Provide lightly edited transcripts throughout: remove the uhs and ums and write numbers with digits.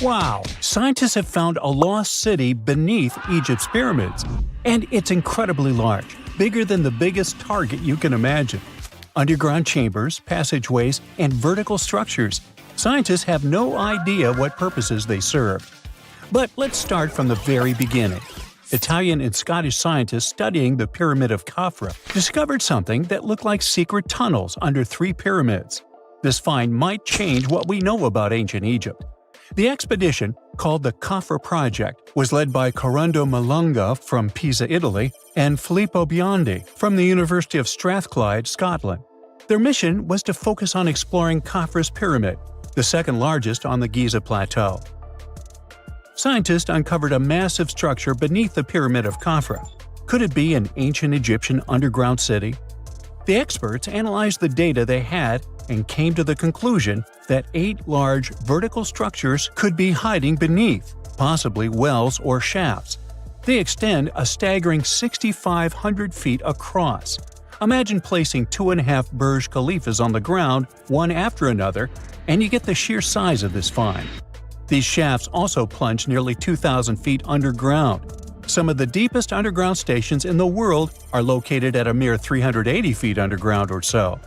Wow! Scientists have found a lost city beneath Egypt's pyramids. And it's incredibly large, bigger than the biggest target you can imagine. Underground chambers, passageways, and vertical structures. Scientists have no idea what purposes they serve. But let's start from the very beginning. Italian and Scottish scientists studying the Pyramid of Khafra discovered something that looked like secret tunnels under 3 pyramids. This find might change what we know about ancient Egypt. The expedition, called the Khafra Project, was led by Corrado Malunga from Pisa, Italy, and Filippo Biondi from the University of Strathclyde, Scotland. Their mission was to focus on exploring Khafra's pyramid, the second largest on the Giza Plateau. Scientists uncovered a massive structure beneath the Pyramid of Khafra. Could it be an ancient Egyptian underground city? The experts analyzed the data they had and came to the conclusion that 8 large vertical structures could be hiding beneath, possibly wells or shafts. They extend a staggering 6,500 feet across. Imagine placing 2.5 Burj Khalifas on the ground, one after another, and you get the sheer size of this find. These shafts also plunge nearly 2,000 feet underground. Some of the deepest underground stations in the world are located at a mere 380 feet underground or so.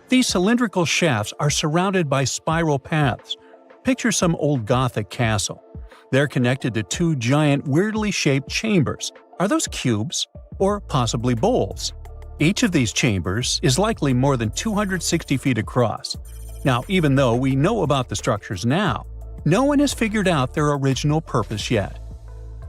These cylindrical shafts are surrounded by spiral paths. Picture some old Gothic castle. They're connected to 2 giant, weirdly shaped chambers. Are those cubes? Or possibly bowls? Each of these chambers is likely more than 260 feet across. Now, even though we know about the structures now, no one has figured out their original purpose yet.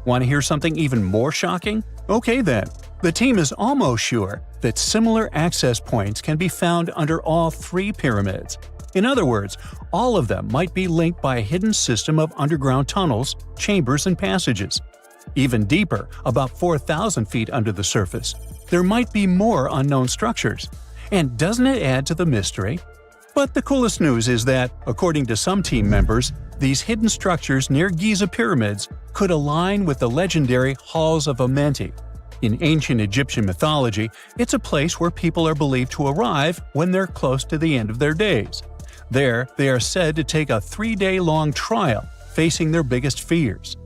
Want to hear something even more shocking? Okay then. The team is almost sure that similar access points can be found under all 3 pyramids. In other words, all of them might be linked by a hidden system of underground tunnels, chambers, and passages. Even deeper, about 4,000 feet under the surface, there might be more unknown structures. And doesn't it add to the mystery? But the coolest news is that, according to some team members, these hidden structures near Giza pyramids could align with the legendary Halls of Amenti. In ancient Egyptian mythology, it's a place where people are believed to arrive when they're close to the end of their days. There, they are said to take a 3-day-long trial, facing their biggest fears.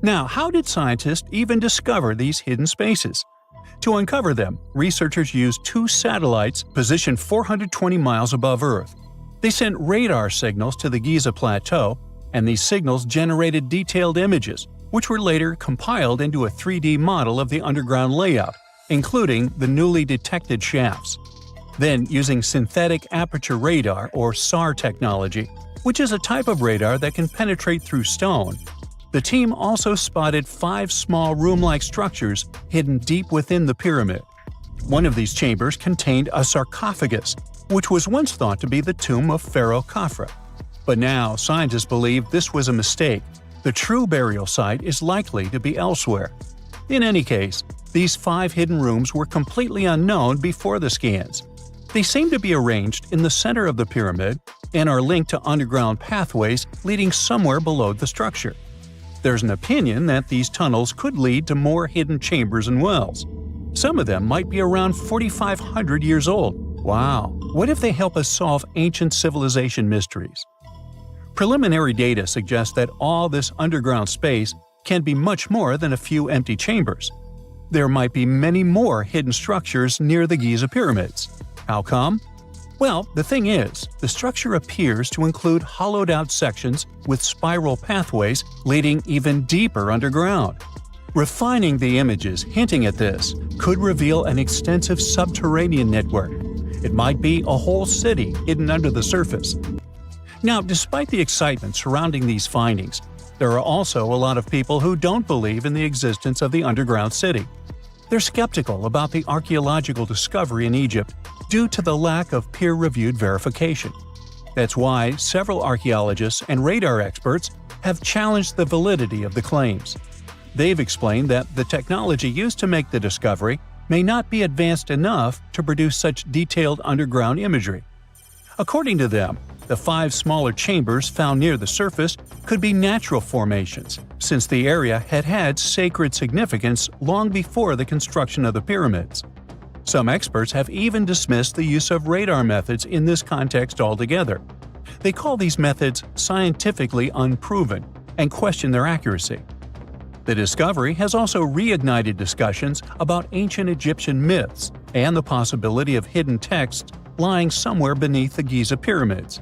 Now, how did scientists even discover these hidden spaces? To uncover them, researchers used 2 satellites positioned 420 miles above Earth. They sent radar signals to the Giza Plateau, and these signals generated detailed images, which were later compiled into a 3D model of the underground layout, including the newly detected shafts. Then, using synthetic aperture radar or SAR technology, which is a type of radar that can penetrate through stone, the team also spotted 5 small room-like structures hidden deep within the pyramid. One of these chambers contained a sarcophagus, which was once thought to be the tomb of Pharaoh Khafra. But now, scientists believe this was a mistake. The true burial site is likely to be elsewhere. In any case, these 5 hidden rooms were completely unknown before the scans. They seem to be arranged in the center of the pyramid and are linked to underground pathways leading somewhere below the structure. There's an opinion that these tunnels could lead to more hidden chambers and wells. Some of them might be around 4,500 years old. Wow! What if they help us solve ancient civilization mysteries? Preliminary data suggests that all this underground space can be much more than a few empty chambers. There might be many more hidden structures near the Giza pyramids. How come? Well, the thing is, the structure appears to include hollowed-out sections with spiral pathways leading even deeper underground. Refining the images hinting at this could reveal an extensive subterranean network. It might be a whole city hidden under the surface. Now, despite the excitement surrounding these findings, there are also a lot of people who don't believe in the existence of the underground city. They're skeptical about the archaeological discovery in Egypt due to the lack of peer-reviewed verification. That's why several archaeologists and radar experts have challenged the validity of the claims. They've explained that the technology used to make the discovery may not be advanced enough to produce such detailed underground imagery. According to them, the 5 smaller chambers found near the surface could be natural formations, since the area had had sacred significance long before the construction of the pyramids. Some experts have even dismissed the use of radar methods in this context altogether. They call these methods scientifically unproven and question their accuracy. The discovery has also reignited discussions about ancient Egyptian myths and the possibility of hidden texts lying somewhere beneath the Giza pyramids.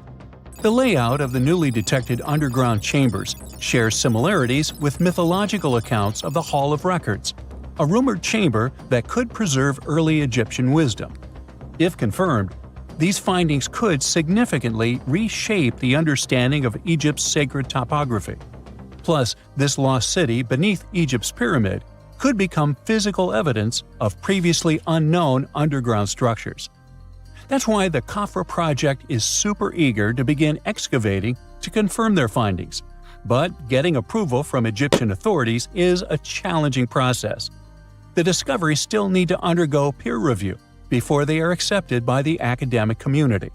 The layout of the newly detected underground chambers shares similarities with mythological accounts of the Hall of Records, a rumored chamber that could preserve early Egyptian wisdom. If confirmed, these findings could significantly reshape the understanding of Egypt's sacred topography. Plus, this lost city beneath Egypt's pyramid could become physical evidence of previously unknown underground structures. That's why the Khafra project is super eager to begin excavating to confirm their findings. But getting approval from Egyptian authorities is a challenging process. The discoveries still need to undergo peer review before they are accepted by the academic community.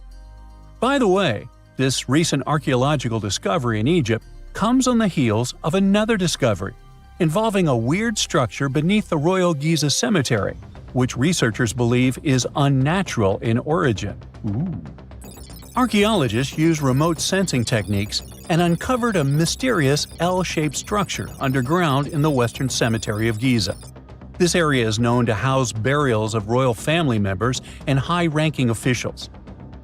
By the way, this recent archaeological discovery in Egypt comes on the heels of another discovery involving a weird structure beneath the Royal Giza Cemetery, which researchers believe is unnatural in origin. Archaeologists used remote sensing techniques and uncovered a mysterious L-shaped structure underground in the Western Cemetery of Giza. This area is known to house burials of royal family members and high-ranking officials.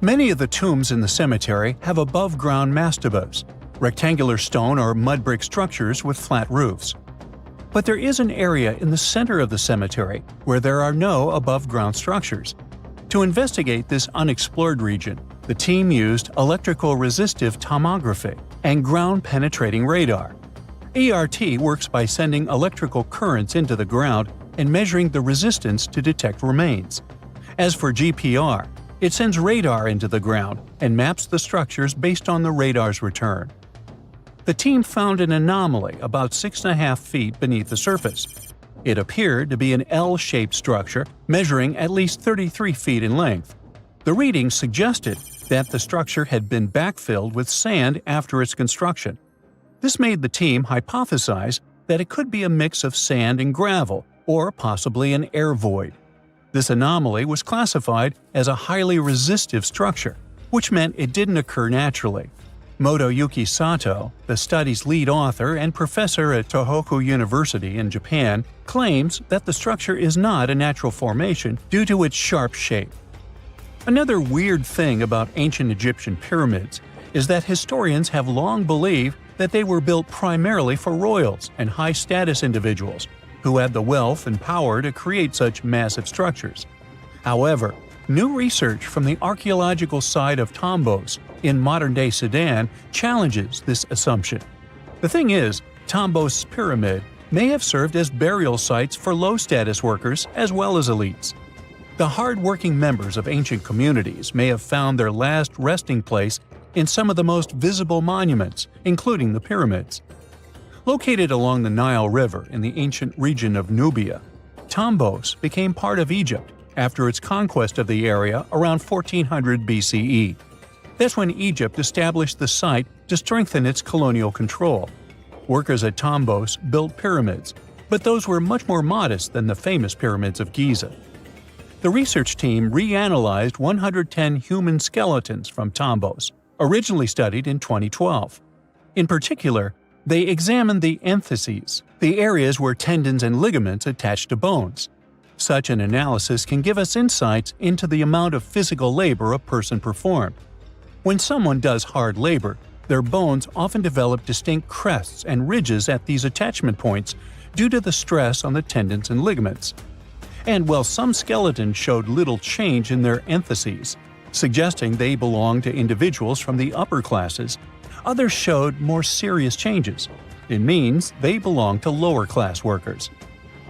Many of the tombs in the cemetery have above-ground mastabas, rectangular stone or mud brick structures with flat roofs. But there is an area in the center of the cemetery where there are no above-ground structures. To investigate this unexplored region, the team used electrical resistive tomography and ground-penetrating radar. ERT works by sending electrical currents into the ground and measuring the resistance to detect remains. As for GPR, it sends radar into the ground and maps the structures based on the radar's return. The team found an anomaly about 6.5 feet beneath the surface. It appeared to be an L-shaped structure measuring at least 33 feet in length. The readings suggested that the structure had been backfilled with sand after its construction. This made the team hypothesize that it could be a mix of sand and gravel, or possibly an air void. This anomaly was classified as a highly resistive structure, which meant it didn't occur naturally. Motoyuki Sato, the study's lead author and professor at Tohoku University in Japan, claims that the structure is not a natural formation due to its sharp shape. Another weird thing about ancient Egyptian pyramids is that historians have long believed that they were built primarily for royals and high-status individuals who had the wealth and power to create such massive structures. However, new research from the archaeological site of Tombos in modern-day Sudan challenges this assumption. The thing is, Tombos' pyramid may have served as burial sites for low-status workers as well as elites. The hard-working members of ancient communities may have found their last resting place in some of the most visible monuments, including the pyramids. Located along the Nile River in the ancient region of Nubia, Tombos became part of Egypt after its conquest of the area around 1400 BCE. That's when Egypt established the site to strengthen its colonial control. Workers at Tombos built pyramids, but those were much more modest than the famous pyramids of Giza. The research team reanalyzed 110 human skeletons from Tombos, originally studied in 2012. In particular, they examined the entheses, the areas where tendons and ligaments attach to bones. Such an analysis can give us insights into the amount of physical labor a person performed. When someone does hard labor, their bones often develop distinct crests and ridges at these attachment points due to the stress on the tendons and ligaments. And while some skeletons showed little change in their entheses, suggesting they belonged to individuals from the upper classes, others showed more serious changes. It means they belong to lower-class workers.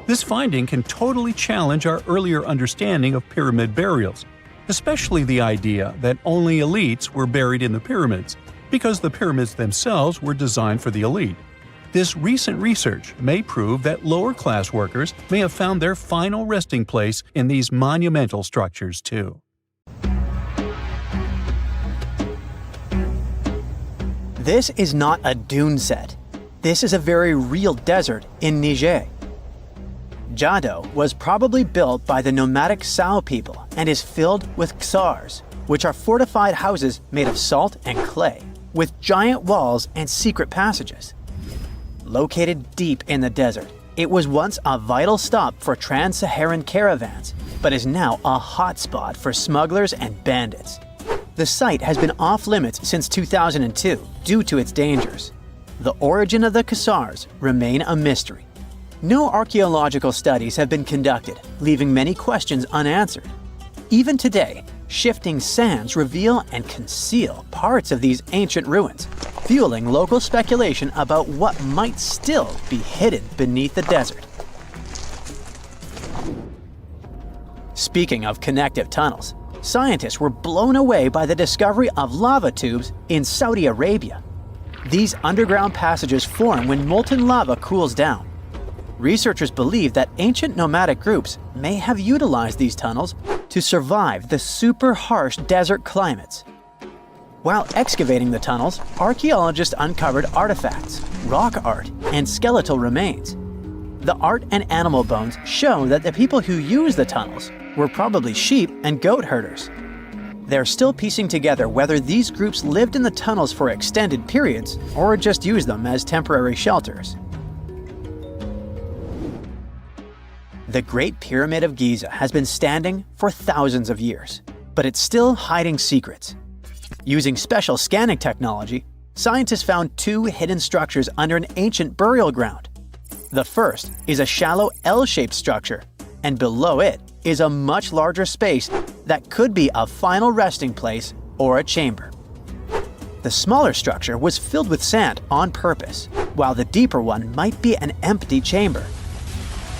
This finding can totally challenge our earlier understanding of pyramid burials, especially the idea that only elites were buried in the pyramids, because the pyramids themselves were designed for the elite. This recent research may prove that lower-class workers may have found their final resting place in these monumental structures too. This is not a dune set. This is a very real desert in Niger. Jado was probably built by the nomadic Sao people and is filled with ksars, which are fortified houses made of salt and clay, with giant walls and secret passages. Located deep in the desert, it was once a vital stop for trans-Saharan caravans, but is now a hotspot for smugglers and bandits. The site has been off-limits since 2002 due to its dangers. The origin of the Khazars remain a mystery. No archaeological studies have been conducted, leaving many questions unanswered. Even today, shifting sands reveal and conceal parts of these ancient ruins, fueling local speculation about what might still be hidden beneath the desert. Speaking of connective tunnels, scientists were blown away by the discovery of lava tubes in Saudi Arabia. These underground passages form when molten lava cools down. Researchers believe that ancient nomadic groups may have utilized these tunnels to survive the super harsh desert climates. While excavating the tunnels, archaeologists uncovered artifacts, rock art, and skeletal remains. The art and animal bones show that the people who used the tunnels were probably sheep and goat herders. They're still piecing together whether these groups lived in the tunnels for extended periods or just used them as temporary shelters. The Great Pyramid of Giza has been standing for thousands of years, but it's still hiding secrets. Using special scanning technology, scientists found two hidden structures under an ancient burial ground. The first is a shallow L-shaped structure, and below it is a much larger space that could be a final resting place or a chamber. The smaller structure was filled with sand on purpose, while the deeper one might be an empty chamber.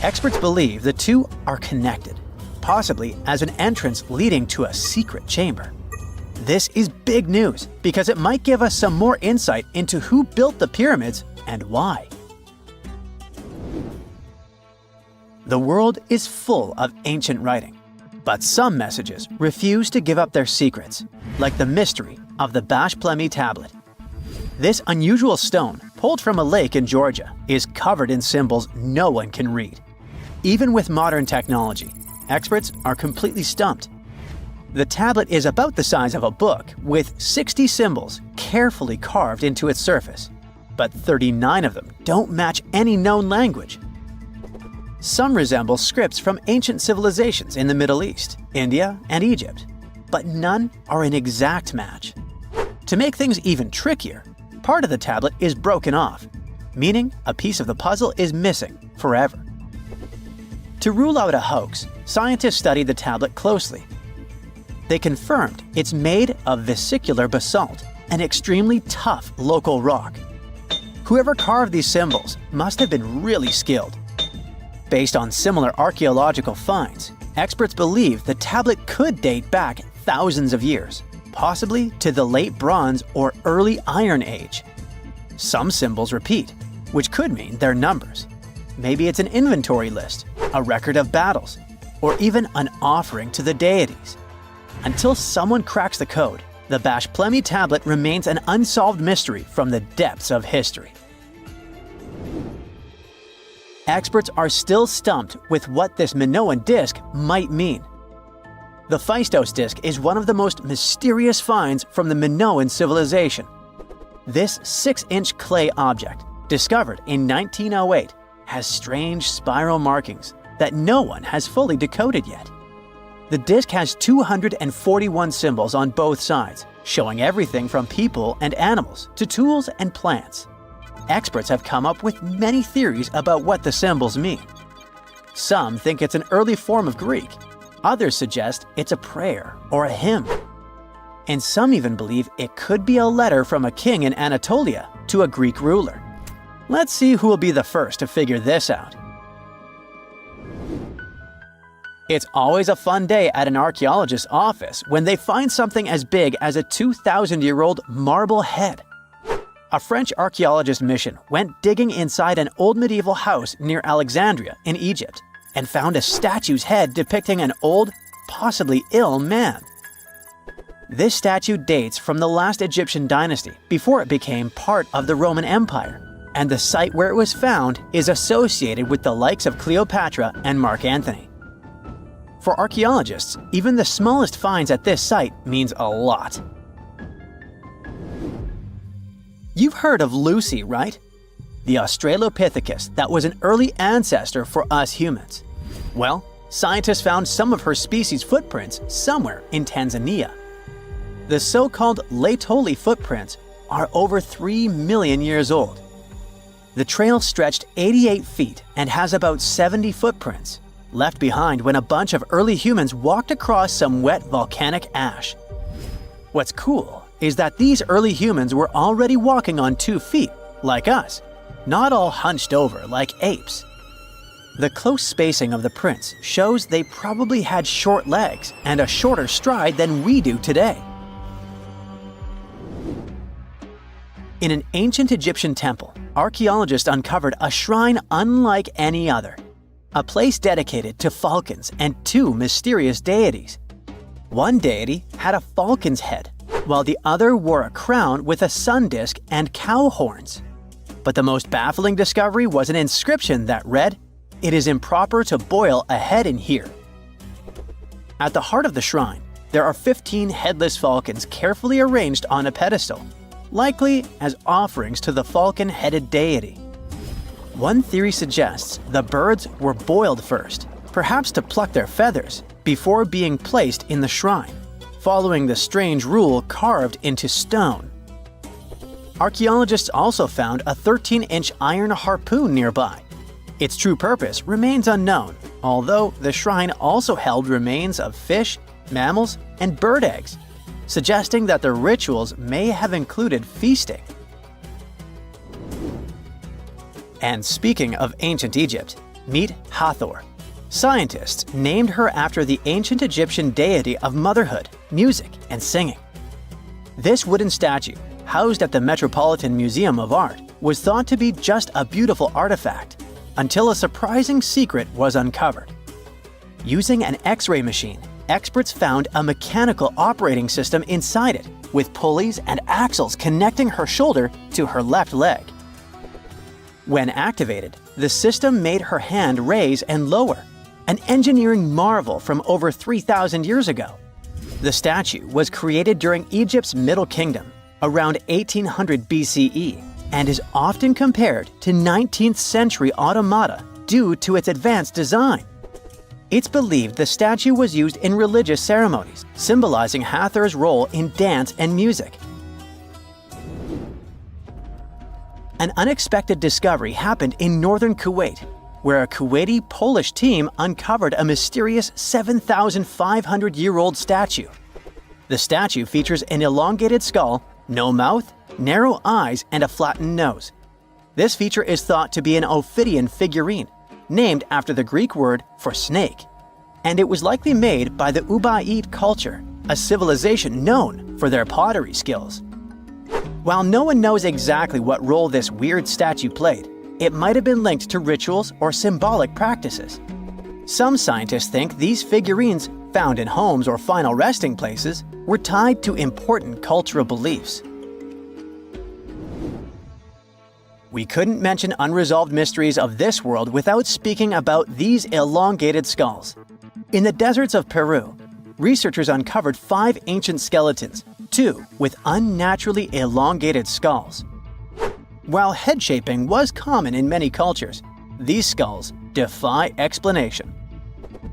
Experts believe the two are connected, possibly as an entrance leading to a secret chamber. This is big news because it might give us some more insight into who built the pyramids and why. The world is full of ancient writing, but some messages refuse to give up their secrets, like the mystery of the Bash Plemi tablet. This unusual stone, pulled from a lake in Georgia, is covered in symbols no one can read. Even with modern technology, experts are completely stumped. The tablet is about the size of a book, with 60 symbols carefully carved into its surface, but 39 of them don't match any known language. Some resemble scripts from ancient civilizations in the Middle East, India, and Egypt, but none are an exact match. To make things even trickier, part of the tablet is broken off, meaning a piece of the puzzle is missing forever. To rule out a hoax, scientists studied the tablet closely. They confirmed it's made of vesicular basalt, an extremely tough local rock. Whoever carved these symbols must have been really skilled. Based on similar archaeological finds, experts believe the tablet could date back thousands of years, possibly to the late Bronze or early Iron Age. Some symbols repeat, which could mean they're numbers. Maybe it's an inventory list, a record of battles, or even an offering to the deities. Until someone cracks the code, the Bash Plemi tablet remains an unsolved mystery from the depths of history. Experts are still stumped with what this Minoan disc might mean. The Phaistos disc is one of the most mysterious finds from the Minoan civilization. This 6-inch clay object, discovered in 1908, has strange spiral markings that no one has fully decoded yet. The disc has 241 symbols on both sides, showing everything from people and animals to tools and plants. Experts have come up with many theories about what the symbols mean. Some think it's an early form of Greek. Others suggest it's a prayer or a hymn. And some even believe it could be a letter from a king in Anatolia to a Greek ruler. Let's see who will be the first to figure this out. It's always a fun day at an archaeologist's office when they find something as big as a 2,000-year-old marble head. A French archaeologist mission went digging inside an old medieval house near Alexandria in Egypt and found a statue's head depicting an old, possibly ill man. This statue dates from the last Egyptian dynasty before it became part of the Roman Empire, and the site where it was found is associated with the likes of Cleopatra and Mark Antony. For archaeologists, even the smallest finds at this site means a lot. You've heard of Lucy, right? The Australopithecus that was an early ancestor for us humans. Well, scientists found some of her species' footprints somewhere in Tanzania. The so-called Laetoli footprints are over 3 million years old. The trail stretched 88 feet and has about 70 footprints, left behind when a bunch of early humans walked across some wet volcanic ash. What's cool is that these early humans were already walking on 2 feet, like us, not all hunched over like apes. The close spacing of the prints shows they probably had short legs and a shorter stride than we do today. In an ancient Egyptian temple, archaeologists uncovered a shrine unlike any other, a place dedicated to falcons and 2 mysterious deities. One deity had a falcon's head, while the other wore a crown with a sun disk and cow horns. But the most baffling discovery was an inscription that read, "It is improper to boil a head in here." At the heart of the shrine, there are 15 headless falcons carefully arranged on a pedestal, likely as offerings to the falcon-headed deity. One theory suggests the birds were boiled first, perhaps to pluck their feathers, before being placed in the shrine, following the strange rule carved into stone. Archaeologists also found a 13-inch iron harpoon nearby. Its true purpose remains unknown, although the shrine also held remains of fish, mammals, and bird eggs, suggesting that the rituals may have included feasting. And speaking of ancient Egypt, meet Hathor. Scientists named her after the ancient Egyptian deity of motherhood, music, and singing. This wooden statue, housed at the Metropolitan Museum of Art, was thought to be just a beautiful artifact, until a surprising secret was uncovered. Using an X-ray machine, experts found a mechanical operating system inside it, with pulleys and axles connecting her shoulder to her left leg. When activated, the system made her hand raise and lower, an engineering marvel from over 3,000 years ago. The statue was created during Egypt's Middle Kingdom, around 1800 BCE, and is often compared to 19th century automata due to its advanced design. It's believed the statue was used in religious ceremonies, symbolizing Hathor's role in dance and music. An unexpected discovery happened in northern Kuwait, where a Kuwaiti-Polish team uncovered a mysterious 7,500-year-old statue. The statue features an elongated skull, no mouth, narrow eyes, and a flattened nose. This feature is thought to be an Ophidian figurine, named after the Greek word for snake, and it was likely made by the Ubaid culture, a civilization known for their pottery skills. While no one knows exactly what role this weird statue played, it might have been linked to rituals or symbolic practices. Some scientists think these figurines, found in homes or final resting places, were tied to important cultural beliefs. We couldn't mention unresolved mysteries of this world without speaking about these elongated skulls. In the deserts of Peru, researchers uncovered 5 ancient skeletons, 2 with unnaturally elongated skulls. While head shaping was common in many cultures, these skulls defy explanation.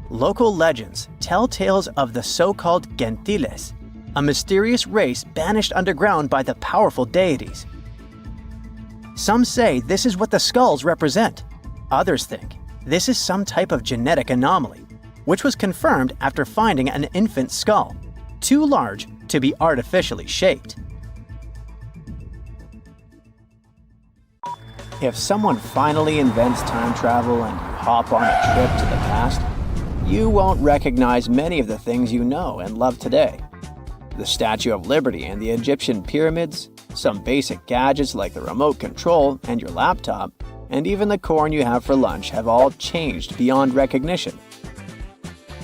Local legends tell tales of the so-called gentiles, a mysterious race banished underground by the powerful deities. Some say this is what the skulls represent. Others think this is some type of genetic anomaly, which was confirmed after finding an infant skull, too large to be artificially shaped. If someone finally invents time travel and you hop on a trip to the past, you won't recognize many of the things you know and love today. The Statue of Liberty and the Egyptian pyramids, some basic gadgets like the remote control and your laptop, and even the corn you have for lunch have all changed beyond recognition.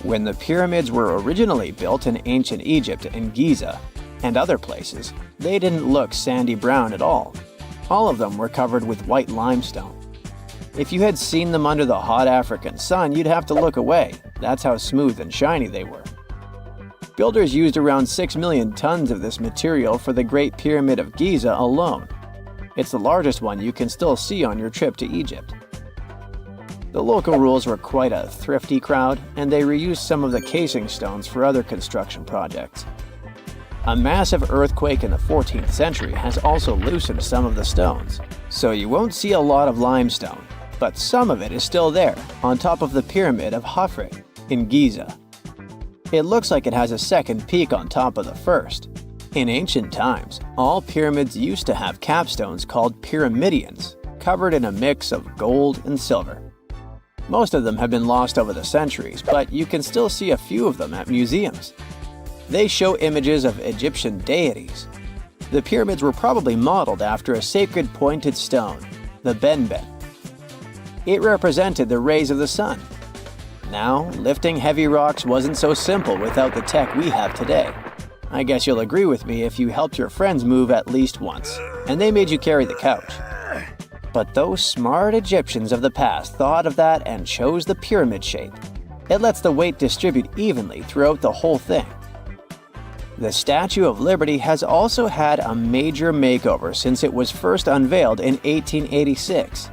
When the pyramids were originally built in ancient Egypt and Giza and other places, they didn't look sandy brown at all. All of them were covered with white limestone. If you had seen them under the hot African sun, you'd have to look away, That's how smooth and shiny they were. Builders used around 6 million tons of this material for the Great Pyramid of Giza alone. It's the largest one you can still see on your trip to Egypt. The local rules were quite a thrifty crowd, and they reused some of the casing stones for other construction projects. A massive earthquake in the 14th century has also loosened some of the stones, so you won't see a lot of limestone, but some of it is still there on top of the Pyramid of Khafre in Giza. It looks like it has a second peak on top of the first. In ancient times, all pyramids used to have capstones called pyramidions, covered in a mix of gold and silver. Most of them have been lost over the centuries, but you can still see a few of them at museums. They show images of Egyptian deities. The pyramids were probably modeled after a sacred pointed stone, the benben. It represented the rays of the sun. Now, lifting heavy rocks wasn't so simple without the tech we have today. I guess you'll agree with me if you helped your friends move at least once, and they made you carry the couch. But those smart Egyptians of the past thought of that and chose the pyramid shape. It lets the weight distribute evenly throughout the whole thing. The Statue of Liberty has also had a major makeover since it was first unveiled in 1886.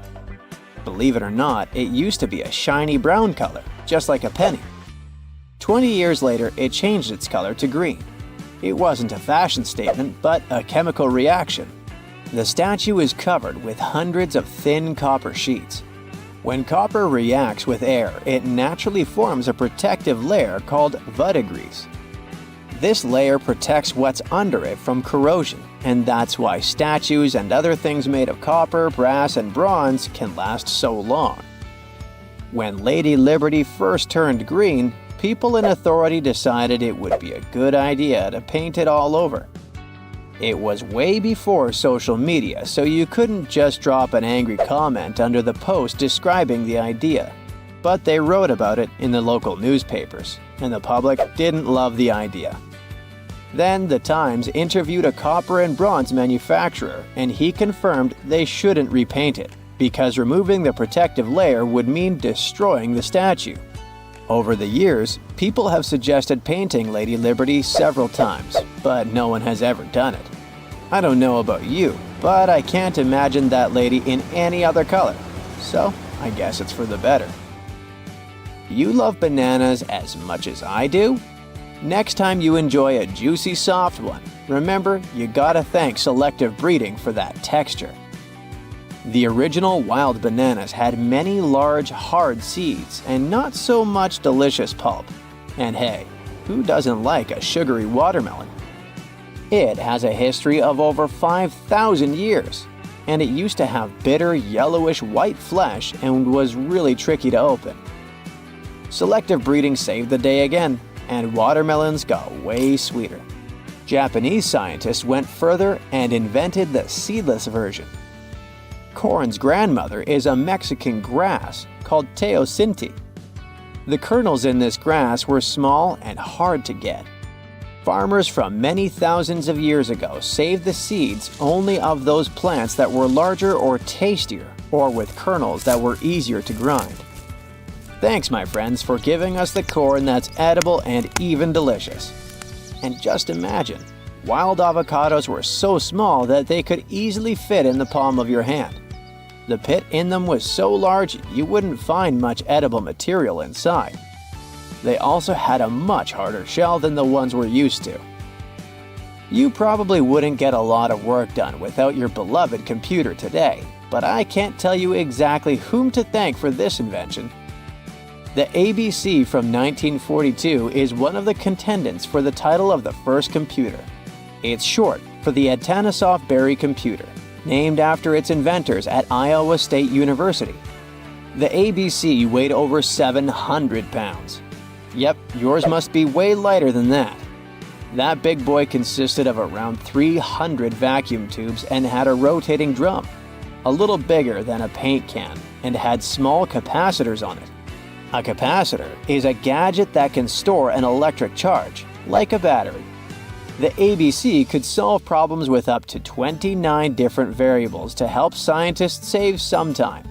Believe it or not, it used to be a shiny brown color, just like a penny. 20 years later, it changed its color to green. It wasn't a fashion statement, but a chemical reaction. The statue is covered with hundreds of thin copper sheets. When copper reacts with air, it naturally forms a protective layer called verdigris. This layer protects what's under it from corrosion, and that's why statues and other things made of copper, brass, and bronze can last so long. When Lady Liberty first turned green, people in authority decided it would be a good idea to paint it all over. It was way before social media, so you couldn't just drop an angry comment under the post describing the idea. But they wrote about it in the local newspapers, and the public didn't love the idea. Then the Times interviewed a copper and bronze manufacturer, and he confirmed they shouldn't repaint it, because removing the protective layer would mean destroying the statue. Over the years, people have suggested painting Lady Liberty several times, but no one has ever done it. I don't know about you, but I can't imagine that lady in any other color, so I guess it's for the better. You love bananas as much as I do? Next time you enjoy a juicy soft one, remember you gotta thank selective breeding for that texture. The original wild bananas had many large, hard seeds and not so much delicious pulp. And hey, who doesn't like a sugary watermelon? It has a history of over 5,000 years, and it used to have bitter, yellowish white flesh and was really tricky to open. Selective breeding saved the day again, and watermelons got way sweeter. Japanese scientists went further and invented the seedless version. Corn's grandmother is a Mexican grass called teosinte. The kernels in this grass were small and hard to get. Farmers from many thousands of years ago saved the seeds only of those plants that were larger or tastier, or with kernels that were easier to grind. Thanks, my friends, for giving us the corn that's edible and even delicious. And just imagine, wild avocados were so small that they could easily fit in the palm of your hand. The pit in them was so large you wouldn't find much edible material inside. They also had a much harder shell than the ones we're used to. You probably wouldn't get a lot of work done without your beloved computer today, but I can't tell you exactly whom to thank for this invention. The ABC from 1942 is one of the contendants for the title of the first computer. It's short for the Atanasoff Berry computer, named after its inventors at Iowa State University. The ABC weighed over 700 pounds. Yep, yours must be way lighter than that. That big boy consisted of around 300 vacuum tubes and had a rotating drum, a little bigger than a paint can, and had small capacitors on it. A capacitor is a gadget that can store an electric charge, like a battery. The ABC could solve problems with up to 29 different variables to help scientists save some time.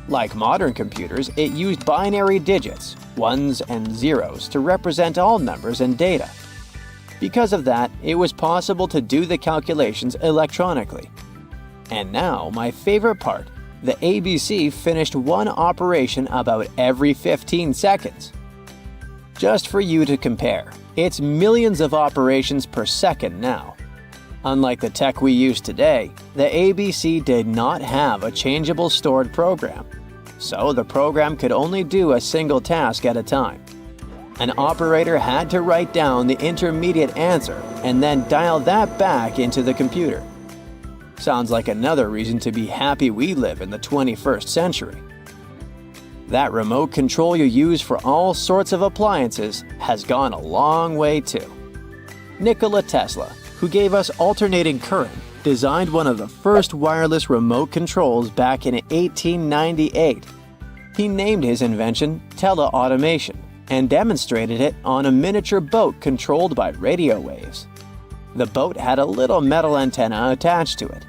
Like modern computers, it used binary digits, ones and zeros, to represent all numbers and data. Because of that, it was possible to do the calculations electronically. And now, my favorite part, the ABC finished one operation about every 15 seconds. Just for you to compare, it's millions of operations per second now. Unlike the tech we use today, the ABC did not have a changeable stored program, so the program could only do a single task at a time. An operator had to write down the intermediate answer and then dial that back into the computer. Sounds like another reason to be happy we live in the 21st century. That remote control you use for all sorts of appliances has gone a long way too. Nikola Tesla, who gave us alternating current, designed one of the first wireless remote controls back in 1898. He named his invention teleautomation and demonstrated it on a miniature boat controlled by radio waves. The boat had a little metal antenna attached to it.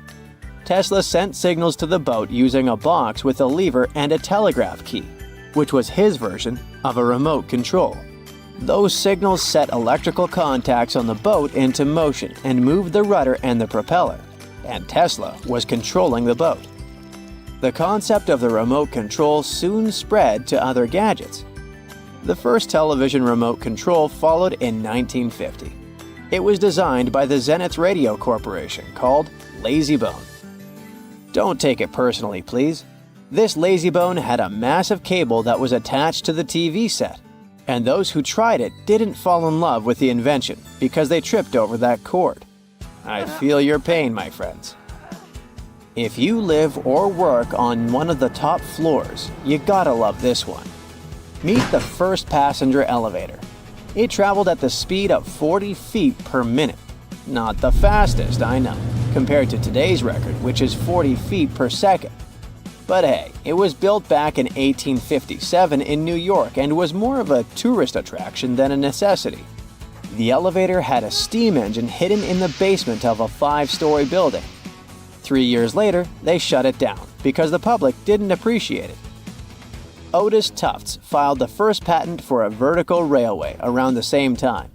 Tesla sent signals to the boat using a box with a lever and a telegraph key, which was his version of a remote control. Those signals set electrical contacts on the boat into motion and moved the rudder and the propeller, and Tesla was controlling the boat. The concept of the remote control soon spread to other gadgets. The first television remote control followed in 1950. It was designed by the Zenith Radio Corporation called LazyBone. Don't take it personally, please. This LazyBone had a massive cable that was attached to the TV set, and those who tried it didn't fall in love with the invention because they tripped over that cord. I feel your pain, my friends. If you live or work on one of the top floors, you gotta love this one. Meet the first passenger elevator. It traveled at the speed of 40 feet per minute. Not the fastest, I know, compared to today's record, which is 40 feet per second. But hey, it was built back in 1857 in New York and was more of a tourist attraction than a necessity. The elevator had a steam engine hidden in the basement of a 5-story building. 3 years later, they shut it down because the public didn't appreciate it. Otis Tufts filed the first patent for a vertical railway around the same time.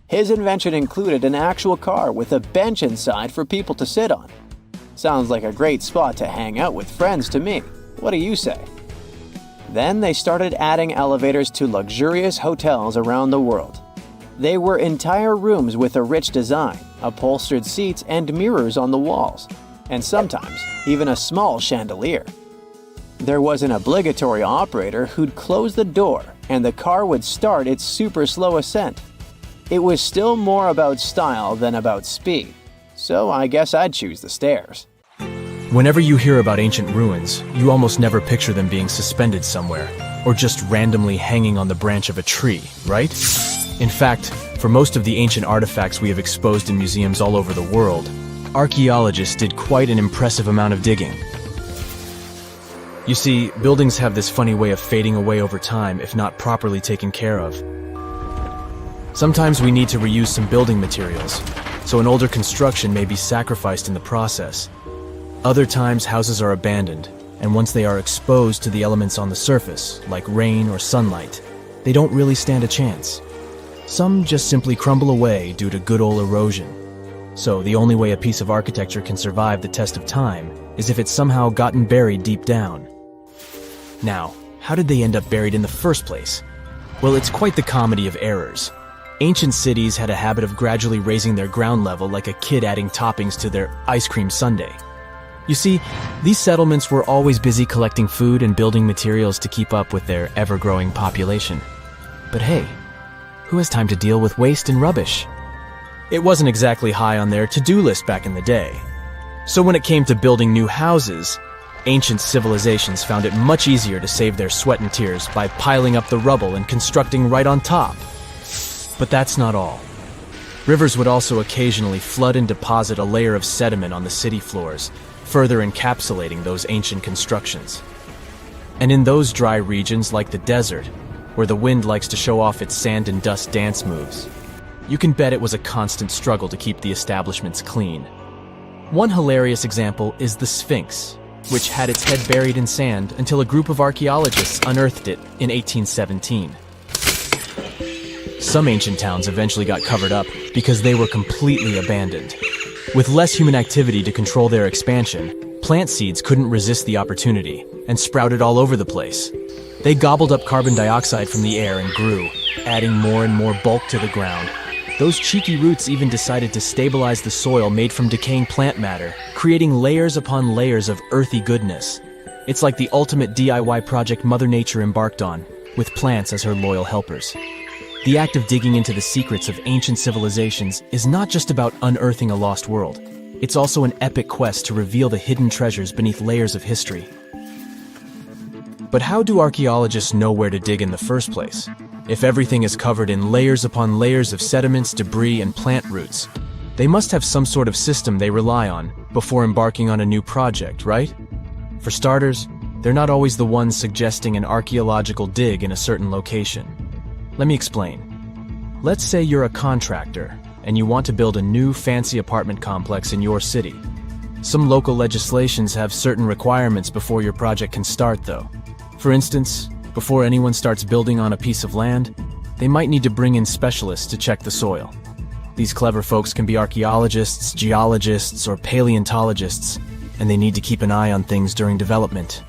His invention included an actual car with a bench inside for people to sit on. Sounds like a great spot to hang out with friends to me. What do you say? Then they started adding elevators to luxurious hotels around the world. They were entire rooms with a rich design, upholstered seats and mirrors on the walls, and sometimes even a small chandelier. There was an obligatory operator who'd close the door and the car would start its super slow ascent. It was still more about style than about speed, so I guess I'd choose the stairs. Whenever you hear about ancient ruins, you almost never picture them being suspended somewhere, or just randomly hanging on the branch of a tree, right? In fact, for most of the ancient artifacts we have exposed in museums all over the world, archaeologists did quite an impressive amount of digging. You see, buildings have this funny way of fading away over time if not properly taken care of. Sometimes we need to reuse some building materials, so an older construction may be sacrificed in the process. Other times, houses are abandoned, and once they are exposed to the elements on the surface, like rain or sunlight, they don't really stand a chance. Some just simply crumble away due to good old erosion. So the only way a piece of architecture can survive the test of time is if it's somehow gotten buried deep down. Now, how did they end up buried in the first place? Well, it's quite the comedy of errors. Ancient cities had a habit of gradually raising their ground level like a kid adding toppings to their ice cream sundae. You see, these settlements were always busy collecting food and building materials to keep up with their ever-growing population. But hey, who has time to deal with waste and rubbish? It wasn't exactly high on their to-do list back in the day. So when it came to building new houses, ancient civilizations found it much easier to save their sweat and tears by piling up the rubble and constructing right on top. But that's not all. Rivers would also occasionally flood and deposit a layer of sediment on the city floors, further encapsulating those ancient constructions. And in those dry regions like the desert, where the wind likes to show off its sand and dust dance moves, you can bet it was a constant struggle to keep the establishments clean. One hilarious example is the Sphinx. which had its head buried in sand until a group of archaeologists unearthed it in 1817. Some ancient towns eventually got covered up because they were completely abandoned. With less human activity to control their expansion, plant seeds couldn't resist the opportunity and sprouted all over the place. They gobbled up carbon dioxide from the air and grew, adding more and more bulk to the ground. Those cheeky roots even decided to stabilize the soil made from decaying plant matter, creating layers upon layers of earthy goodness. It's like the ultimate DIY project Mother Nature embarked on, with plants as her loyal helpers. The act of digging into the secrets of ancient civilizations is not just about unearthing a lost world. It's also an epic quest to reveal the hidden treasures beneath layers of history. But how do archaeologists know where to dig in the first place? If everything is covered in layers upon layers of sediments, debris, and plant roots, they must have some sort of system they rely on before embarking on a new project, right? For starters, they're not always the ones suggesting an archaeological dig in a certain location. Let me explain. Let's say you're a contractor and you want to build a new fancy apartment complex in your city. Some local legislations have certain requirements before your project can start, though. For instance, before anyone starts building on a piece of land, they might need to bring in specialists to check the soil. These clever folks can be archaeologists, geologists, or paleontologists, and they need to keep an eye on things during development.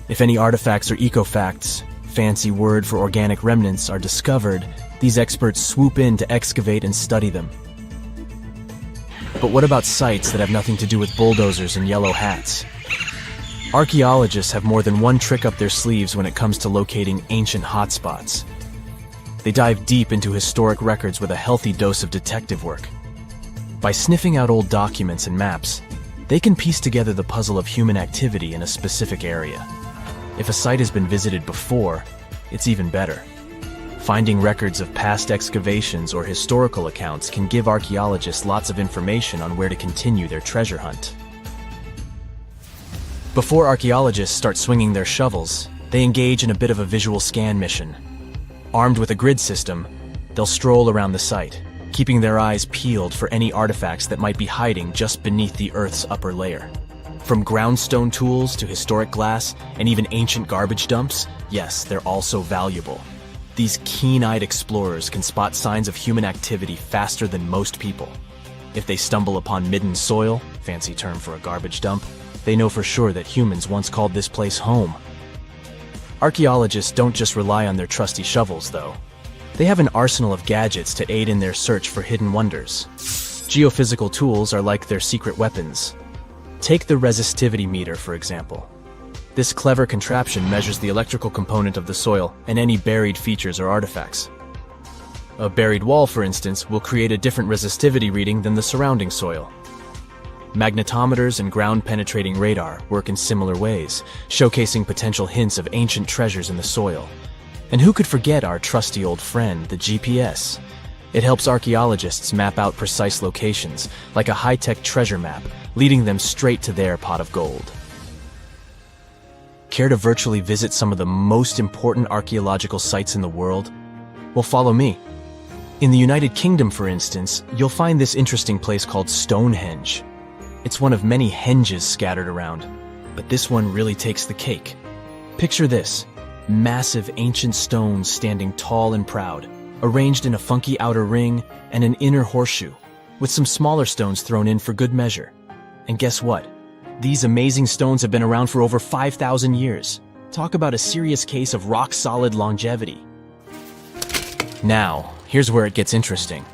If any artifacts or ecofacts, fancy word for organic remnants, are discovered, these experts swoop in to excavate and study them. But what about sites that have nothing to do with bulldozers and yellow hats? Archaeologists have more than one trick up their sleeves when it comes to locating ancient hotspots. They dive deep into historic records with a healthy dose of detective work. By sniffing out old documents and maps, they can piece together the puzzle of human activity in a specific area. If a site has been visited before, it's even better. Finding records of past excavations or historical accounts can give archaeologists lots of information on where to continue their treasure hunt. Before archaeologists start swinging their shovels, they engage in a bit of a visual scan mission. Armed with a grid system, they'll stroll around the site, keeping their eyes peeled for any artifacts that might be hiding just beneath the Earth's upper layer. From groundstone tools to historic glass and even ancient garbage dumps, yes, they're also valuable. These keen-eyed explorers can spot signs of human activity faster than most people. If they stumble upon midden soil, fancy term for a garbage dump, they know for sure that humans once called this place home. Archaeologists don't just rely on their trusty shovels, though. They have an arsenal of gadgets to aid in their search for hidden wonders. Geophysical tools are like their secret weapons. Take the resistivity meter, for example. This clever contraption measures the electrical component of the soil and any buried features or artifacts. A buried wall, for instance, will create a different resistivity reading than the surrounding soil. Magnetometers and ground-penetrating radar work in similar ways, showcasing potential hints of ancient treasures in the soil. And who could forget our trusty old friend, the GPS? It helps archaeologists map out precise locations, like a high-tech treasure map, leading them straight to their pot of gold. Care to virtually visit some of the most important archaeological sites in the world? Well, follow me. In the United Kingdom, for instance, you'll find this interesting place called Stonehenge. It's one of many henges scattered around, but this one really takes the cake. Picture this: massive ancient stones standing tall and proud, arranged in a funky outer ring and an inner horseshoe, with some smaller stones thrown in for good measure. And guess what? These amazing stones have been around for over 5,000 years. Talk about a serious case of rock-solid longevity. Now, here's where it gets interesting.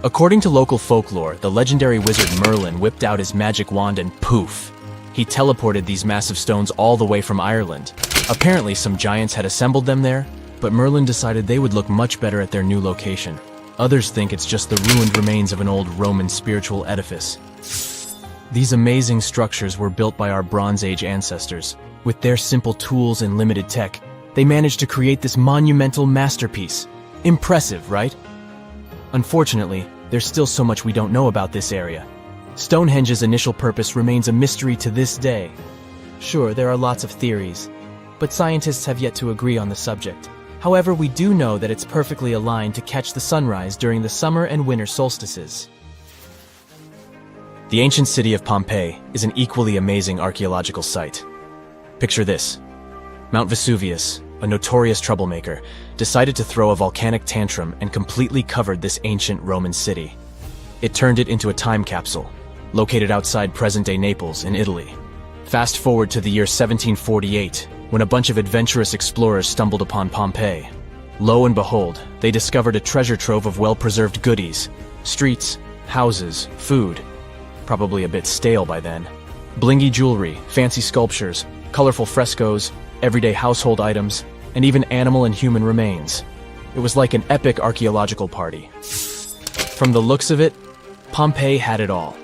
According to local folklore, the legendary wizard Merlin whipped out his magic wand and poof! He teleported these massive stones all the way from Ireland. Apparently, some giants had assembled them there, but Merlin decided they would look much better at their new location. Others think it's just the ruined remains of an old Roman spiritual edifice. These amazing structures were built by our Bronze Age ancestors. With their simple tools and limited tech, they managed to create this monumental masterpiece. Impressive, right? Unfortunately, there's still so much we don't know about this area. Stonehenge's initial purpose remains a mystery to this day. Sure, there are lots of theories, but scientists have yet to agree on the subject. However, we do know that it's perfectly aligned to catch the sunrise during the summer and winter solstices. The ancient city of Pompeii is an equally amazing archaeological site. Picture this. Mount Vesuvius, a notorious troublemaker, decided to throw a volcanic tantrum and completely covered this ancient Roman city. It turned it into a time capsule, located outside present-day Naples in Italy. Fast forward to the year 1748, when a bunch of adventurous explorers stumbled upon Pompeii. Lo and behold, they discovered a treasure trove of well-preserved goodies, streets, houses, food. Probably a bit stale by then. Blingy jewelry, fancy sculptures, colorful frescoes, everyday household items, and even animal and human remains. It was like an epic archaeological party. From the looks of it, Pompeii had it all.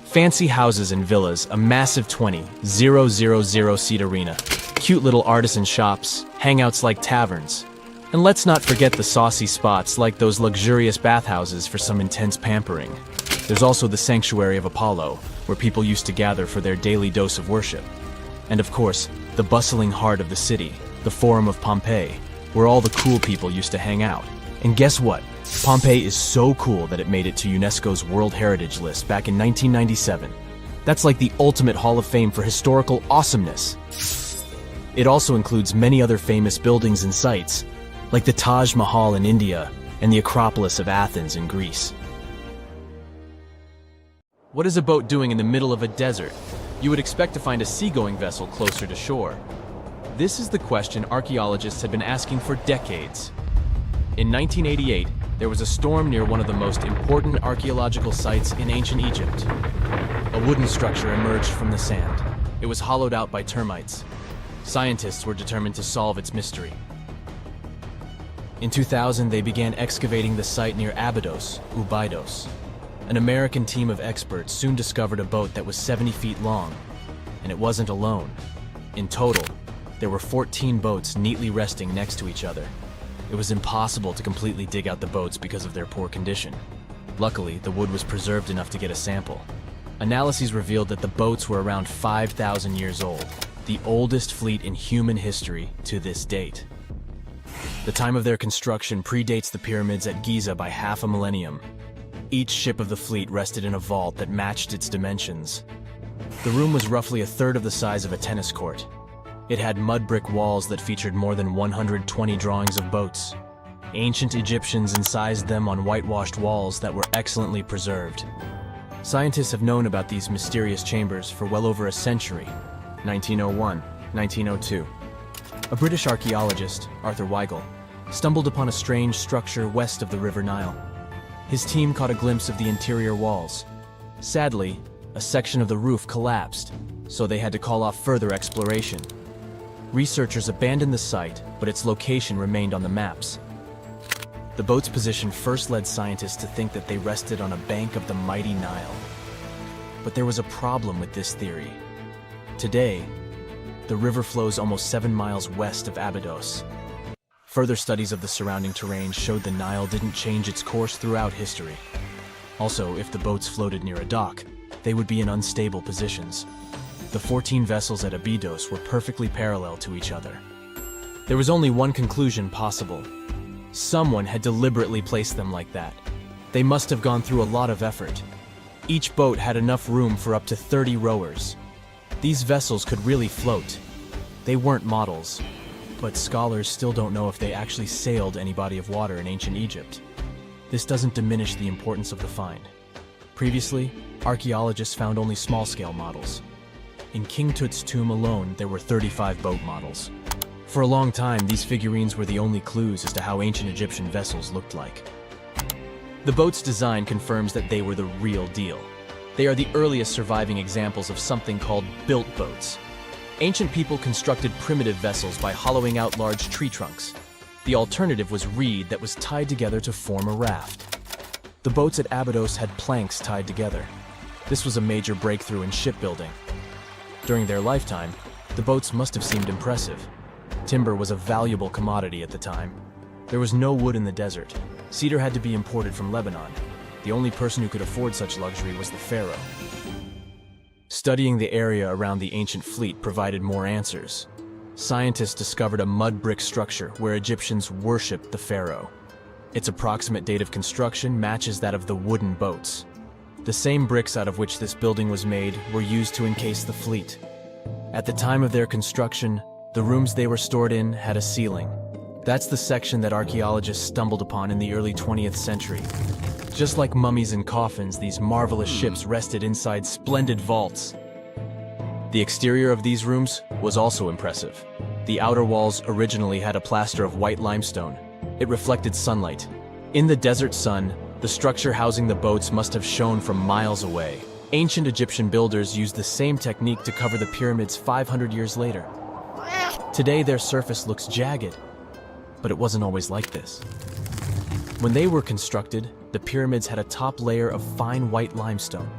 Fancy houses and villas, a massive 20,000-seat arena, cute little artisan shops, hangouts like taverns. And let's not forget the saucy spots like those luxurious bathhouses for some intense pampering. There's also the Sanctuary of Apollo, where people used to gather for their daily dose of worship. And of course, the bustling heart of the city, the Forum of Pompeii, where all the cool people used to hang out. And guess what? Pompeii is so cool that it made it to UNESCO's World Heritage List back in 1997. That's like the ultimate Hall of Fame for historical awesomeness. It also includes many other famous buildings and sites, like the Taj Mahal in India and the Acropolis of Athens in Greece. What is a boat doing in the middle of a desert? You would expect to find a seagoing vessel closer to shore. This is the question archaeologists had been asking for decades. In 1988, there was a storm near one of the most important archaeological sites in ancient Egypt. A wooden structure emerged from the sand. It was hollowed out by termites. Scientists were determined to solve its mystery. In 2000, they began excavating the site near Abydos, Ubidos. An American team of experts soon discovered a boat that was 70 feet long, and it wasn't alone. In total, there were 14 boats neatly resting next to each other. It was impossible to completely dig out the boats because of their poor condition. Luckily, the wood was preserved enough to get a sample. Analyses revealed that the boats were around 5,000 years old, the oldest fleet in human history to this date. The time of their construction predates the pyramids at Giza by half a millennium. Each ship of the fleet rested in a vault that matched its dimensions. The room was roughly a third of the size of a tennis court. It had mud brick walls that featured more than 120 drawings of boats. Ancient Egyptians incised them on whitewashed walls that were excellently preserved. Scientists have known about these mysterious chambers for well over a century. 1901, 1902. A British archaeologist, Arthur Weigel, stumbled upon a strange structure west of the River Nile. His team caught a glimpse of the interior walls. Sadly, a section of the roof collapsed, so they had to call off further exploration. Researchers abandoned the site, but its location remained on the maps. The boat's position first led scientists to think that they rested on a bank of the mighty Nile. But there was a problem with this theory. Today, the river flows almost 7 miles west of Abydos. Further studies of the surrounding terrain showed the Nile didn't change its course throughout history. Also, if the boats floated near a dock, they would be in unstable positions. The 14 vessels at Abydos were perfectly parallel to each other. There was only one conclusion possible. Someone had deliberately placed them like that. They must have gone through a lot of effort. Each boat had enough room for up to 30 rowers. These vessels could really float. They weren't models, but scholars still don't know if they actually sailed any body of water in ancient Egypt. This doesn't diminish the importance of the find. Previously, archaeologists found only small-scale models. In King Tut's tomb alone, there were 35 boat models. For a long time, these figurines were the only clues as to how ancient Egyptian vessels looked like. The boat's design confirms that they were the real deal. They are the earliest surviving examples of something called built boats. Ancient people constructed primitive vessels by hollowing out large tree trunks. The alternative was reed that was tied together to form a raft. The boats at Abydos had planks tied together. This was a major breakthrough in shipbuilding. During their lifetime, the boats must have seemed impressive. Timber was a valuable commodity at the time. There was no wood in the desert. Cedar had to be imported from Lebanon. The only person who could afford such luxury was the pharaoh. Studying the area around the ancient fleet provided more answers. Scientists discovered a mud brick structure where Egyptians worshipped the pharaoh. Its approximate date of construction matches that of the wooden boats. The same bricks out of which this building was made were used to encase the fleet. At the time of their construction, the rooms they were stored in had a ceiling. That's the section that archaeologists stumbled upon in the early 20th century. Just like mummies and coffins, these marvelous ships rested inside splendid vaults. The exterior of these rooms was also impressive. The outer walls originally had a plaster of white limestone. It reflected sunlight. In the desert sun, the structure housing the boats must have shone from miles away. Ancient Egyptian builders used the same technique to cover the pyramids 500 years later. Today, their surface looks jagged, but it wasn't always like this. When they were constructed, the pyramids had a top layer of fine white limestone.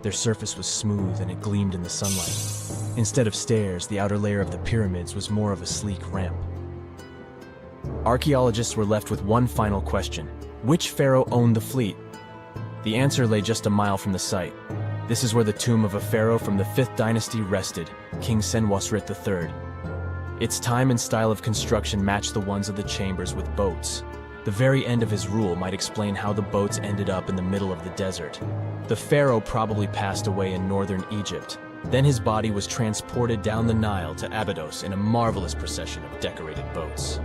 Their surface was smooth and it gleamed in the sunlight. Instead of stairs, the outer layer of the pyramids was more of a sleek ramp. Archaeologists were left with one final question. Which pharaoh owned the fleet? The answer lay just a mile from the site. This is where the tomb of a pharaoh from the 5th dynasty rested, King Senwosret III. Its time and style of construction matched the ones of the chambers with boats. The very end of his rule might explain how the boats ended up in the middle of the desert. The pharaoh probably passed away in northern Egypt. Then his body was transported down the Nile to Abydos in a marvelous procession of decorated boats.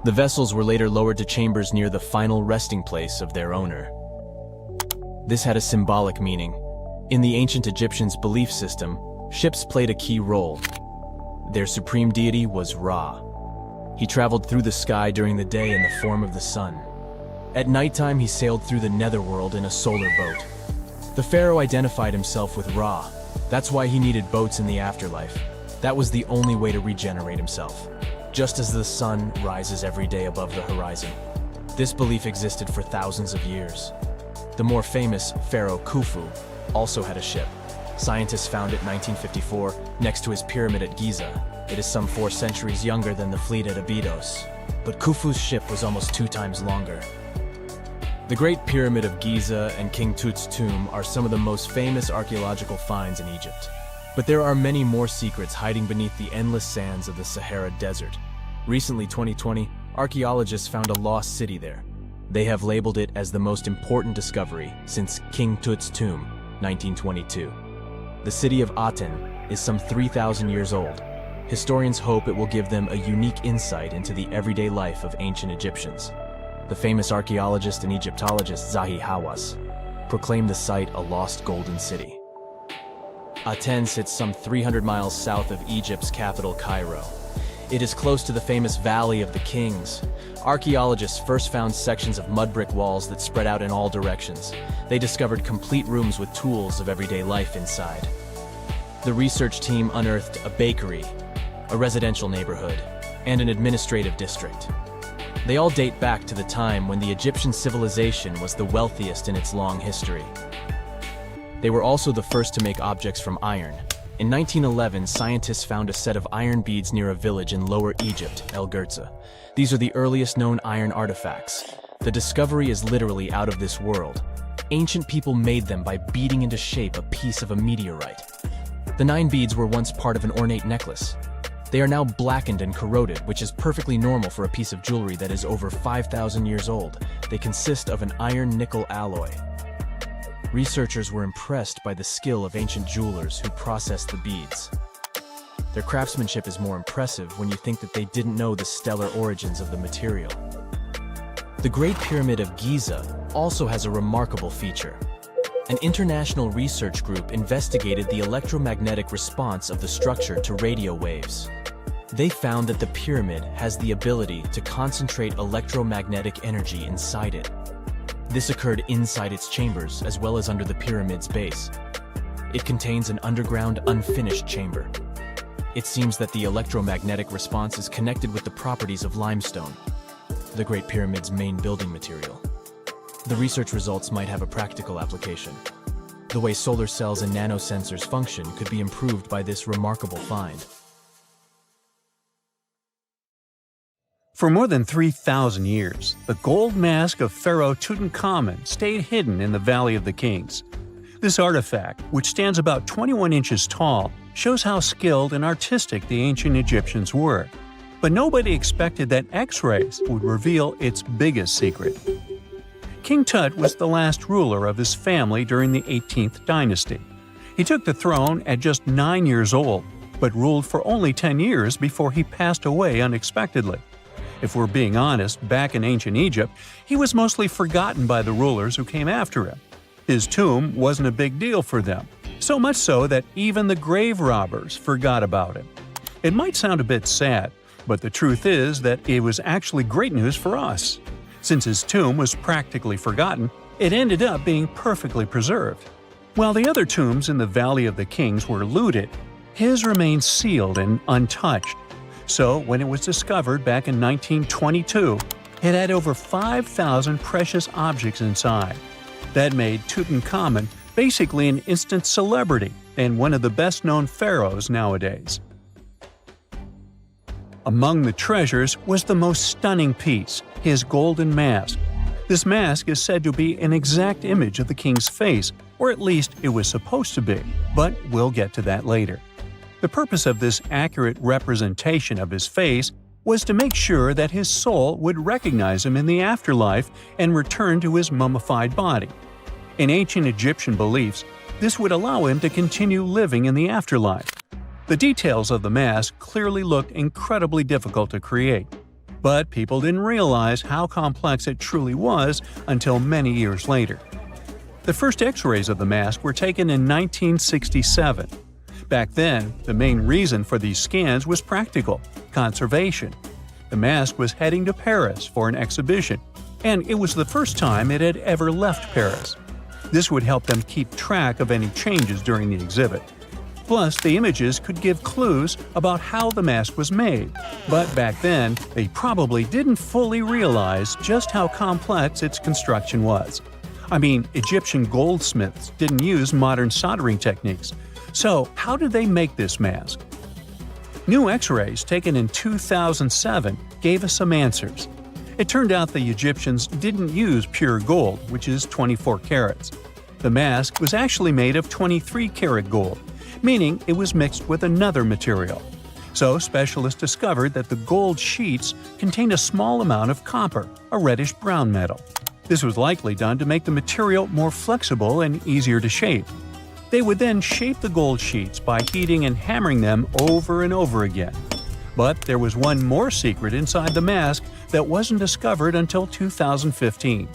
The vessels were later lowered to chambers near the final resting place of their owner. This had a symbolic meaning. In the ancient Egyptians' belief system, ships played a key role. Their supreme deity was Ra. He traveled through the sky during the day in the form of the sun. At nighttime, he sailed through the netherworld in a solar boat. The pharaoh identified himself with Ra. That's why he needed boats in the afterlife. That was the only way to regenerate himself. Just as the sun rises every day above the horizon. This belief existed for thousands of years. The more famous Pharaoh Khufu also had a ship. Scientists found it in 1954 next to his pyramid at Giza. It is some 4 centuries younger than the fleet at Abydos. But Khufu's ship was almost 2 times longer. The Great Pyramid of Giza and King Tut's tomb are some of the most famous archaeological finds in Egypt. But there are many more secrets hiding beneath the endless sands of the Sahara Desert. Recently, 2020, archaeologists found a lost city there. They have labeled it as the most important discovery since King Tut's tomb, 1922. The city of Aten is some 3,000 years old. Historians hope it will give them a unique insight into the everyday life of ancient Egyptians. The famous archaeologist and Egyptologist Zahi Hawass proclaimed the site a lost golden city. Aten sits some 300 miles south of Egypt's capital, Cairo. It is close to the famous Valley of the Kings. Archaeologists first found sections of mud brick walls that spread out in all directions. They discovered complete rooms with tools of everyday life inside. The research team unearthed a bakery, a residential neighborhood, and an administrative district. They all date back to the time when the Egyptian civilization was the wealthiest in its long history. They were also the first to make objects from iron. In 1911, scientists found a set of iron beads near a village in Lower Egypt, El Girza. These are the earliest known iron artifacts. The discovery is literally out of this world. Ancient people made them by beating into shape a piece of a meteorite. The 9 beads were once part of an ornate necklace. They are now blackened and corroded, which is perfectly normal for a piece of jewelry that is over 5,000 years old. They consist of an iron-nickel alloy. Researchers were impressed by the skill of ancient jewelers who processed the beads. Their craftsmanship is more impressive when you think that they didn't know the stellar origins of the material. The Great Pyramid of Giza also has a remarkable feature. An international research group investigated the electromagnetic response of the structure to radio waves. They found that the pyramid has the ability to concentrate electromagnetic energy inside it. This occurred inside its chambers as well as under the pyramid's base. It contains an underground, unfinished chamber. It seems that the electromagnetic response is connected with the properties of limestone, the Great Pyramid's main building material. The research results might have a practical application. The way solar cells and nanosensors function could be improved by this remarkable find. For more than 3,000 years, the gold mask of Pharaoh Tutankhamun stayed hidden in the Valley of the Kings. This artifact, which stands about 21 inches tall, shows how skilled and artistic the ancient Egyptians were. But nobody expected that X-rays would reveal its biggest secret. King Tut was the last ruler of his family during the 18th dynasty. He took the throne at just 9 years old, but ruled for only 10 years before he passed away unexpectedly. If we're being honest, back in ancient Egypt, he was mostly forgotten by the rulers who came after him. His tomb wasn't a big deal for them, so much so that even the grave robbers forgot about him. It might sound a bit sad, but the truth is that it was actually great news for us. Since his tomb was practically forgotten, it ended up being perfectly preserved. While the other tombs in the Valley of the Kings were looted, his remained sealed and untouched. So, when it was discovered back in 1922, it had over 5,000 precious objects inside. That made Tutankhamun basically an instant celebrity and one of the best-known pharaohs nowadays. Among the treasures was the most stunning piece, his golden mask. This mask is said to be an exact image of the king's face, or at least it was supposed to be, but we'll get to that later. The purpose of this accurate representation of his face was to make sure that his soul would recognize him in the afterlife and return to his mummified body. In ancient Egyptian beliefs, this would allow him to continue living in the afterlife. The details of the mask clearly looked incredibly difficult to create, but people didn't realize how complex it truly was until many years later. The first X-rays of the mask were taken in 1967. Back then, the main reason for these scans was practical – conservation. The mask was heading to Paris for an exhibition, and it was the first time it had ever left Paris. This would help them keep track of any changes during the exhibit. Plus, the images could give clues about how the mask was made. But back then, they probably didn't fully realize just how complex its construction was. I mean, Egyptian goldsmiths didn't use modern soldering techniques. So, how did they make this mask? New X-rays taken in 2007 gave us some answers. It turned out the Egyptians didn't use pure gold, which is 24 carats. The mask was actually made of 23-karat gold, meaning it was mixed with another material. So specialists discovered that the gold sheets contained a small amount of copper, a reddish-brown metal. This was likely done to make the material more flexible and easier to shape. They would then shape the gold sheets by heating and hammering them over and over again. But there was one more secret inside the mask that wasn't discovered until 2015.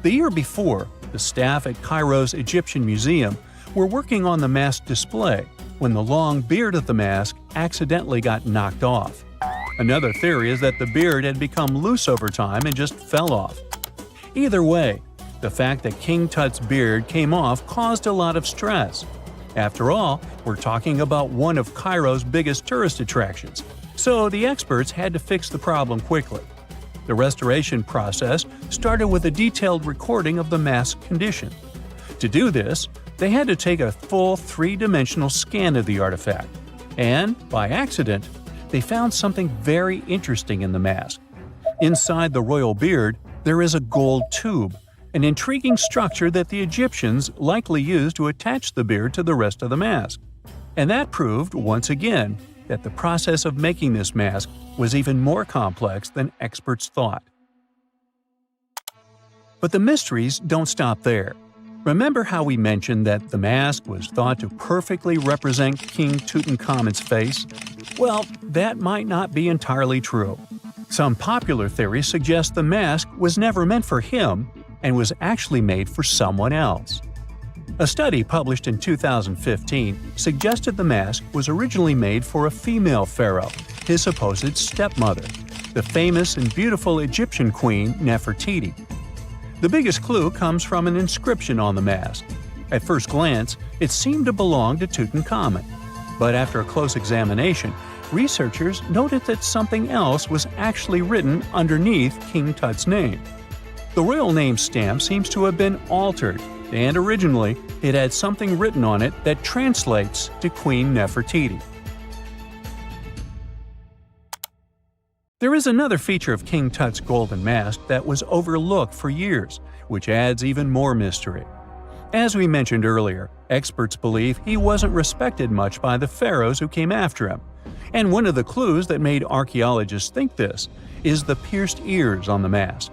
The year before, the staff at Cairo's Egyptian Museum were working on the mask display when the long beard of the mask accidentally got knocked off. Another theory is that the beard had become loose over time and just fell off. Either way, the fact that King Tut's beard came off caused a lot of stress. After all, we're talking about one of Cairo's biggest tourist attractions, so the experts had to fix the problem quickly. The restoration process started with a detailed recording of the mask's condition. To do this, they had to take a full three-dimensional scan of the artifact. And, by accident, they found something very interesting in the mask. Inside the royal beard, there is a gold tube, an intriguing structure that the Egyptians likely used to attach the beard to the rest of the mask. And that proved, once again, that the process of making this mask was even more complex than experts thought. But the mysteries don't stop there. Remember how we mentioned that the mask was thought to perfectly represent King Tutankhamun's face? Well, that might not be entirely true. Some popular theories suggest the mask was never meant for him and was actually made for someone else. A study published in 2015 suggested the mask was originally made for a female pharaoh, his supposed stepmother, the famous and beautiful Egyptian queen Nefertiti. The biggest clue comes from an inscription on the mask. At first glance, it seemed to belong to Tutankhamun. But after a close examination, researchers noted that something else was actually written underneath King Tut's name. The royal name stamp seems to have been altered, and originally it had something written on it that translates to Queen Nefertiti. There is another feature of King Tut's golden mask that was overlooked for years, which adds even more mystery. As we mentioned earlier, experts believe he wasn't respected much by the pharaohs who came after him. And one of the clues that made archaeologists think this is the pierced ears on the mask.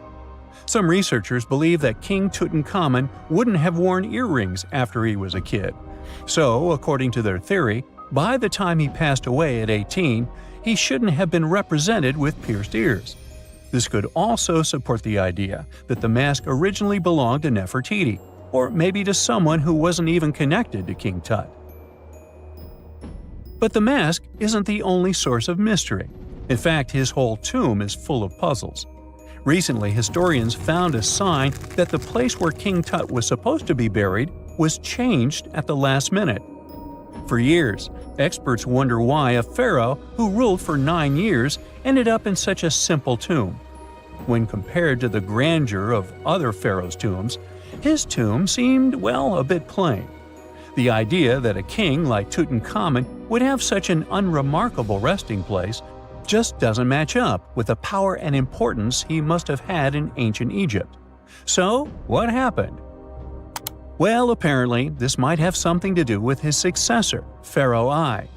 Some researchers believe that King Tutankhamun wouldn't have worn earrings after he was a kid. So, according to their theory, by the time he passed away at 18, he shouldn't have been represented with pierced ears. This could also support the idea that the mask originally belonged to Nefertiti, or maybe to someone who wasn't even connected to King Tut. But the mask isn't the only source of mystery. In fact, his whole tomb is full of puzzles. Recently, historians found a sign that the place where King Tut was supposed to be buried was changed at the last minute. For years, experts wonder why a pharaoh who ruled for 9 years ended up in such a simple tomb. When compared to the grandeur of other pharaohs' tombs, his tomb seemed, well, a bit plain. The idea that a king like Tutankhamun would have such an unremarkable resting place just doesn't match up with the power and importance he must have had in ancient Egypt. So, what happened? Well, apparently, this might have something to do with his successor, Pharaoh I.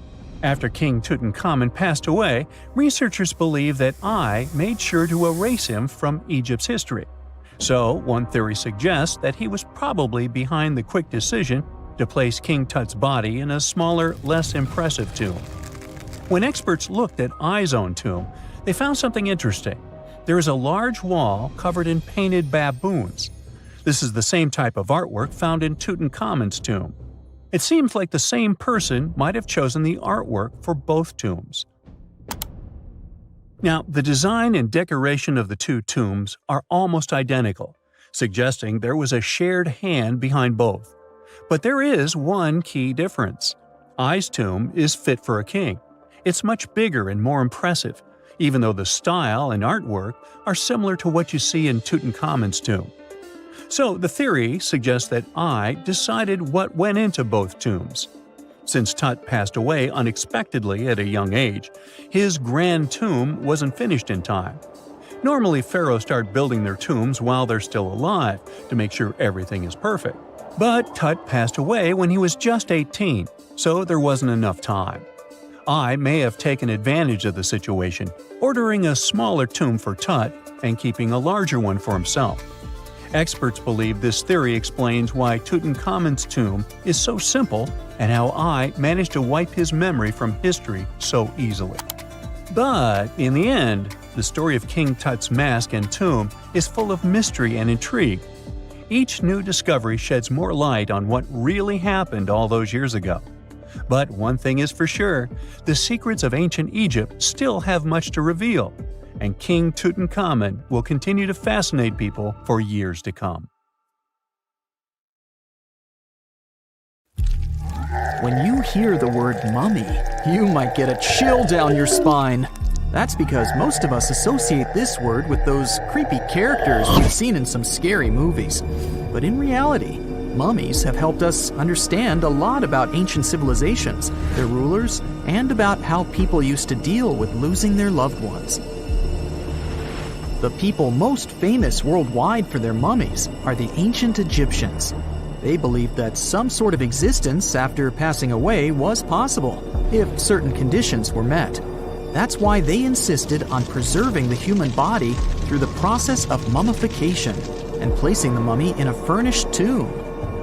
After King Tutankhamun passed away, researchers believe that I made sure to erase him from Egypt's history. So, one theory suggests that he was probably behind the quick decision to place King Tut's body in a smaller, less impressive tomb. When experts looked at I's own tomb, they found something interesting. There is a large wall covered in painted baboons. This is the same type of artwork found in Tutankhamun's tomb. It seems like the same person might have chosen the artwork for both tombs. Now, the design and decoration of the two tombs are almost identical, suggesting there was a shared hand behind both. But there is one key difference. I's tomb is fit for a king. It's much bigger and more impressive, even though the style and artwork are similar to what you see in Tutankhamun's tomb. So the theory suggests that I decided what went into both tombs. Since Tut passed away unexpectedly at a young age, his grand tomb wasn't finished in time. Normally, pharaohs start building their tombs while they're still alive to make sure everything is perfect. But Tut passed away when he was just 18, so there wasn't enough time. I may have taken advantage of the situation, ordering a smaller tomb for Tut and keeping a larger one for himself. Experts believe this theory explains why Tutankhamun's tomb is so simple and how I managed to wipe his memory from history so easily. But in the end, the story of King Tut's mask and tomb is full of mystery and intrigue. Each new discovery sheds more light on what really happened all those years ago. But one thing is for sure, the secrets of ancient Egypt still have much to reveal, and King Tutankhamun will continue to fascinate people for years to come. When you hear the word mummy, you might get a chill down your spine. That's because most of us associate this word with those creepy characters we've seen in some scary movies. But in reality, mummies have helped us understand a lot about ancient civilizations, their rulers, and about how people used to deal with losing their loved ones. The people most famous worldwide for their mummies are the ancient Egyptians. They believed that some sort of existence after passing away was possible, if certain conditions were met. That's why they insisted on preserving the human body through the process of mummification and placing the mummy in a furnished tomb,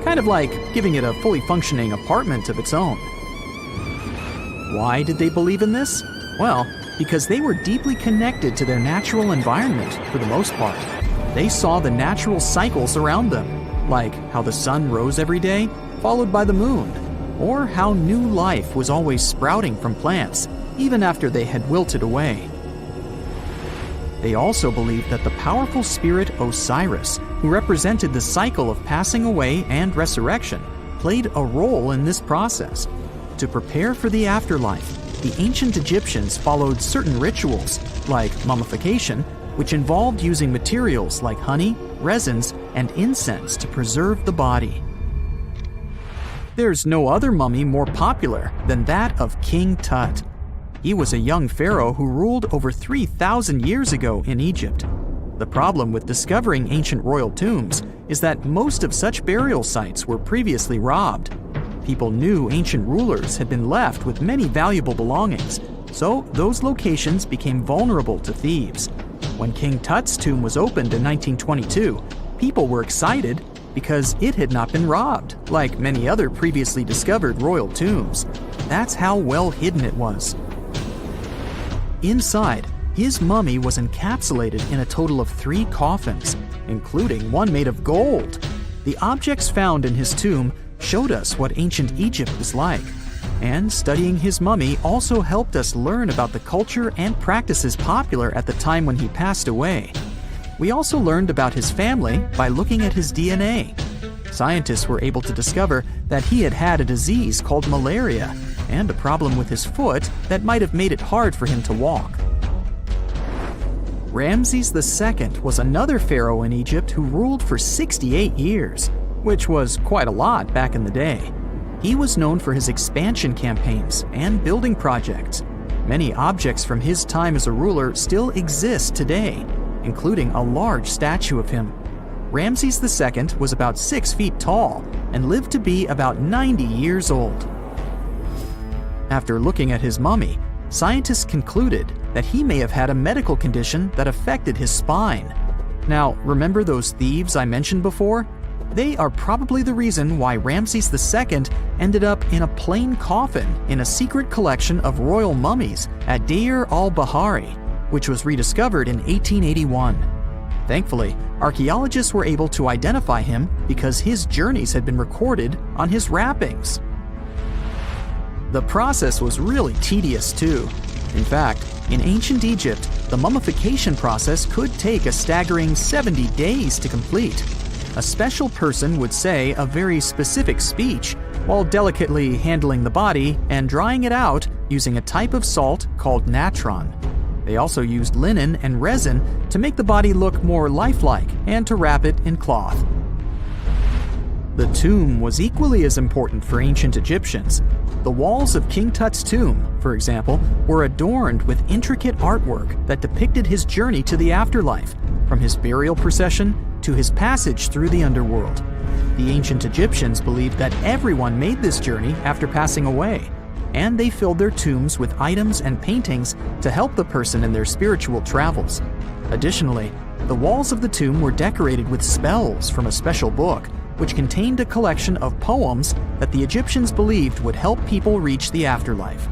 kind of like giving it a fully functioning apartment of its own. Why did they believe in this? Well, because they were deeply connected to their natural environment for the most part. They saw the natural cycles around them, like how the sun rose every day, followed by the moon, or how new life was always sprouting from plants, even after they had wilted away. They also believed that the powerful spirit Osiris, who represented the cycle of passing away and resurrection, played a role in this process. To prepare for the afterlife, the ancient Egyptians followed certain rituals, like mummification, which involved using materials like honey, resins, and incense to preserve the body. There's no other mummy more popular than that of King Tut. He was a young pharaoh who ruled over 3,000 years ago in Egypt. The problem with discovering ancient royal tombs is that most of such burial sites were previously robbed. People knew ancient rulers had been left with many valuable belongings, so those locations became vulnerable to thieves. When King Tut's tomb was opened in 1922, people were excited because it had not been robbed, like many other previously discovered royal tombs. That's how well hidden it was. Inside, his mummy was encapsulated in a total of 3 coffins, including one made of gold. The objects found in his tomb showed us what ancient Egypt was like, and studying his mummy also helped us learn about the culture and practices popular at the time when he passed away. We also learned about his family by looking at his DNA. Scientists were able to discover that he had had a disease called malaria and a problem with his foot that might have made it hard for him to walk. Ramses II was another pharaoh in Egypt who ruled for 68 years, which was quite a lot back in the day. He was known for his expansion campaigns and building projects. Many objects from his time as a ruler still exist today, including a large statue of him. Ramses II was about 6 feet tall and lived to be about 90 years old. After looking at his mummy, scientists concluded that he may have had a medical condition that affected his spine. Now, remember those thieves I mentioned before? They are probably the reason why Ramses II ended up in a plain coffin in a secret collection of royal mummies at Deir al-Bahari, which was rediscovered in 1881. Thankfully, archaeologists were able to identify him because his journeys had been recorded on his wrappings. The process was really tedious too. In fact, in ancient Egypt, the mummification process could take a staggering 70 days to complete. A special person would say a very specific speech while delicately handling the body and drying it out using a type of salt called natron. They also used linen and resin to make the body look more lifelike and to wrap it in cloth. The tomb was equally as important for ancient Egyptians. The walls of King Tut's tomb, for example, were adorned with intricate artwork that depicted his journey to the afterlife, from his burial procession to his passage through the underworld. The ancient Egyptians believed that everyone made this journey after passing away, and they filled their tombs with items and paintings to help the person in their spiritual travels. Additionally, the walls of the tomb were decorated with spells from a special book, which contained a collection of poems that the Egyptians believed would help people reach the afterlife.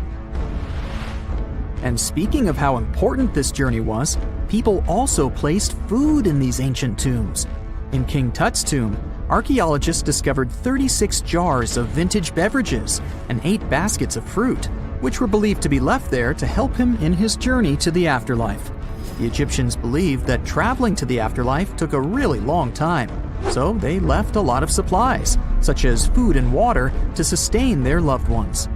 And speaking of how important this journey was, people also placed food in these ancient tombs. In King Tut's tomb, archaeologists discovered 36 jars of vintage beverages and 8 baskets of fruit, which were believed to be left there to help him in his journey to the afterlife. The Egyptians believed that traveling to the afterlife took a really long time, so they left a lot of supplies, such as food and water, to sustain their loved ones.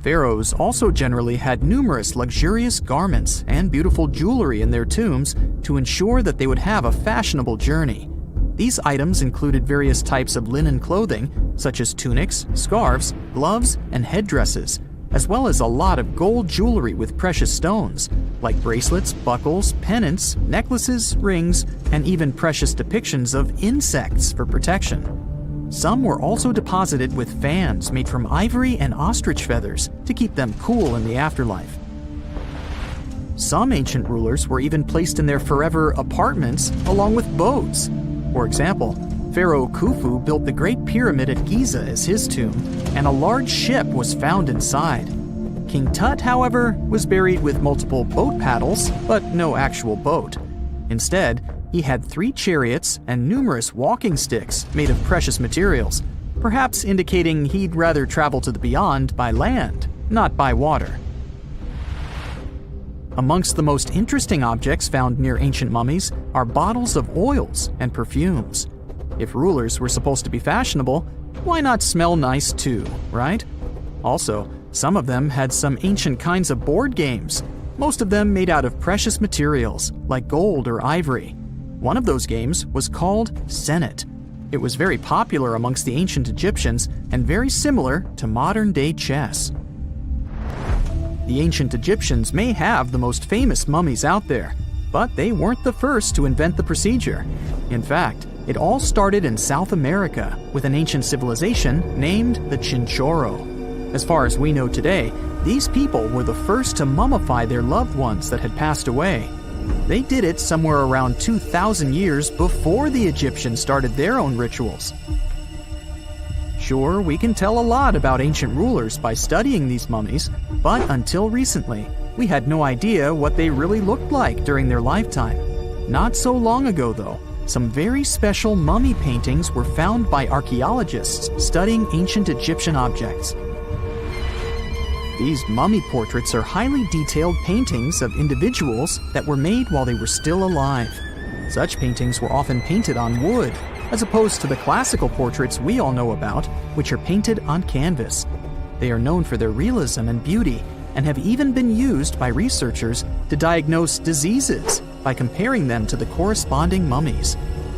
Pharaohs also generally had numerous luxurious garments and beautiful jewelry in their tombs to ensure that they would have a fashionable journey. These items included various types of linen clothing, such as tunics, scarves, gloves, and headdresses, as well as a lot of gold jewelry with precious stones, like bracelets, buckles, pendants, necklaces, rings, and even precious depictions of insects for protection. Some were also deposited with fans made from ivory and ostrich feathers to keep them cool in the afterlife. Some ancient rulers were even placed in their forever apartments along with boats. For example, Pharaoh Khufu built the Great Pyramid at Giza as his tomb, and a large ship was found inside. King Tut, however, was buried with multiple boat paddles, but no actual boat. Instead, he had 3 chariots and numerous walking sticks made of precious materials, perhaps indicating he'd rather travel to the beyond by land, not by water. Amongst the most interesting objects found near ancient mummies are bottles of oils and perfumes. If rulers were supposed to be fashionable, why not smell nice too, right? Also, some of them had some ancient kinds of board games, most of them made out of precious materials like gold or ivory. One of those games was called Senet. It was very popular amongst the ancient Egyptians and very similar to modern-day chess. The ancient Egyptians may have the most famous mummies out there, but they weren't the first to invent the procedure. In fact, it all started in South America with an ancient civilization named the Chinchorro. As far as we know today, these people were the first to mummify their loved ones that had passed away. They did it somewhere around 2,000 years before the Egyptians started their own rituals. Sure, we can tell a lot about ancient rulers by studying these mummies, but until recently, we had no idea what they really looked like during their lifetime. Not so long ago, though, some very special mummy paintings were found by archaeologists studying ancient Egyptian objects. These mummy portraits are highly detailed paintings of individuals that were made while they were still alive. Such paintings were often painted on wood, as opposed to the classical portraits we all know about, which are painted on canvas. They are known for their realism and beauty, and have even been used by researchers to diagnose diseases by comparing them to the corresponding mummies.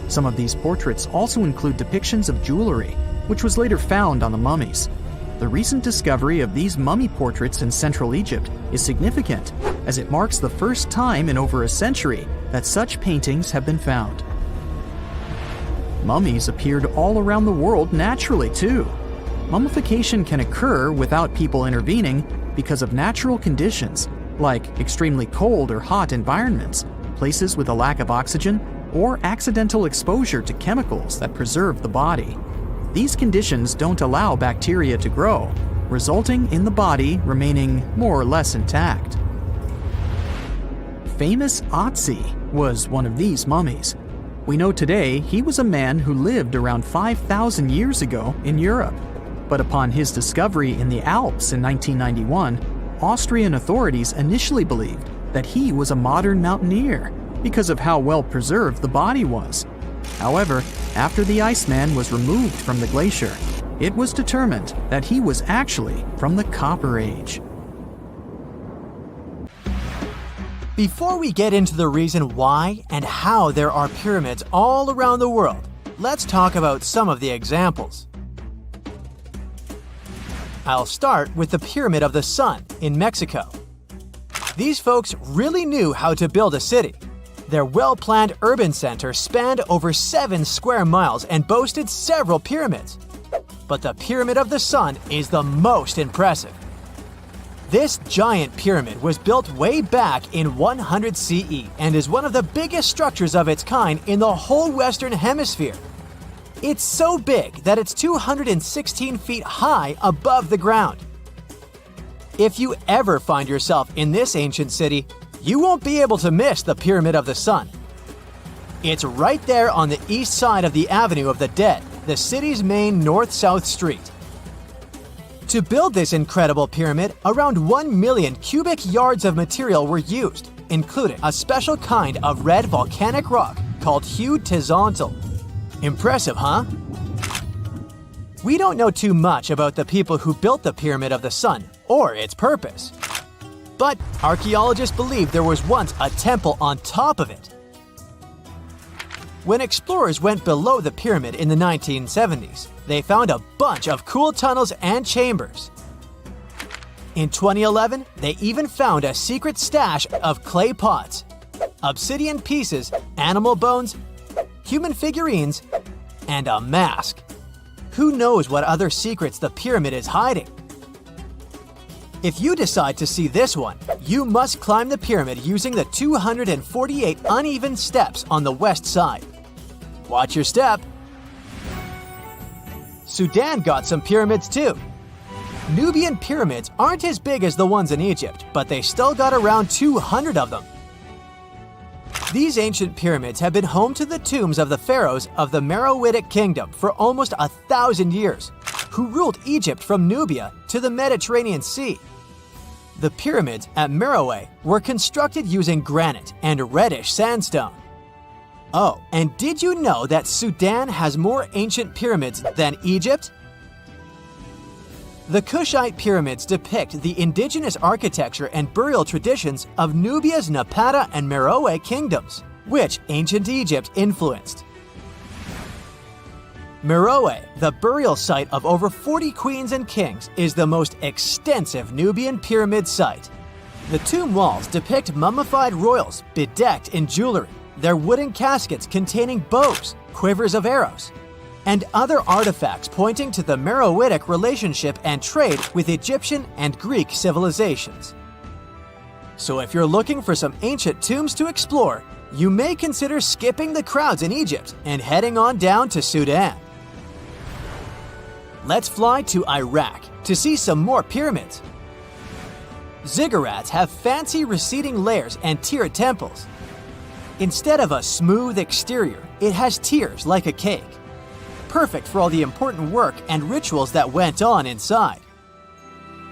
Some of these portraits also include depictions of jewelry, which was later found on the mummies. The recent discovery of these mummy portraits in Central Egypt is significant, as it marks the first time in over a century that such paintings have been found. Mummies appeared all around the world naturally, too. Mummification can occur without people intervening because of natural conditions, like extremely cold or hot environments, places with a lack of oxygen, or accidental exposure to chemicals that preserve the body. These conditions don't allow bacteria to grow, resulting in the body remaining more or less intact. Famous Otzi was one of these mummies. We know today he was a man who lived around 5,000 years ago in Europe. But upon his discovery in the Alps in 1991, Austrian authorities initially believed that he was a modern mountaineer because of how well preserved the body was. However, after the Iceman was removed from the glacier, it was determined that he was actually from the Copper Age. Before we get into the reason why and how there are pyramids all around the world, let's talk about some of the examples. I'll start with the Pyramid of the Sun in Mexico. These folks really knew how to build a city. Their well-planned urban center spanned over 7 square miles and boasted several pyramids. But the Pyramid of the Sun is the most impressive. This giant pyramid was built way back in 100 CE and is one of the biggest structures of its kind in the whole Western Hemisphere. It's so big that it's 216 feet high above the ground. If you ever find yourself in this ancient city, you won't be able to miss the Pyramid of the Sun. It's right there on the east side of the Avenue of the Dead, the city's main north-south street. To build this incredible pyramid, around 1 million cubic yards of material were used, including a special kind of red volcanic rock called hued tizontle. Impressive, huh? We don't know too much about the people who built the Pyramid of the Sun or its purpose. But archaeologists believe there was once a temple on top of it. When explorers went below the pyramid in the 1970s, they found a bunch of cool tunnels and chambers. In 2011, they even found a secret stash of clay pots, obsidian pieces, animal bones, human figurines, and a mask. Who knows what other secrets the pyramid is hiding? If you decide to see this one, you must climb the pyramid using the 248 uneven steps on the west side. Watch your step. Sudan got some pyramids too. Nubian pyramids aren't as big as the ones in Egypt, but they still got around 200 of them. These ancient pyramids have been home to the tombs of the pharaohs of the Meroitic Kingdom for almost 1,000 years, who ruled Egypt from Nubia to the Mediterranean Sea. The pyramids at Meroe were constructed using granite and reddish sandstone. Oh, and did you know that Sudan has more ancient pyramids than Egypt? The Kushite pyramids depict the indigenous architecture and burial traditions of Nubia's Napata and Meroe kingdoms, which ancient Egypt influenced. Meroe, the burial site of over 40 queens and kings, is the most extensive Nubian pyramid site. The tomb walls depict mummified royals bedecked in jewelry, their wooden caskets containing bows, quivers of arrows, and other artifacts pointing to the Meroitic relationship and trade with Egyptian and Greek civilizations. So if you're looking for some ancient tombs to explore, you may consider skipping the crowds in Egypt and heading on down to Sudan. Let's fly to Iraq to see some more pyramids. Ziggurats have fancy receding layers and tiered temples. Instead of a smooth exterior, it has tiers like a cake. Perfect for all the important work and rituals that went on inside.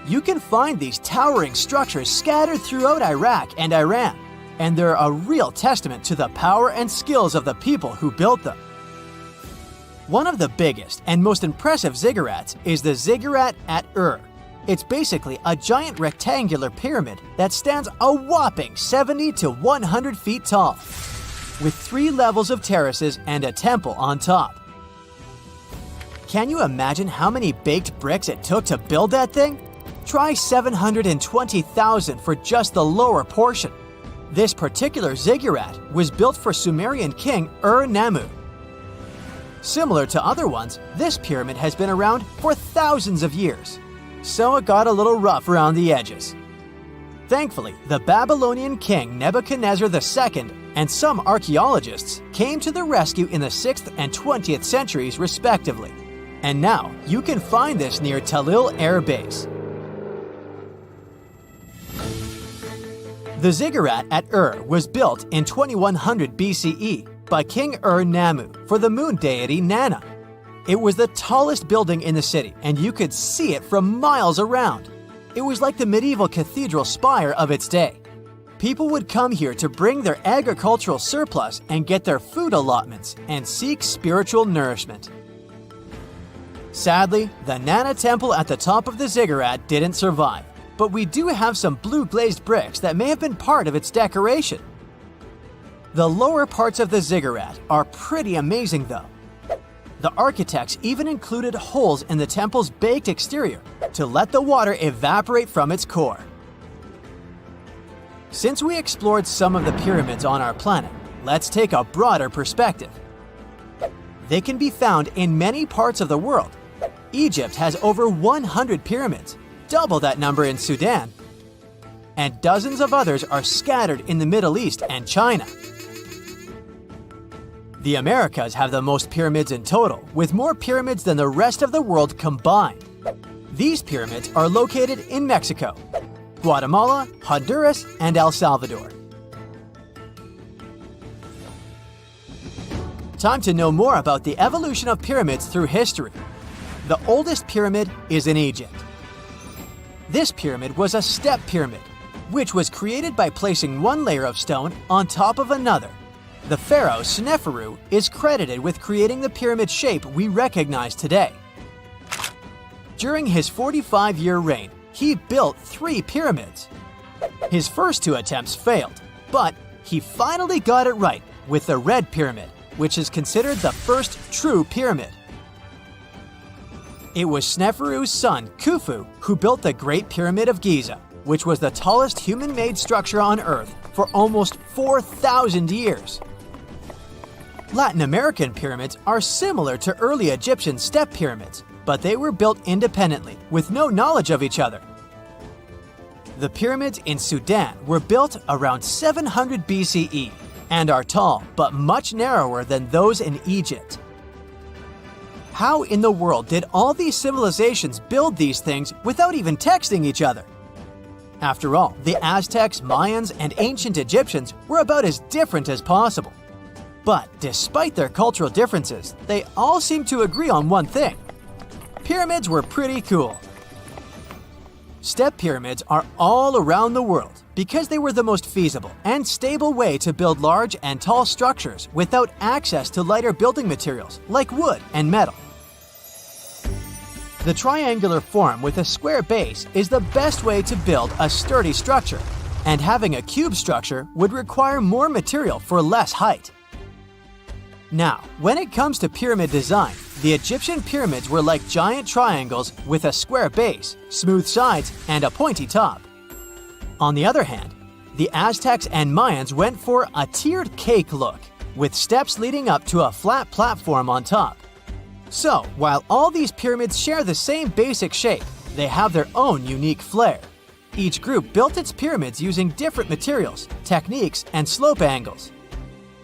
You can find these towering structures scattered throughout Iraq and Iran, and they're a real testament to the power and skills of the people who built them. One of the biggest and most impressive ziggurats is the ziggurat at Ur. It's basically a giant rectangular pyramid that stands a whopping 70 to 100 feet tall, with 3 levels of terraces and a temple on top. Can you imagine how many baked bricks it took to build that thing? Try 720,000 for just the lower portion. This particular ziggurat was built for Sumerian king Ur-Nammu. Similar to other ones, this pyramid has been around for thousands of years, so it got a little rough around the edges. Thankfully, the Babylonian king Nebuchadnezzar II and some archaeologists came to the rescue in the 6th and 20th centuries respectively, and now you can find this near Talil Air Base. The ziggurat at Ur was built in 2100 BCE by King Ur-Nammu for the moon deity Nana. It was the tallest building in the city, and you could see it from miles around. It was like the medieval cathedral spire of its day. People would come here to bring their agricultural surplus and get their food allotments and seek spiritual nourishment. Sadly, the Nana temple at the top of the ziggurat didn't survive, but we do have some blue glazed bricks that may have been part of its decoration. The lower parts of the ziggurat are pretty amazing though. The architects even included holes in the temple's baked exterior to let the water evaporate from its core. Since we explored some of the pyramids on our planet, let's take a broader perspective. They can be found in many parts of the world. Egypt has over 100 pyramids, double that number in Sudan, and dozens of others are scattered in the Middle East and China. The Americas have the most pyramids in total, with more pyramids than the rest of the world combined. These pyramids are located in Mexico, Guatemala, Honduras, and El Salvador. Time to know more about the evolution of pyramids through history. The oldest pyramid is in Egypt. This pyramid was a step pyramid, which was created by placing one layer of stone on top of another. The pharaoh Sneferu is credited with creating the pyramid shape we recognize today. During his 45-year reign, he built 3 pyramids. His first 2 attempts failed, but he finally got it right with the Red Pyramid, which is considered the first true pyramid. It was Sneferu's son, Khufu, who built the Great Pyramid of Giza, which was the tallest human-made structure on Earth for almost 4,000 years. Latin American pyramids are similar to early Egyptian step pyramids, but they were built independently, with no knowledge of each other. The pyramids in Sudan were built around 700 BCE and are tall but much narrower than those in Egypt. How in the world did all these civilizations build these things without even texting each other? After all, the Aztecs, Mayans, and ancient Egyptians were about as different as possible. But despite their cultural differences, they all seem to agree on one thing. Pyramids were pretty cool. Step pyramids are all around the world because they were the most feasible and stable way to build large and tall structures without access to lighter building materials like wood and metal. The triangular form with a square base is the best way to build a sturdy structure, and having a cube structure would require more material for less height. Now, when it comes to pyramid design, the Egyptian pyramids were like giant triangles with a square base, smooth sides, and a pointy top. On the other hand, the Aztecs and Mayans went for a tiered cake look, with steps leading up to a flat platform on top. So, while all these pyramids share the same basic shape, they have their own unique flair. Each group built its pyramids using different materials, techniques, and slope angles.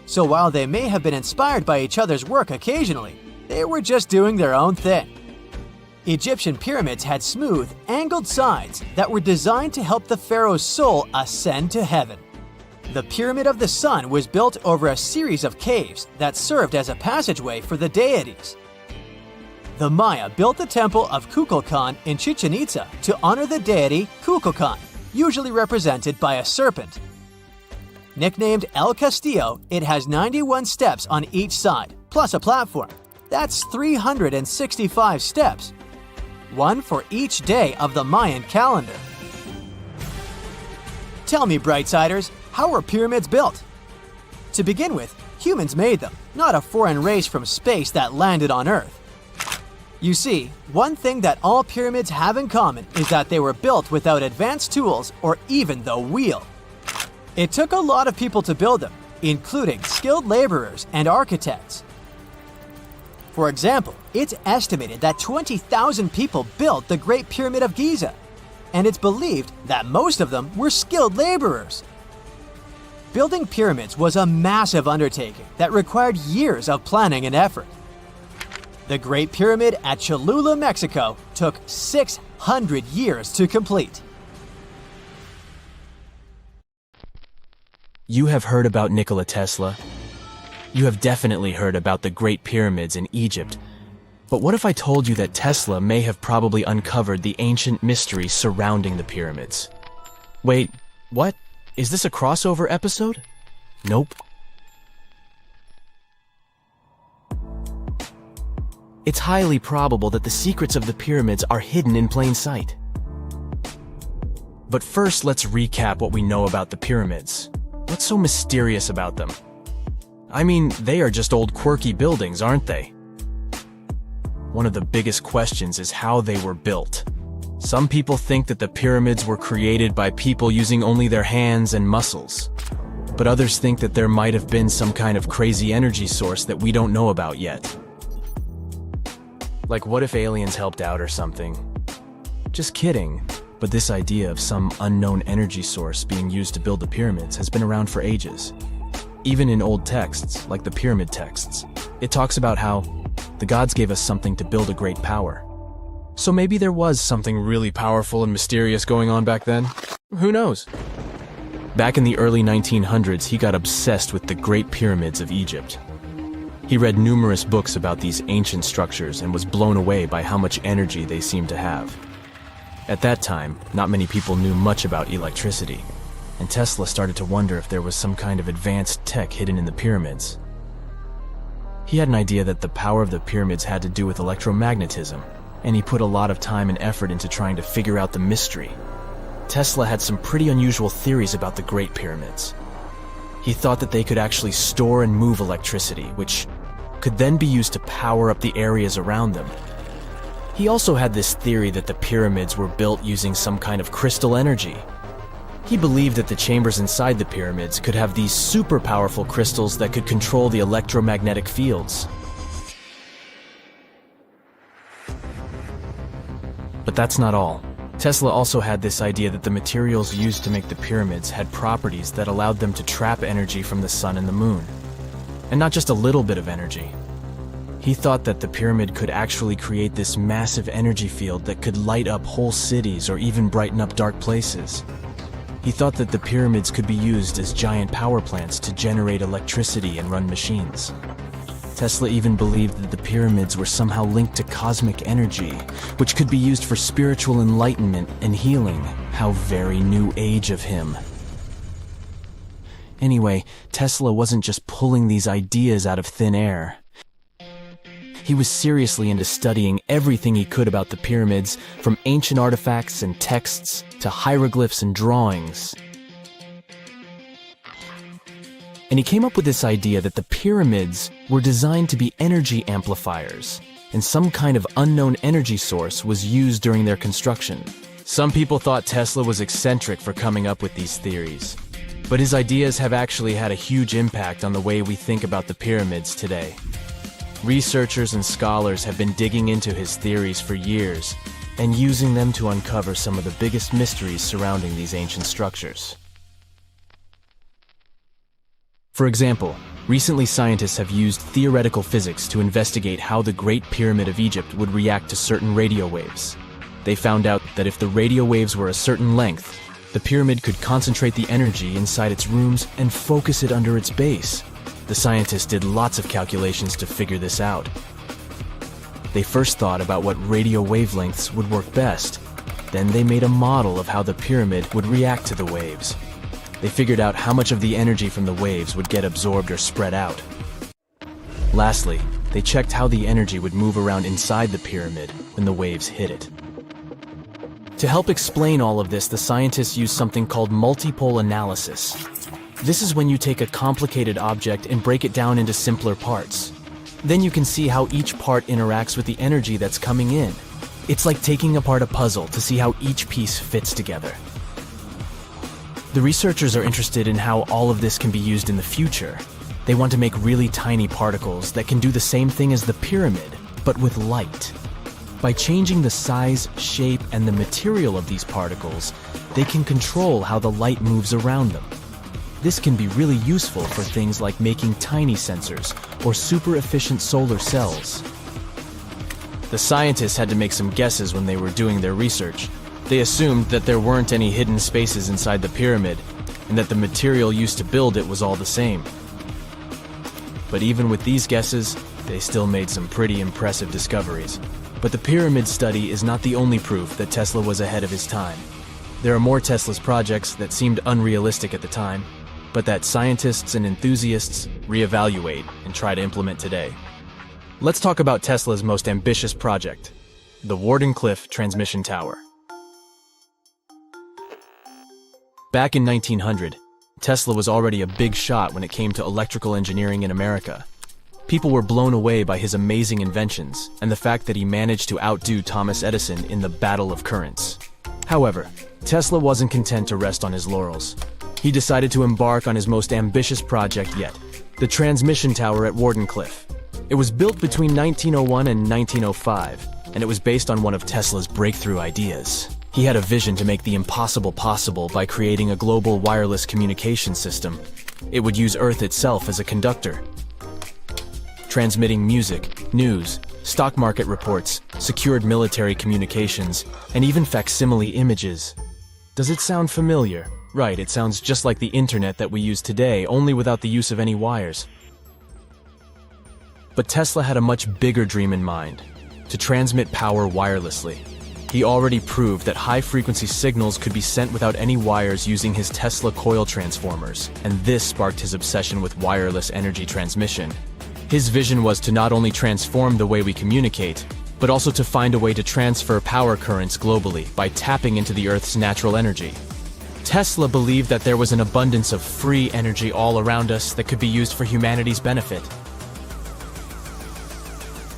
So while they may have been inspired by each other's work occasionally, they were just doing their own thing. Egyptian pyramids had smooth, angled sides that were designed to help the pharaoh's soul ascend to heaven. The Pyramid of the Sun was built over a series of caves that served as a passageway for the deities. The Maya built the temple of Kukulkan in Chichen Itza to honor the deity Kukulkan, usually represented by a serpent. Nicknamed El Castillo, it has 91 steps on each side, plus a platform. That's 365 steps, one for each day of the Mayan calendar. Tell me, Brightsiders, how were pyramids built? To begin with, humans made them, not a foreign race from space that landed on Earth. You see, one thing that all pyramids have in common is that they were built without advanced tools or even the wheel. It took a lot of people to build them, including skilled laborers and architects. For example, it's estimated that 20,000 people built the Great Pyramid of Giza, and it's believed that most of them were skilled laborers. Building pyramids was a massive undertaking that required years of planning and effort. The Great Pyramid at Cholula, Mexico, took 600 years to complete. You have heard about Nikola Tesla. You have definitely heard about the Great Pyramids in Egypt. But what if I told you that Tesla may have probably uncovered the ancient mystery surrounding the pyramids? Wait, what? Is this a crossover episode? Nope. It's highly probable that the secrets of the pyramids are hidden in plain sight. But first, let's recap what we know about the pyramids. What's so mysterious about them? I mean, they are just old quirky buildings, aren't they? One of the biggest questions is how they were built. Some people think that the pyramids were created by people using only their hands and muscles. But others think that there might have been some kind of crazy energy source that we don't know about yet. Like, what if aliens helped out or something? Just kidding. But this idea of some unknown energy source being used to build the pyramids has been around for ages. Even in old texts, like the pyramid texts, it talks about how the gods gave us something to build a great power. So maybe there was something really powerful and mysterious going on back then? Who knows? Back in the early 1900s, he got obsessed with the Great Pyramids of Egypt. He read numerous books about these ancient structures and was blown away by how much energy they seemed to have. At that time, not many people knew much about electricity, and Tesla started to wonder if there was some kind of advanced tech hidden in the pyramids. He had an idea that the power of the pyramids had to do with electromagnetism, and he put a lot of time and effort into trying to figure out the mystery. Tesla had some pretty unusual theories about the Great Pyramids. He thought that they could actually store and move electricity, which could then be used to power up the areas around them. He also had this theory that the pyramids were built using some kind of crystal energy. He believed that the chambers inside the pyramids could have these super powerful crystals that could control the electromagnetic fields. But that's not all. Tesla also had this idea that the materials used to make the pyramids had properties that allowed them to trap energy from the sun and the moon. And not just a little bit of energy. He thought that the pyramid could actually create this massive energy field that could light up whole cities or even brighten up dark places. He thought that the pyramids could be used as giant power plants to generate electricity and run machines. Tesla even believed that the pyramids were somehow linked to cosmic energy, which could be used for spiritual enlightenment and healing. How very new age of him. Anyway, Tesla wasn't just pulling these ideas out of thin air. He was seriously into studying everything he could about the pyramids, from ancient artifacts and texts to hieroglyphs and drawings. And he came up with this idea that the pyramids were designed to be energy amplifiers, and some kind of unknown energy source was used during their construction. Some people thought Tesla was eccentric for coming up with these theories, but his ideas have actually had a huge impact on the way we think about the pyramids today. Researchers and scholars have been digging into his theories for years, and using them to uncover some of the biggest mysteries surrounding these ancient structures. For example, recently scientists have used theoretical physics to investigate how the Great Pyramid of Egypt would react to certain radio waves. They found out that if the radio waves were a certain length, the pyramid could concentrate the energy inside its rooms and focus it under its base. The scientists did lots of calculations to figure this out. They first thought about what radio wavelengths would work best. Then they made a model of how the pyramid would react to the waves. They figured out how much of the energy from the waves would get absorbed or spread out. Lastly, they checked how the energy would move around inside the pyramid when the waves hit it. To help explain all of this, the scientists used something called multipole analysis. This is when you take a complicated object and break it down into simpler parts. Then you can see how each part interacts with the energy that's coming in. It's like taking apart a puzzle to see how each piece fits together. The researchers are interested in how all of this can be used in the future. They want to make really tiny particles that can do the same thing as the pyramid, but with light. By changing the size, shape, and the material of these particles, they can control how the light moves around them. This can be really useful for things like making tiny sensors or super efficient solar cells. The scientists had to make some guesses when they were doing their research. They assumed that there weren't any hidden spaces inside the pyramid, and that the material used to build it was all the same. But even with these guesses, they still made some pretty impressive discoveries. But the pyramid study is not the only proof that Tesla was ahead of his time. There are more Tesla's projects that seemed unrealistic at the time, but that scientists and enthusiasts reevaluate and try to implement today. Let's talk about Tesla's most ambitious project, the Wardenclyffe Transmission Tower. Back in 1900, Tesla was already a big shot when it came to electrical engineering in America. People were blown away by his amazing inventions and the fact that he managed to outdo Thomas Edison in the battle of currents. However, Tesla wasn't content to rest on his laurels. He decided to embark on his most ambitious project yet, the transmission tower at Wardenclyffe. It was built between 1901 and 1905, and it was based on one of Tesla's breakthrough ideas. He had a vision to make the impossible possible by creating a global wireless communication system. It would use Earth itself as a conductor, transmitting music, news, stock market reports, secured military communications, and even facsimile images. Does it sound familiar? Right, it sounds just like the internet that we use today, only without the use of any wires. But Tesla had a much bigger dream in mind, to transmit power wirelessly. He already proved that high-frequency signals could be sent without any wires using his Tesla coil transformers, and this sparked his obsession with wireless energy transmission. His vision was to not only transform the way we communicate, but also to find a way to transfer power currents globally by tapping into the Earth's natural energy. Tesla believed that there was an abundance of free energy all around us that could be used for humanity's benefit.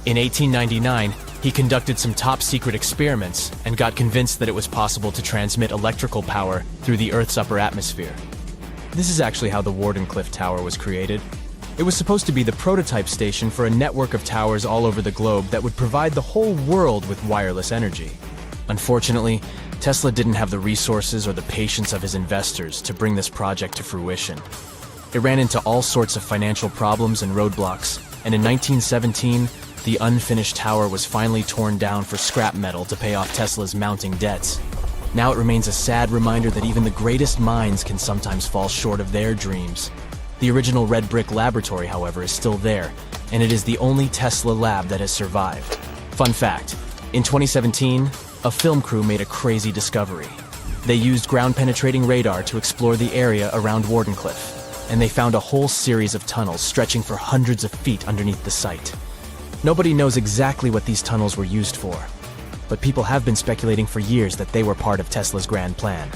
In 1899, he conducted some top-secret experiments and got convinced that it was possible to transmit electrical power through the Earth's upper atmosphere. This is actually how the Wardenclyffe Tower was created. It was supposed to be the prototype station for a network of towers all over the globe that would provide the whole world with wireless energy. Unfortunately, Tesla didn't have the resources or the patience of his investors to bring this project to fruition. It ran into all sorts of financial problems and roadblocks, and in 1917, the unfinished tower was finally torn down for scrap metal to pay off Tesla's mounting debts. Now it remains a sad reminder that even the greatest minds can sometimes fall short of their dreams. The original red brick laboratory, however, is still there, and it is the only Tesla lab that has survived. Fun fact, in 2017, a film crew made a crazy discovery. They used ground-penetrating radar to explore the area around Wardenclyffe, and they found a whole series of tunnels stretching for hundreds of feet underneath the site. Nobody knows exactly what these tunnels were used for, but people have been speculating for years that they were part of Tesla's grand plan.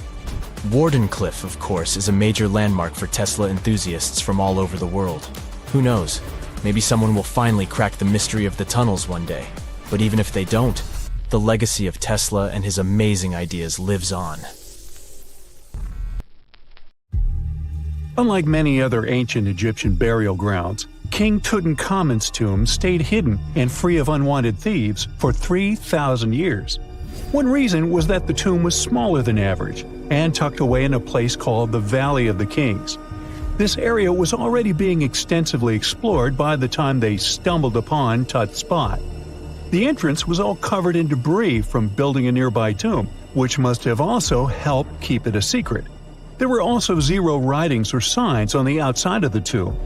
Wardenclyffe, of course, is a major landmark for Tesla enthusiasts from all over the world. Who knows? Maybe someone will finally crack the mystery of the tunnels one day. But even if they don't, the legacy of Tesla and his amazing ideas lives on. Unlike many other ancient Egyptian burial grounds, King Tutankhamun's tomb stayed hidden and free of unwanted thieves for 3,000 years. One reason was that the tomb was smaller than average and tucked away in a place called the Valley of the Kings. This area was already being extensively explored by the time they stumbled upon Tut's spot. The entrance was all covered in debris from building a nearby tomb, which must have also helped keep it a secret. There were also zero writings or signs on the outside of the tomb.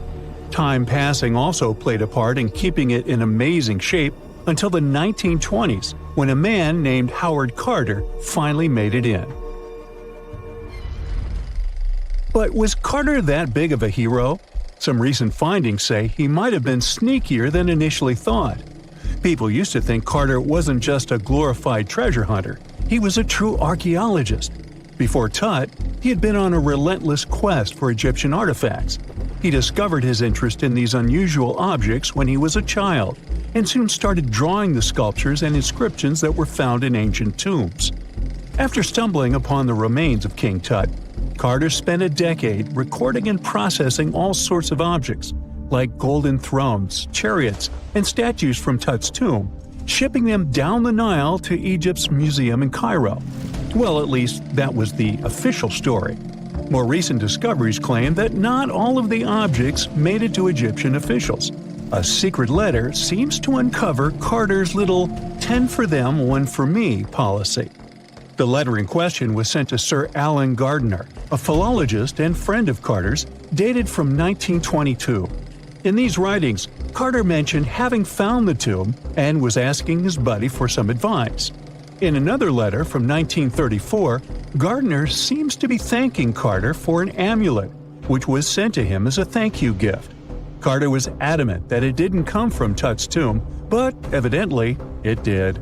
Time passing also played a part in keeping it in amazing shape until the 1920s, when a man named Howard Carter finally made it in. But was Carter that big of a hero? Some recent findings say he might have been sneakier than initially thought. People used to think Carter wasn't just a glorified treasure hunter, he was a true archaeologist. Before Tut, he had been on a relentless quest for Egyptian artifacts. He discovered his interest in these unusual objects when he was a child, and soon started drawing the sculptures and inscriptions that were found in ancient tombs. After stumbling upon the remains of King Tut, Carter spent a decade recording and processing all sorts of objects, like golden thrones, chariots, and statues from Tut's tomb, shipping them down the Nile to Egypt's museum in Cairo. Well, at least that was the official story. More recent discoveries claim that not all of the objects made it to Egyptian officials. A secret letter seems to uncover Carter's little 10 for them, 1 for me policy. The letter in question was sent to Sir Alan Gardiner, a philologist and friend of Carter's, dated from 1922. In these writings, Carter mentioned having found the tomb and was asking his buddy for some advice. In another letter from 1934, Gardiner seems to be thanking Carter for an amulet, which was sent to him as a thank you gift. Carter was adamant that it didn't come from Tut's tomb, but evidently it did.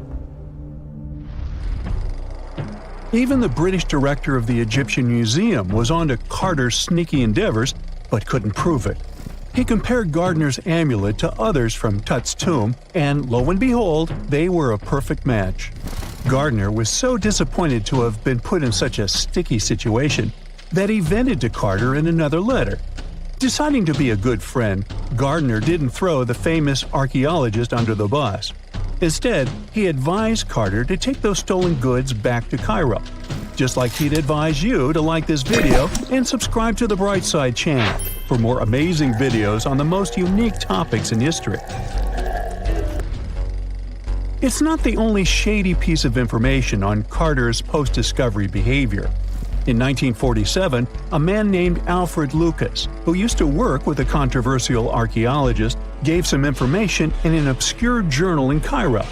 Even the British director of the Egyptian Museum was onto Carter's sneaky endeavors, but couldn't prove it. He compared Gardiner's amulet to others from Tut's tomb, and lo and behold, they were a perfect match. Gardiner was so disappointed to have been put in such a sticky situation that he vented to Carter in another letter. Deciding to be a good friend, Gardiner didn't throw the famous archaeologist under the bus. Instead, he advised Carter to take those stolen goods back to Cairo, just like he'd advise you to like this video and subscribe to the Brightside channel for more amazing videos on the most unique topics in history. It's not the only shady piece of information on Carter's post-discovery behavior. In 1947, a man named Alfred Lucas, who used to work with a controversial archaeologist, gave some information in an obscure journal in Cairo.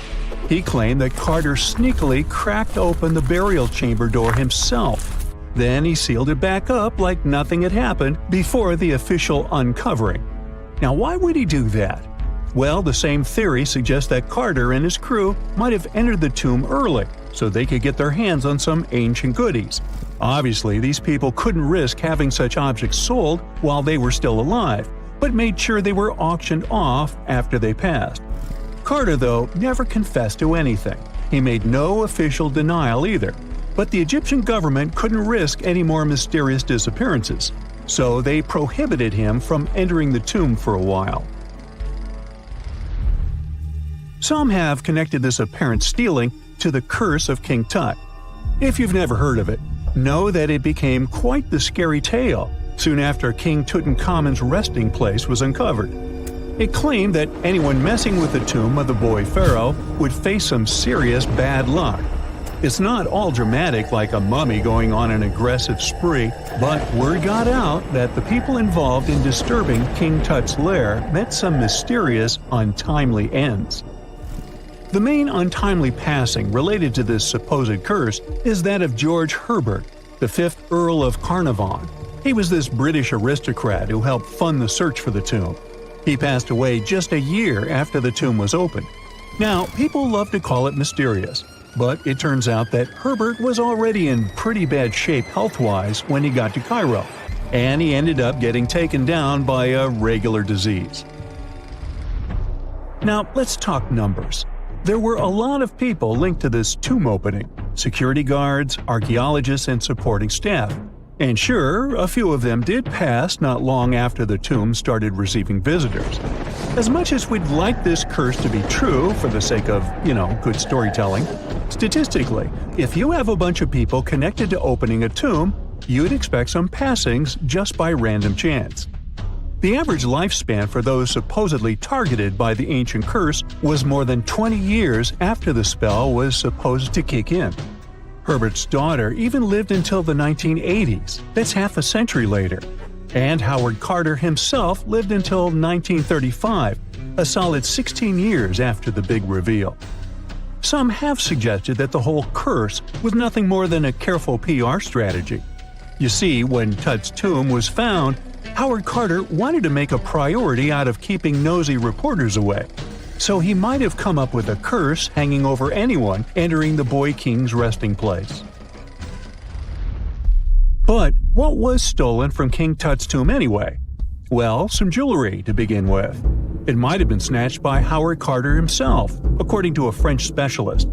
He claimed that Carter sneakily cracked open the burial chamber door himself. Then he sealed it back up like nothing had happened before the official uncovering. Now, why would he do that? Well, the same theory suggests that Carter and his crew might have entered the tomb early so they could get their hands on some ancient goodies. Obviously, these people couldn't risk having such objects sold while they were still alive, but made sure they were auctioned off after they passed. Carter, though, never confessed to anything. He made no official denial either, but the Egyptian government couldn't risk any more mysterious disappearances, so they prohibited him from entering the tomb for a while. Some have connected this apparent stealing to the curse of King Tut. If you've never heard of it, know that it became quite the scary tale soon after King Tutankhamun's resting place was uncovered. It claimed that anyone messing with the tomb of the boy pharaoh would face some serious bad luck. It's not all dramatic like a mummy going on an aggressive spree, but word got out that the people involved in disturbing King Tut's lair met some mysterious, untimely ends. The main untimely passing related to this supposed curse is that of George Herbert, the 5th Earl of Carnarvon. He was this British aristocrat who helped fund the search for the tomb. He passed away just a year after the tomb was opened. Now, people love to call it mysterious, but it turns out that Herbert was already in pretty bad shape health-wise when he got to Cairo, and he ended up getting taken down by a regular disease. Now, let's talk numbers. There were a lot of people linked to this tomb opening: security guards, archaeologists, and supporting staff. And sure, a few of them did pass not long after the tomb started receiving visitors. As much as we'd like this curse to be true for the sake of, good storytelling, statistically, if you have a bunch of people connected to opening a tomb, you'd expect some passings just by random chance. The average lifespan for those supposedly targeted by the ancient curse was more than 20 years after the spell was supposed to kick in. Herbert's daughter even lived until the 1980s, that's half a century later. And Howard Carter himself lived until 1935, a solid 16 years after the big reveal. Some have suggested that the whole curse was nothing more than a careful PR strategy. You see, when Tut's tomb was found, Howard Carter wanted to make a priority out of keeping nosy reporters away. So he might have come up with a curse hanging over anyone entering the Boy King's resting place. But what was stolen from King Tut's tomb anyway? Well, some jewelry to begin with. It might have been snatched by Howard Carter himself, according to a French specialist.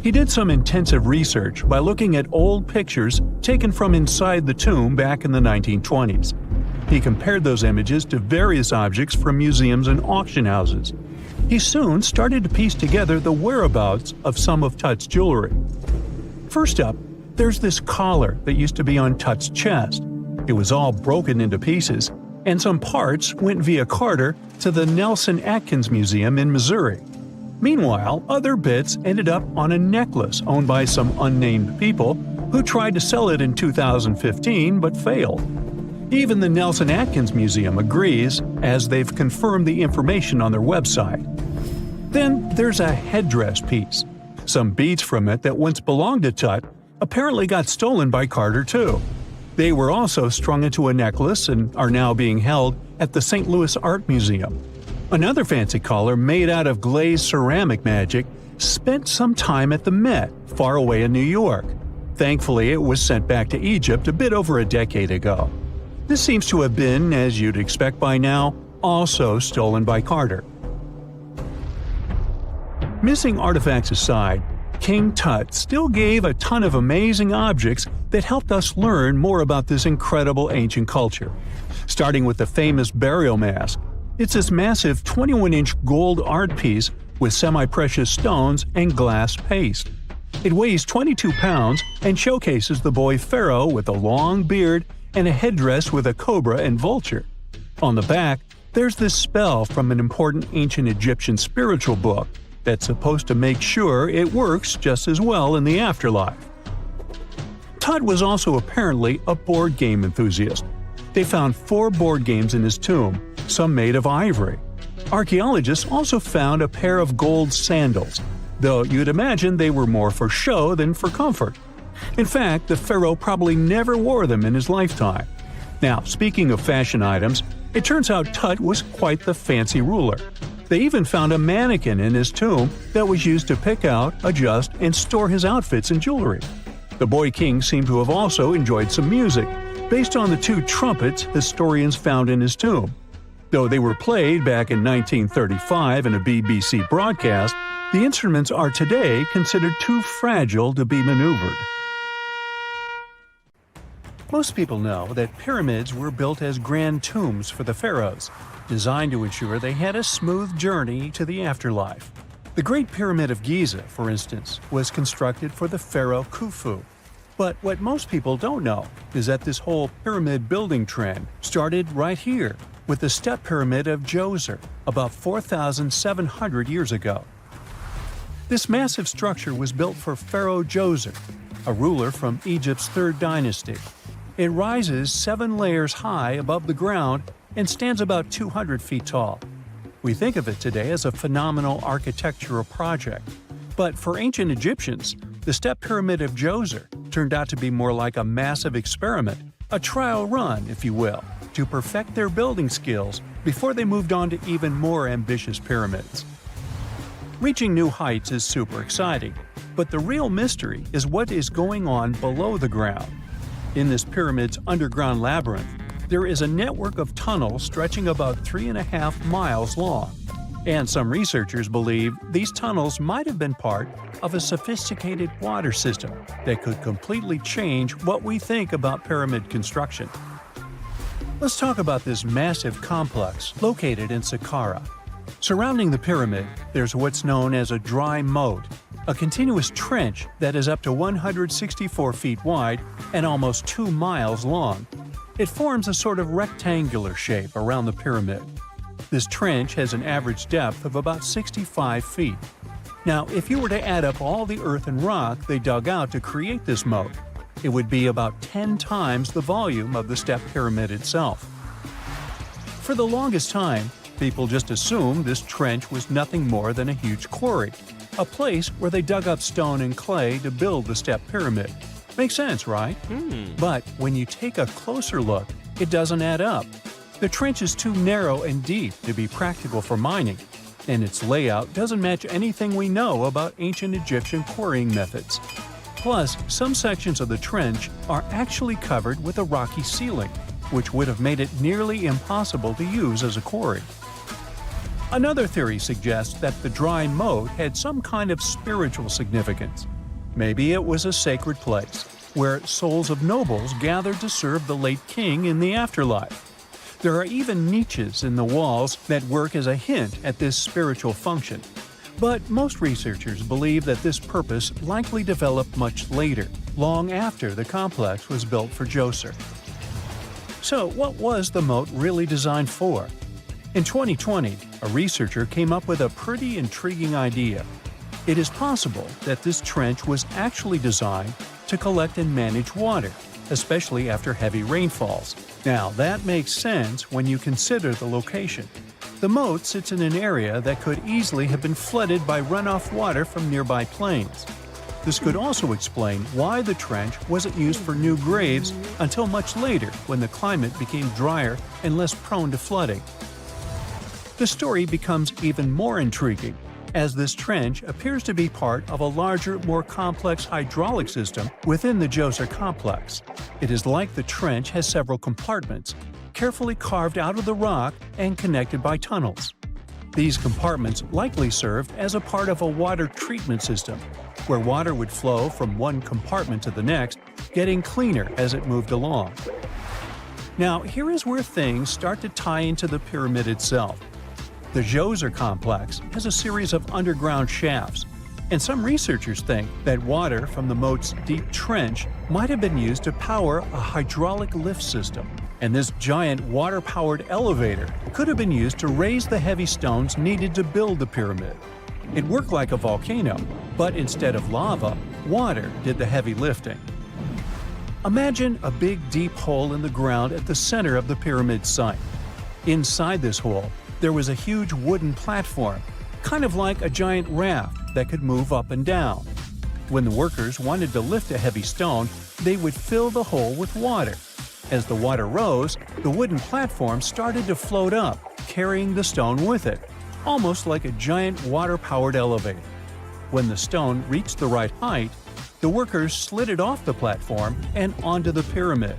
He did some intensive research by looking at old pictures taken from inside the tomb back in the 1920s. He compared those images to various objects from museums and auction houses. He soon started to piece together the whereabouts of some of Tut's jewelry. First up, there's this collar that used to be on Tut's chest. It was all broken into pieces, and some parts went via Carter to the Nelson Atkins Museum in Missouri. Meanwhile, other bits ended up on a necklace owned by some unnamed people who tried to sell it in 2015 but failed. Even the Nelson Atkins Museum agrees, as they've confirmed the information on their website. Then there's a headdress piece. Some beads from it that once belonged to Tut apparently got stolen by Carter too. They were also strung into a necklace and are now being held at the St. Louis Art Museum. Another fancy collar made out of glazed ceramic magic spent some time at the Met, far away in New York. Thankfully, it was sent back to Egypt a bit over a decade ago. This seems to have been, as you'd expect by now, also stolen by Carter. Missing artifacts aside, King Tut still gave a ton of amazing objects that helped us learn more about this incredible ancient culture. Starting with the famous burial mask. It's this massive 21-inch gold art piece with semi-precious stones and glass paste. It weighs 22 pounds and showcases the boy pharaoh with a long beard and a headdress with a cobra and vulture. On the back, there's this spell from an important ancient Egyptian spiritual book that's supposed to make sure it works just as well in the afterlife. Tut was also apparently a board game enthusiast. They found 4 board games in his tomb, some made of ivory. Archaeologists also found a pair of gold sandals, though you'd imagine they were more for show than for comfort. In fact, the pharaoh probably never wore them in his lifetime. Now, speaking of fashion items, it turns out Tut was quite the fancy ruler. They even found a mannequin in his tomb that was used to pick out, adjust, and store his outfits and jewelry. The boy king seemed to have also enjoyed some music, based on the 2 trumpets historians found in his tomb. Though they were played back in 1935 in a BBC broadcast, the instruments are today considered too fragile to be maneuvered. Most people know that pyramids were built as grand tombs for the pharaohs, designed to ensure they had a smooth journey to the afterlife. The Great Pyramid of Giza, for instance, was constructed for the pharaoh Khufu. But what most people don't know is that this whole pyramid building trend started right here with the step pyramid of Djoser about 4,700 years ago. This massive structure was built for Pharaoh Djoser, a ruler from Egypt's 3rd dynasty. It rises 7 layers high above the ground and stands about 200 feet tall. We think of it today as a phenomenal architectural project. But for ancient Egyptians, the step pyramid of Djoser turned out to be more like a massive experiment, a trial run, if you will, to perfect their building skills before they moved on to even more ambitious pyramids. Reaching new heights is super exciting, but the real mystery is what is going on below the ground. In this pyramid's underground labyrinth, there is a network of tunnels stretching about 3.5 miles long. And some researchers believe these tunnels might have been part of a sophisticated water system that could completely change what we think about pyramid construction. Let's talk about this massive complex located in Saqqara. Surrounding the pyramid, there's what's known as a dry moat, a continuous trench that is up to 164 feet wide and almost 2 miles long. It forms a sort of rectangular shape around the pyramid. This trench has an average depth of about 65 feet. Now, if you were to add up all the earth and rock they dug out to create this moat, it would be about 10 times the volume of the step pyramid itself. For the longest time, people just assumed this trench was nothing more than a huge quarry, a place where they dug up stone and clay to build the step pyramid. Makes sense, right? But when you take a closer look, it doesn't add up. The trench is too narrow and deep to be practical for mining, and its layout doesn't match anything we know about ancient Egyptian quarrying methods. Plus, some sections of the trench are actually covered with a rocky ceiling, which would have made it nearly impossible to use as a quarry. Another theory suggests that the dry moat had some kind of spiritual significance. Maybe it was a sacred place, where souls of nobles gathered to serve the late king in the afterlife. There are even niches in the walls that work as a hint at this spiritual function. But most researchers believe that this purpose likely developed much later, long after the complex was built for Djoser. So, what was the moat really designed for? In 2020, a researcher came up with a pretty intriguing idea. It is possible that this trench was actually designed to collect and manage water, especially after heavy rainfalls. Now, that makes sense when you consider the location. The moat sits in an area that could easily have been flooded by runoff water from nearby plains. This could also explain why the trench wasn't used for new graves until much later when the climate became drier and less prone to flooding. The story becomes even more intriguing, as this trench appears to be part of a larger, more complex hydraulic system within the Djoser complex. It is like the trench has several compartments, carefully carved out of the rock and connected by tunnels. These compartments likely served as a part of a water treatment system, where water would flow from one compartment to the next, getting cleaner as it moved along. Now, here is where things start to tie into the pyramid itself. The Djoser complex has a series of underground shafts, and some researchers think that water from the moat's deep trench might have been used to power a hydraulic lift system, and this giant water-powered elevator could have been used to raise the heavy stones needed to build the pyramid. It worked like a volcano, but instead of lava, water did the heavy lifting. Imagine a big deep hole in the ground at the center of the pyramid site. Inside this hole, there was a huge wooden platform, kind of like a giant raft that could move up and down. When the workers wanted to lift a heavy stone, they would fill the hole with water. As the water rose, the wooden platform started to float up, carrying the stone with it, almost like a giant water-powered elevator. When the stone reached the right height, the workers slid it off the platform and onto the pyramid.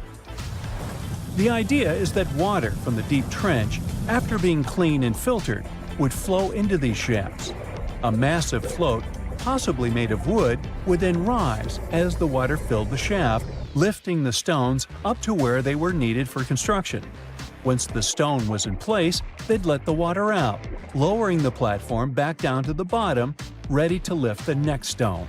The idea is that water from the deep trench, after being cleaned and filtered, would flow into these shafts. A massive float, possibly made of wood, would then rise as the water filled the shaft, lifting the stones up to where they were needed for construction. Once the stone was in place, they'd let the water out, lowering the platform back down to the bottom, ready to lift the next stone.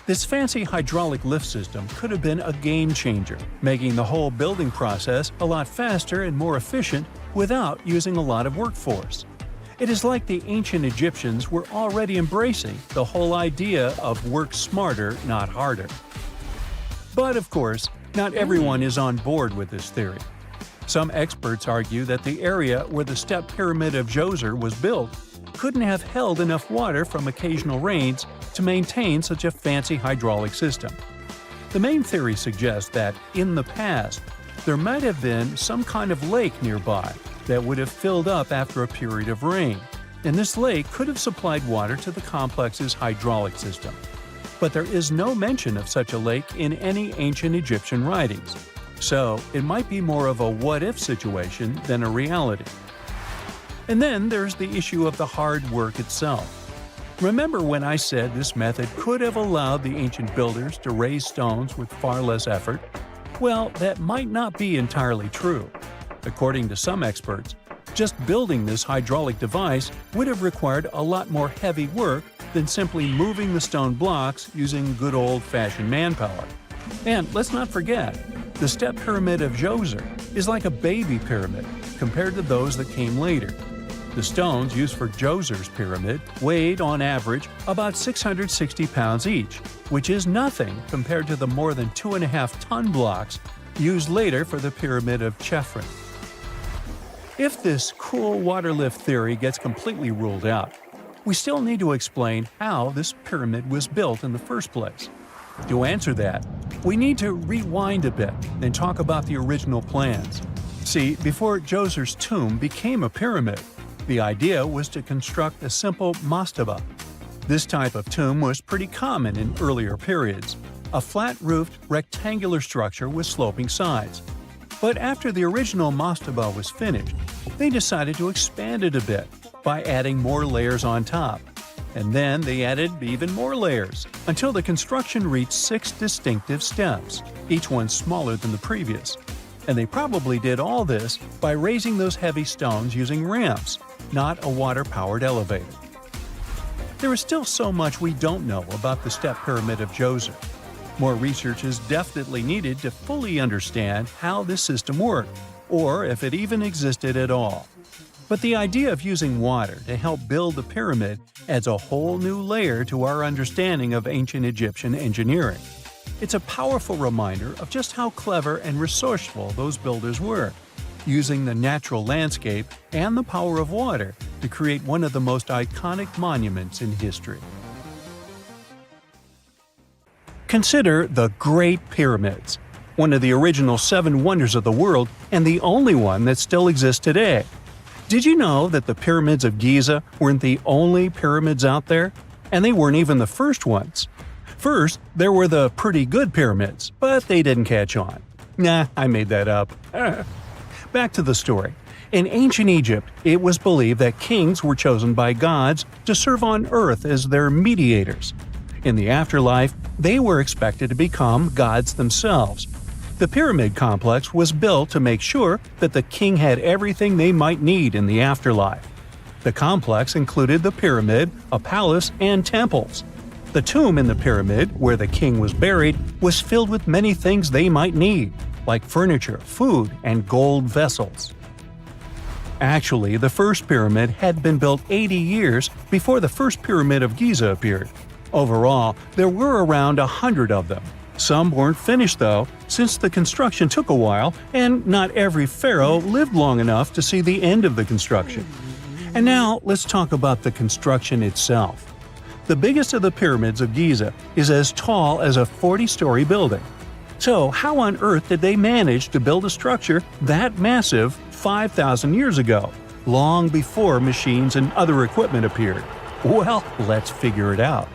This fancy hydraulic lift system could have been a game changer, making the whole building process a lot faster and more efficient without using a lot of workforce. It is like the ancient Egyptians were already embracing the whole idea of work smarter, not harder. But of course, not everyone is on board with this theory. Some experts argue that the area where the step pyramid of Djoser was built couldn't have held enough water from occasional rains to maintain such a fancy hydraulic system. The main theory suggests that, in the past, there might have been some kind of lake nearby that would have filled up after a period of rain, and this lake could have supplied water to the complex's hydraulic system. But there is no mention of such a lake in any ancient Egyptian writings, so it might be more of a what-if situation than a reality. And then there's the issue of the hard work itself. Remember when I said this method could have allowed the ancient builders to raise stones with far less effort? Well, that might not be entirely true. According to some experts, Just building this hydraulic device would have required a lot more heavy work than simply moving the stone blocks using good old-fashioned manpower. And let's not forget, the step pyramid of Djoser is like a baby pyramid compared to those that came later. The stones used for Djoser's pyramid weighed, on average, about 660 pounds each, which is nothing compared to the more than 2.5-ton blocks used later for the pyramid of Chephren. If this cool water lift theory gets completely ruled out, we still need to explain how this pyramid was built in the first place. To answer that, we need to rewind a bit and talk about the original plans. See, before Djoser's tomb became a pyramid, the idea was to construct a simple mastaba. This type of tomb was pretty common in earlier periods, a flat-roofed, rectangular structure with sloping sides. But after the original mastaba was finished, they decided to expand it a bit by adding more layers on top. And then they added even more layers, until the construction reached 6 distinctive steps, each one smaller than the previous. And they probably did all this by raising those heavy stones using ramps, not a water-powered elevator. There is still so much we don't know about the step pyramid of Djoser. More research is definitely needed to fully understand how this system worked, or if it even existed at all. But the idea of using water to help build the pyramid adds a whole new layer to our understanding of ancient Egyptian engineering. It's a powerful reminder of just how clever and resourceful those builders were, using the natural landscape and the power of water to create one of the most iconic monuments in history. Consider the Great Pyramids, one of the original 7 wonders of the world and the only one that still exists today. Did you know that the pyramids of Giza weren't the only pyramids out there? And they weren't even the first ones. First, there were the pretty good pyramids, but they didn't catch on. Nah, I made that up. Back to the story. In ancient Egypt, it was believed that kings were chosen by gods to serve on earth as their mediators. In the afterlife, they were expected to become gods themselves. The pyramid complex was built to make sure that the king had everything they might need in the afterlife. The complex included the pyramid, a palace, and temples. The tomb in the pyramid, where the king was buried, was filled with many things they might need, like furniture, food, and gold vessels. Actually, the first pyramid had been built 80 years before the first pyramid of Giza appeared. Overall, there were around 100 of them. Some weren't finished though, since the construction took a while and not every pharaoh lived long enough to see the end of the construction. And now let's talk about the construction itself. The biggest of the pyramids of Giza is as tall as a 40-story building. So how on earth did they manage to build a structure that massive 5,000 years ago, long before machines and other equipment appeared? Well, let's figure it out.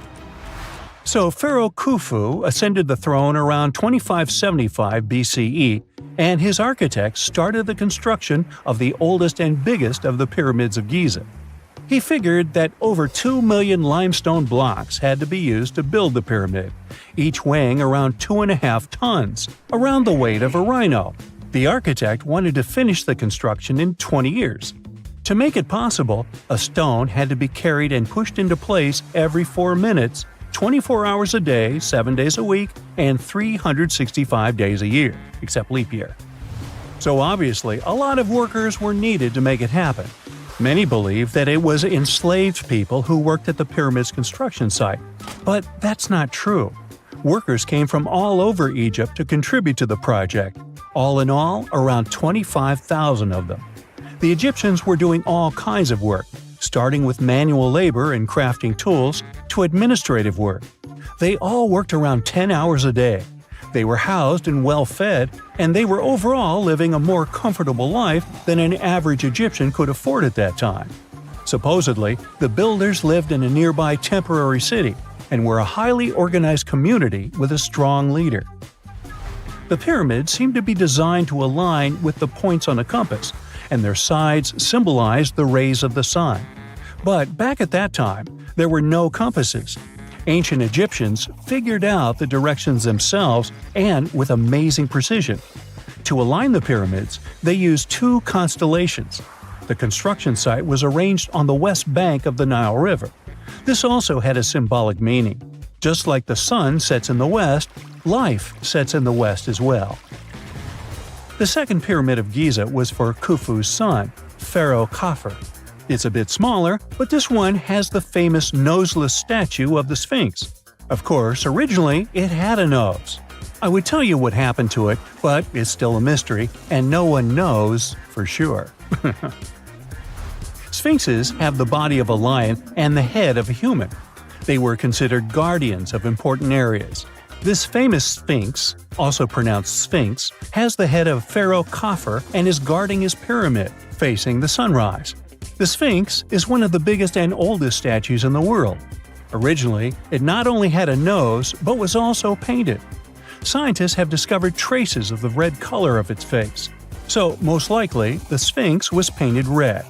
So Pharaoh Khufu ascended the throne around 2575 BCE, and his architects started the construction of the oldest and biggest of the pyramids of Giza. He figured that over 2 million limestone blocks had to be used to build the pyramid, each weighing around 2.5 tons, around the weight of a rhino. The architect wanted to finish the construction in 20 years. To make it possible, a stone had to be carried and pushed into place every 4 minutes, 24 hours a day, 7 days a week, and 365 days a year, except leap year. So obviously, a lot of workers were needed to make it happen. Many believe that it was enslaved people who worked at the pyramid's construction site, but that's not true. Workers came from all over Egypt to contribute to the project. All in all, around 25,000 of them. The Egyptians were doing all kinds of work, starting with manual labor and crafting tools to administrative work. They all worked around 10 hours a day. They were housed and well-fed, and they were overall living a more comfortable life than an average Egyptian could afford at that time. Supposedly, the builders lived in a nearby temporary city and were a highly organized community with a strong leader. The pyramids seemed to be designed to align with the points on a compass, and their sides symbolized the rays of the sun. But back at that time, there were no compasses. Ancient Egyptians figured out the directions themselves and with amazing precision. To align the pyramids, they used 2 constellations. The construction site was arranged on the west bank of the Nile River. This also had a symbolic meaning. Just like the sun sets in the west, life sets in the west as well. The second Pyramid of Giza was for Khufu's son, Pharaoh Khafre. It's a bit smaller, but this one has the famous noseless statue of the Sphinx. Of course, originally it had a nose. I would tell you what happened to it, but it's still a mystery, and no one knows for sure. Sphinxes have the body of a lion and the head of a human. They were considered guardians of important areas. This famous Sphinx, also pronounced Sphinx, has the head of Pharaoh Khafre and is guarding his pyramid, facing the sunrise. The Sphinx is one of the biggest and oldest statues in the world. Originally, it not only had a nose, but was also painted. Scientists have discovered traces of the red color of its face. So, most likely, the Sphinx was painted red.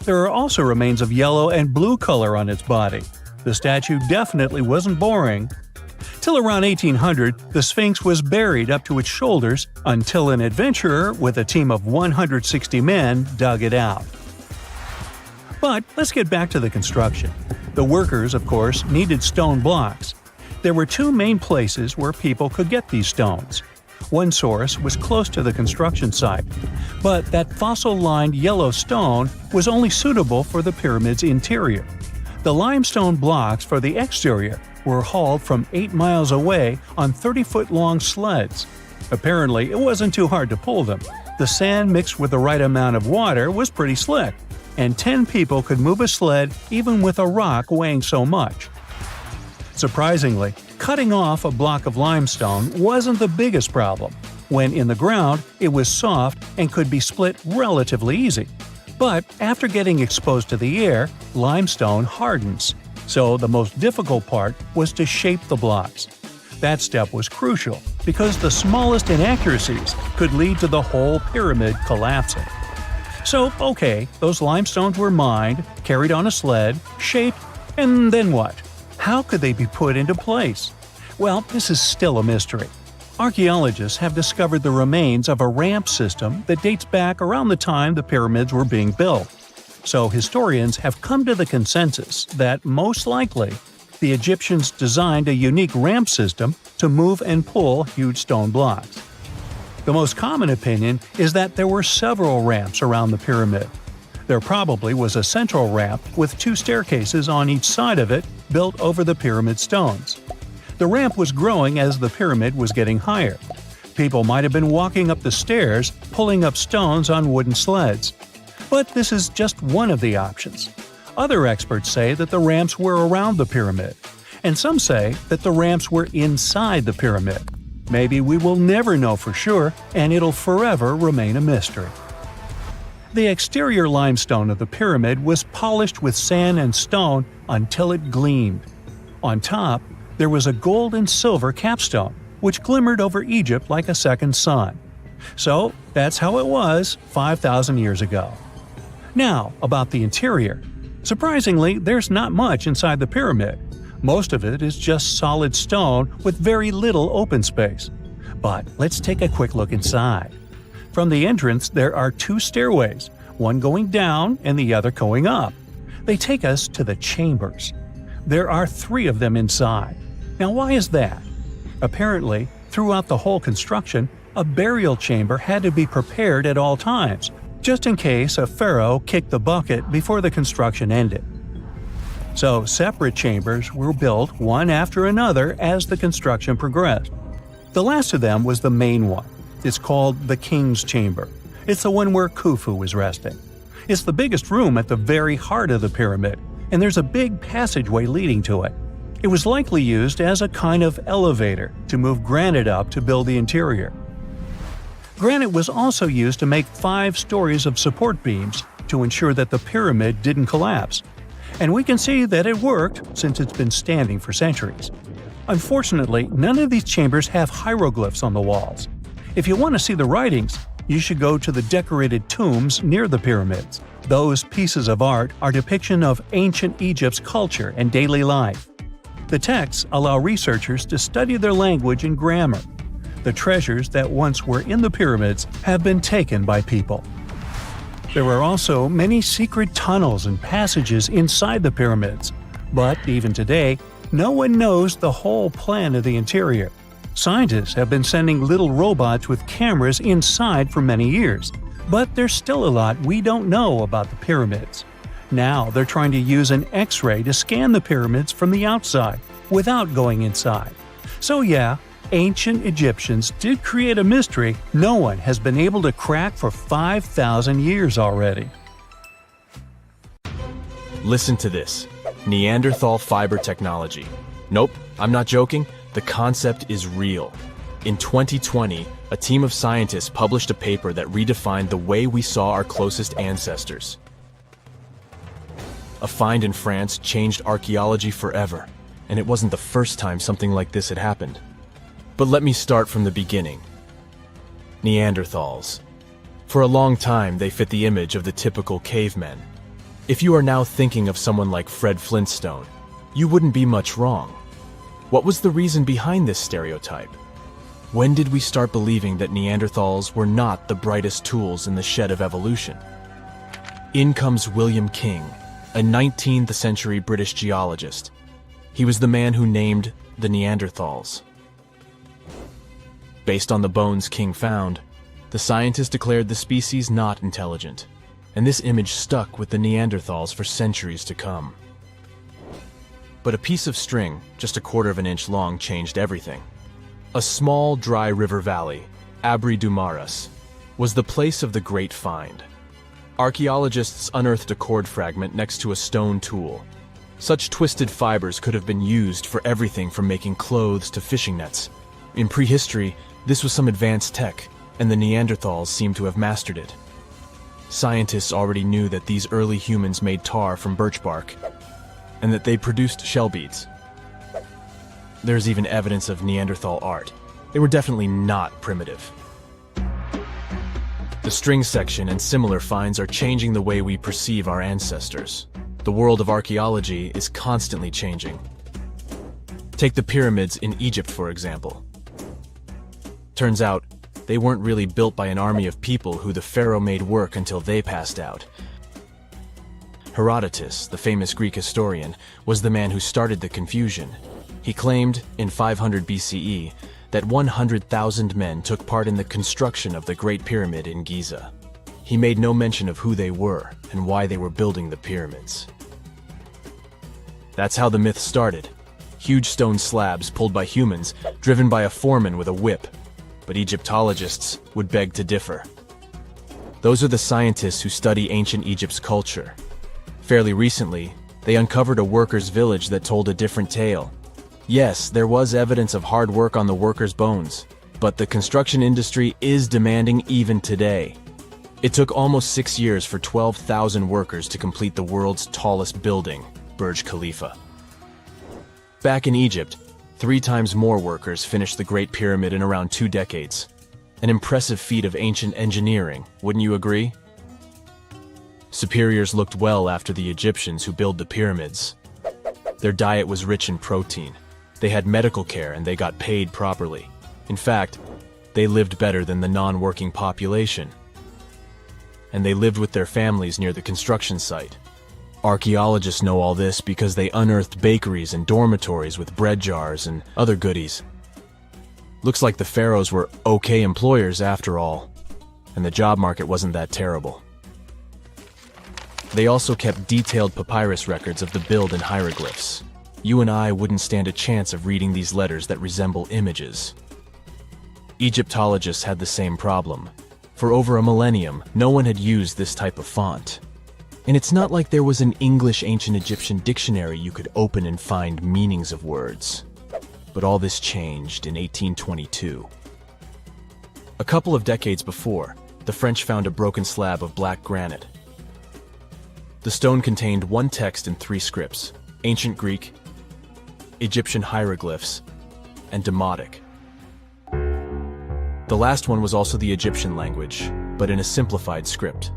There are also remains of yellow and blue color on its body. The statue definitely wasn't boring. Till around 1800, the Sphinx was buried up to its shoulders until an adventurer with a team of 160 men dug it out. But let's get back to the construction. The workers, of course, needed stone blocks. There were two main places where people could get these stones. One source was close to the construction site, but that fossil-lined yellow stone was only suitable for the pyramid's interior. The limestone blocks for the exterior were hauled from 8 miles away on 30-foot-long sleds. Apparently, it wasn't too hard to pull them. The sand mixed with the right amount of water was pretty slick, and 10 people could move a sled even with a rock weighing so much. Surprisingly, cutting off a block of limestone wasn't the biggest problem. When in the ground, it was soft and could be split relatively easy. But after getting exposed to the air, limestone hardens. So the most difficult part was to shape the blocks. That step was crucial because the smallest inaccuracies could lead to the whole pyramid collapsing. So, okay, those limestones were mined, carried on a sled, shaped, and then what? How could they be put into place? Well, this is still a mystery. Archaeologists have discovered the remains of a ramp system that dates back around the time the pyramids were being built. So historians have come to the consensus that, most likely, the Egyptians designed a unique ramp system to move and pull huge stone blocks. The most common opinion is that there were several ramps around the pyramid. There probably was a central ramp with 2 staircases on each side of it built over the pyramid stones. The ramp was growing as the pyramid was getting higher. People might have been walking up the stairs, pulling up stones on wooden sleds. But this is just one of the options. Other experts say that the ramps were around the pyramid, and some say that the ramps were inside the pyramid. Maybe we will never know for sure, and it'll forever remain a mystery. The exterior limestone of the pyramid was polished with sand and stone until it gleamed. On top, there was a gold and silver capstone, which glimmered over Egypt like a second sun. So, that's how it was 5,000 years ago. Now, about the interior. Surprisingly, there's not much inside the pyramid. Most of it is just solid stone with very little open space. But let's take a quick look inside. From the entrance, there are 2 stairways, one going down and the other going up. They take us to the chambers. There are 3 of them inside. Now, why is that? Apparently, throughout the whole construction, a burial chamber had to be prepared at all times, just in case a pharaoh kicked the bucket before the construction ended. So, separate chambers were built one after another as the construction progressed. The last of them was the main one. It's called the King's Chamber. It's the one where Khufu was resting. It's the biggest room at the very heart of the pyramid, and there's a big passageway leading to it. It was likely used as a kind of elevator to move granite up to build the interior. Granite was also used to make 5 stories of support beams to ensure that the pyramid didn't collapse. And we can see that it worked since it's been standing for centuries. Unfortunately, none of these chambers have hieroglyphs on the walls. If you want to see the writings, you should go to the decorated tombs near the pyramids. Those pieces of art are depiction of ancient Egypt's culture and daily life. The texts allow researchers to study their language and grammar. The treasures that once were in the pyramids have been taken by people. There are also many secret tunnels and passages inside the pyramids. But even today, no one knows the whole plan of the interior. Scientists have been sending little robots with cameras inside for many years, but there's still a lot we don't know about the pyramids. Now they're trying to use an X-ray to scan the pyramids from the outside, without going inside. So yeah, ancient Egyptians did create a mystery no one has been able to crack for 5,000 years already. Listen to this. Neanderthal fiber technology. Nope, I'm not joking. The concept is real. In 2020, a team of scientists published a paper that redefined the way we saw our closest ancestors. A find in France changed archaeology forever, and it wasn't the first time something like this had happened. But let me start from the beginning. Neanderthals. For a long time, they fit the image of the typical cavemen. If you are now thinking of someone like Fred Flintstone, you wouldn't be much wrong. What was the reason behind this stereotype? When did we start believing that Neanderthals were not the brightest tools in the shed of evolution? In comes William King, a 19th century British geologist. He was the man who named the Neanderthals. Based on the bones King found, the scientist declared the species not intelligent, and this image stuck with the Neanderthals for centuries to come. But a piece of string, just a quarter of an inch long, changed everything. A small, dry river valley, Abri du Maras, was the place of the great find. Archaeologists unearthed a cord fragment next to a stone tool. Such twisted fibers could have been used for everything from making clothes to fishing nets. In prehistory, this was some advanced tech, and the Neanderthals seemed to have mastered it. Scientists already knew that these early humans made tar from birch bark, and that they produced shell beads. There's even evidence of Neanderthal art. They were definitely not primitive. The string section and similar finds are changing the way we perceive our ancestors. The world of archaeology is constantly changing. Take the pyramids in Egypt, for example. Turns out, they weren't really built by an army of people who the pharaoh made work until they passed out. Herodotus, the famous Greek historian, was the man who started the confusion. He claimed, in 500 BCE, that 100,000 men took part in the construction of the Great Pyramid in Giza. He made no mention of who they were and why they were building the pyramids. That's how the myth started. Huge stone slabs pulled by humans, driven by a foreman with a whip. But Egyptologists would beg to differ. Those are the scientists who study ancient Egypt's culture. Fairly recently, they uncovered a workers' village that told a different tale. Yes, there was evidence of hard work on the workers' bones, but the construction industry is demanding even today. It took almost 6 years for 12,000 workers to complete the world's tallest building, Burj Khalifa. Back in Egypt, 3 times more workers finished the Great Pyramid in around 2 decades. An impressive feat of ancient engineering, wouldn't you agree? Superiors looked well after the Egyptians who built the pyramids. Their diet was rich in protein. They had medical care and they got paid properly. In fact, they lived better than the non-working population. And they lived with their families near the construction site. Archaeologists know all this because they unearthed bakeries and dormitories with bread jars and other goodies. Looks like the pharaohs were okay employers after all, and the job market wasn't that terrible. They also kept detailed papyrus records of the build and hieroglyphs. You and I wouldn't stand a chance of reading these letters that resemble images. Egyptologists had the same problem. For over a millennium, no one had used this type of font. And it's not like there was an English ancient Egyptian dictionary you could open and find meanings of words. But all this changed in 1822. A couple of decades before, the French found a broken slab of black granite. The stone contained one text in 3 scripts: Ancient Greek, Egyptian hieroglyphs, and Demotic. The last one was also the Egyptian language, but in a simplified script.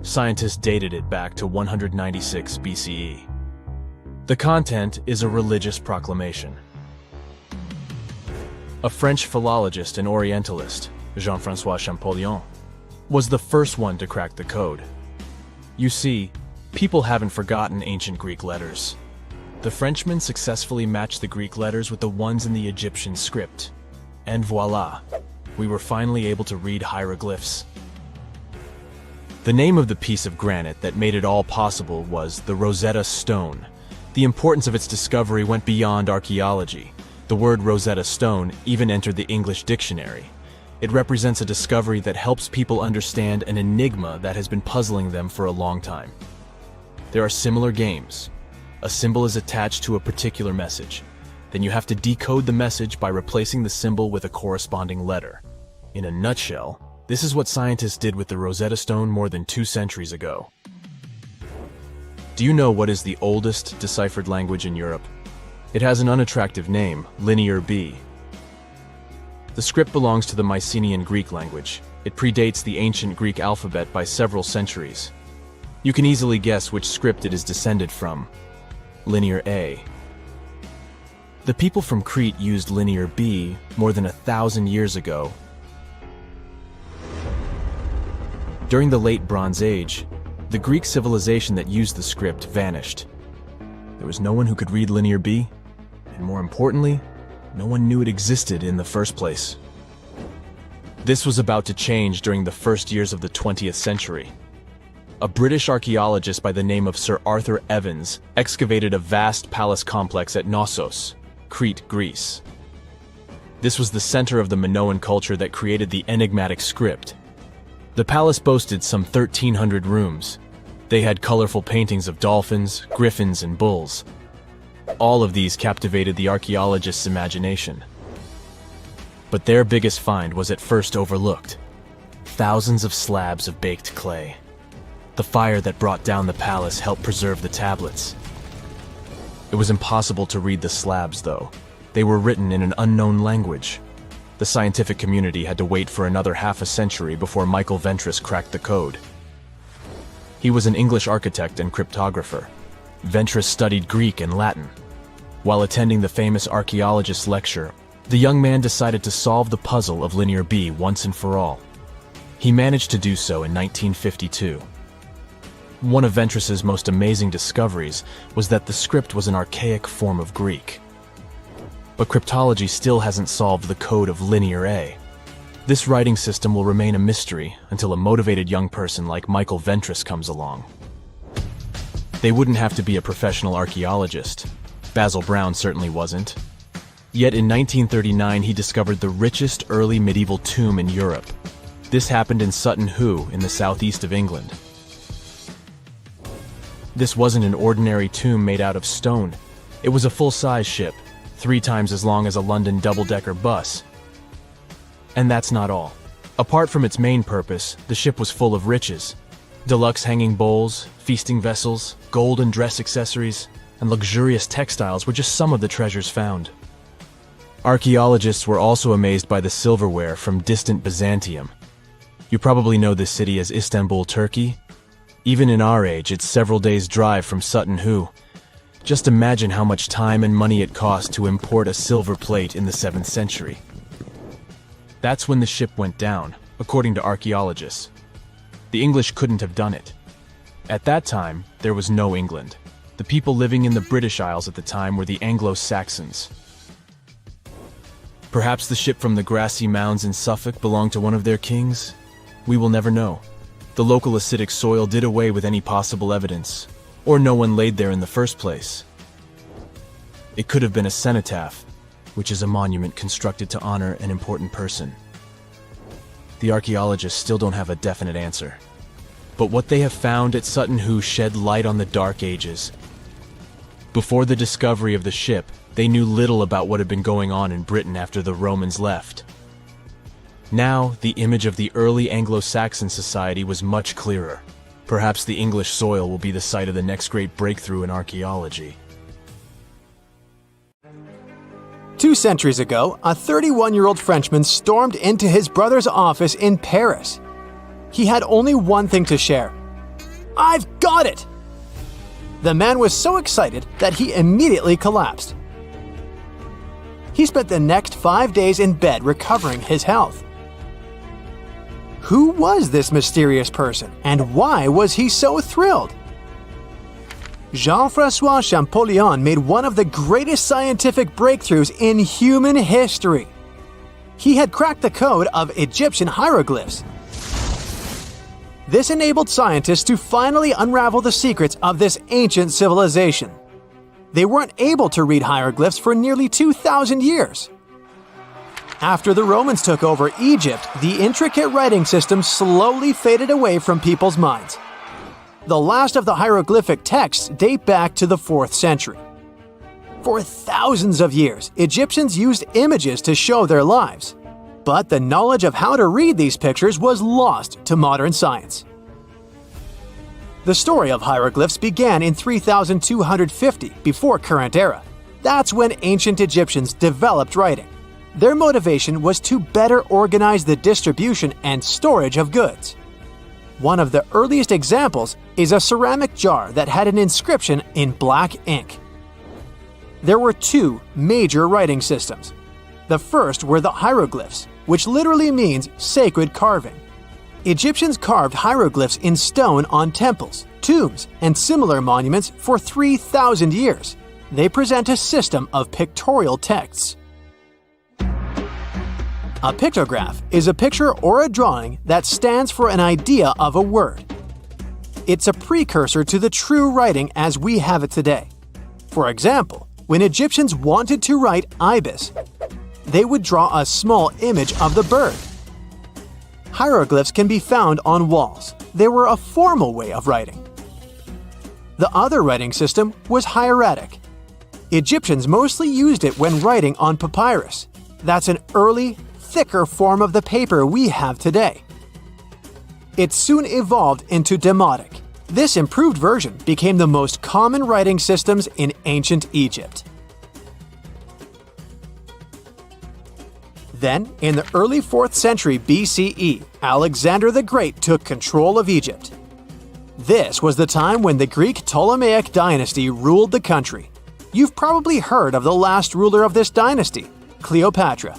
Scientists dated it back to 196 BCE. The content is a religious proclamation. A French philologist and Orientalist, Jean-François Champollion, was the first one to crack the code. You see, people haven't forgotten ancient Greek letters. The Frenchmen successfully matched the Greek letters with the ones in the Egyptian script. And voila, we were finally able to read hieroglyphs. The name of the piece of granite that made it all possible was the Rosetta Stone. The importance of its discovery went beyond archaeology. The word Rosetta Stone even entered the English dictionary. It represents a discovery that helps people understand an enigma that has been puzzling them for a long time. There are similar games. A symbol is attached to a particular message. Then you have to decode the message by replacing the symbol with a corresponding letter. In a nutshell, this is what scientists did with the Rosetta Stone more than 2 centuries ago. Do you know what is the oldest deciphered language in Europe? It has an unattractive name, Linear B. The script belongs to the Mycenaean Greek language. It predates the ancient Greek alphabet by several centuries. You can easily guess which script it is descended from. Linear A. The people from Crete used Linear B more than 1,000 years ago. During the Late Bronze Age, the Greek civilization that used the script vanished. There was no one who could read Linear B, and more importantly, no one knew it existed in the first place. This was about to change during the first years of the 20th century. A British archaeologist by the name of Sir Arthur Evans excavated a vast palace complex at Knossos, Crete, Greece. This was the center of the Minoan culture that created the enigmatic script. The palace boasted some 1,300 rooms. They had colorful paintings of dolphins, griffins, and bulls. All of these captivated the archaeologist's imagination. But their biggest find was at first overlooked. Thousands of slabs of baked clay. The fire that brought down the palace helped preserve the tablets. It was impossible to read the slabs, though. They were written in an unknown language. The scientific community had to wait for another half a century before Michael Ventris cracked the code. He was an English architect and cryptographer. Ventris studied Greek and Latin. While attending the famous archaeologist's lecture, the young man decided to solve the puzzle of Linear B once and for all. He managed to do so in 1952. One of Ventris's most amazing discoveries was that the script was an archaic form of Greek. But cryptology still hasn't solved the code of Linear A. This writing system will remain a mystery until a motivated young person like Michael Ventris comes along. They wouldn't have to be a professional archaeologist. Basil Brown certainly wasn't. Yet in 1939 he discovered the richest early medieval tomb in Europe. This happened in Sutton Hoo in the southeast of England. This wasn't an ordinary tomb made out of stone. It was a full-size ship, 3 times as long as a London double-decker bus. And that's not all. Apart from its main purpose, the ship was full of riches. Deluxe hanging bowls, feasting vessels, gold and dress accessories, and luxurious textiles were just some of the treasures found. Archaeologists were also amazed by the silverware from distant Byzantium. You probably know this city as Istanbul, Turkey. Even in our age, it's several days' drive from Sutton Hoo. Just imagine how much time and money it cost to import a silver plate in the 7th century. That's when the ship went down, according to archaeologists. The English couldn't have done it. At that time, there was no England. The people living in the British Isles at the time were the Anglo-Saxons. Perhaps the ship from the grassy mounds in Suffolk belonged to one of their kings? We will never know. The local acidic soil did away with any possible evidence, or no one laid there in the first place. It could have been a cenotaph, which is a monument constructed to honor an important person. The archaeologists still don't have a definite answer. But what they have found at Sutton Hoo shed light on the Dark Ages. Before the discovery of the ship, they knew little about what had been going on in Britain after the Romans left. Now, the image of the early Anglo-Saxon society was much clearer. Perhaps the English soil will be the site of the next great breakthrough in archaeology. 2 centuries ago, a 31-year-old Frenchman stormed into his brother's office in Paris. He had only one thing to share. "I've got it!" The man was so excited that he immediately collapsed. He spent the next 5 days in bed recovering his health. Who was this mysterious person, and why was he so thrilled? Jean-François Champollion made one of the greatest scientific breakthroughs in human history. He had cracked the code of Egyptian hieroglyphs. This enabled scientists to finally unravel the secrets of this ancient civilization. They weren't able to read hieroglyphs for nearly 2,000 years. After the Romans took over Egypt, the intricate writing system slowly faded away from people's minds. The last of the hieroglyphic texts date back to the 4th century. For thousands of years, Egyptians used images to show their lives. But the knowledge of how to read these pictures was lost to modern science. The story of hieroglyphs began in 3250 before current era. That's when ancient Egyptians developed writing. Their motivation was to better organize the distribution and storage of goods. One of the earliest examples is a ceramic jar that had an inscription in black ink. There were two major writing systems. The first were the hieroglyphs, which literally means sacred carving. Egyptians carved hieroglyphs in stone on temples, tombs, and similar monuments for 3,000 years. They present a system of pictorial texts. A pictograph is a picture or a drawing that stands for an idea of a word. It's a precursor to the true writing as we have it today. For example, when Egyptians wanted to write ibis, they would draw a small image of the bird. Hieroglyphs can be found on walls. They were a formal way of writing. The other writing system was hieratic. Egyptians mostly used it when writing on papyrus. That's an early, thicker form of the paper we have today. It soon evolved into demotic. This improved version became the most common writing systems in ancient Egypt. Then, in the early 4th century BCE, Alexander the Great took control of Egypt. This was the time when the Greek Ptolemaic dynasty ruled the country. You've probably heard of the last ruler of this dynasty, Cleopatra.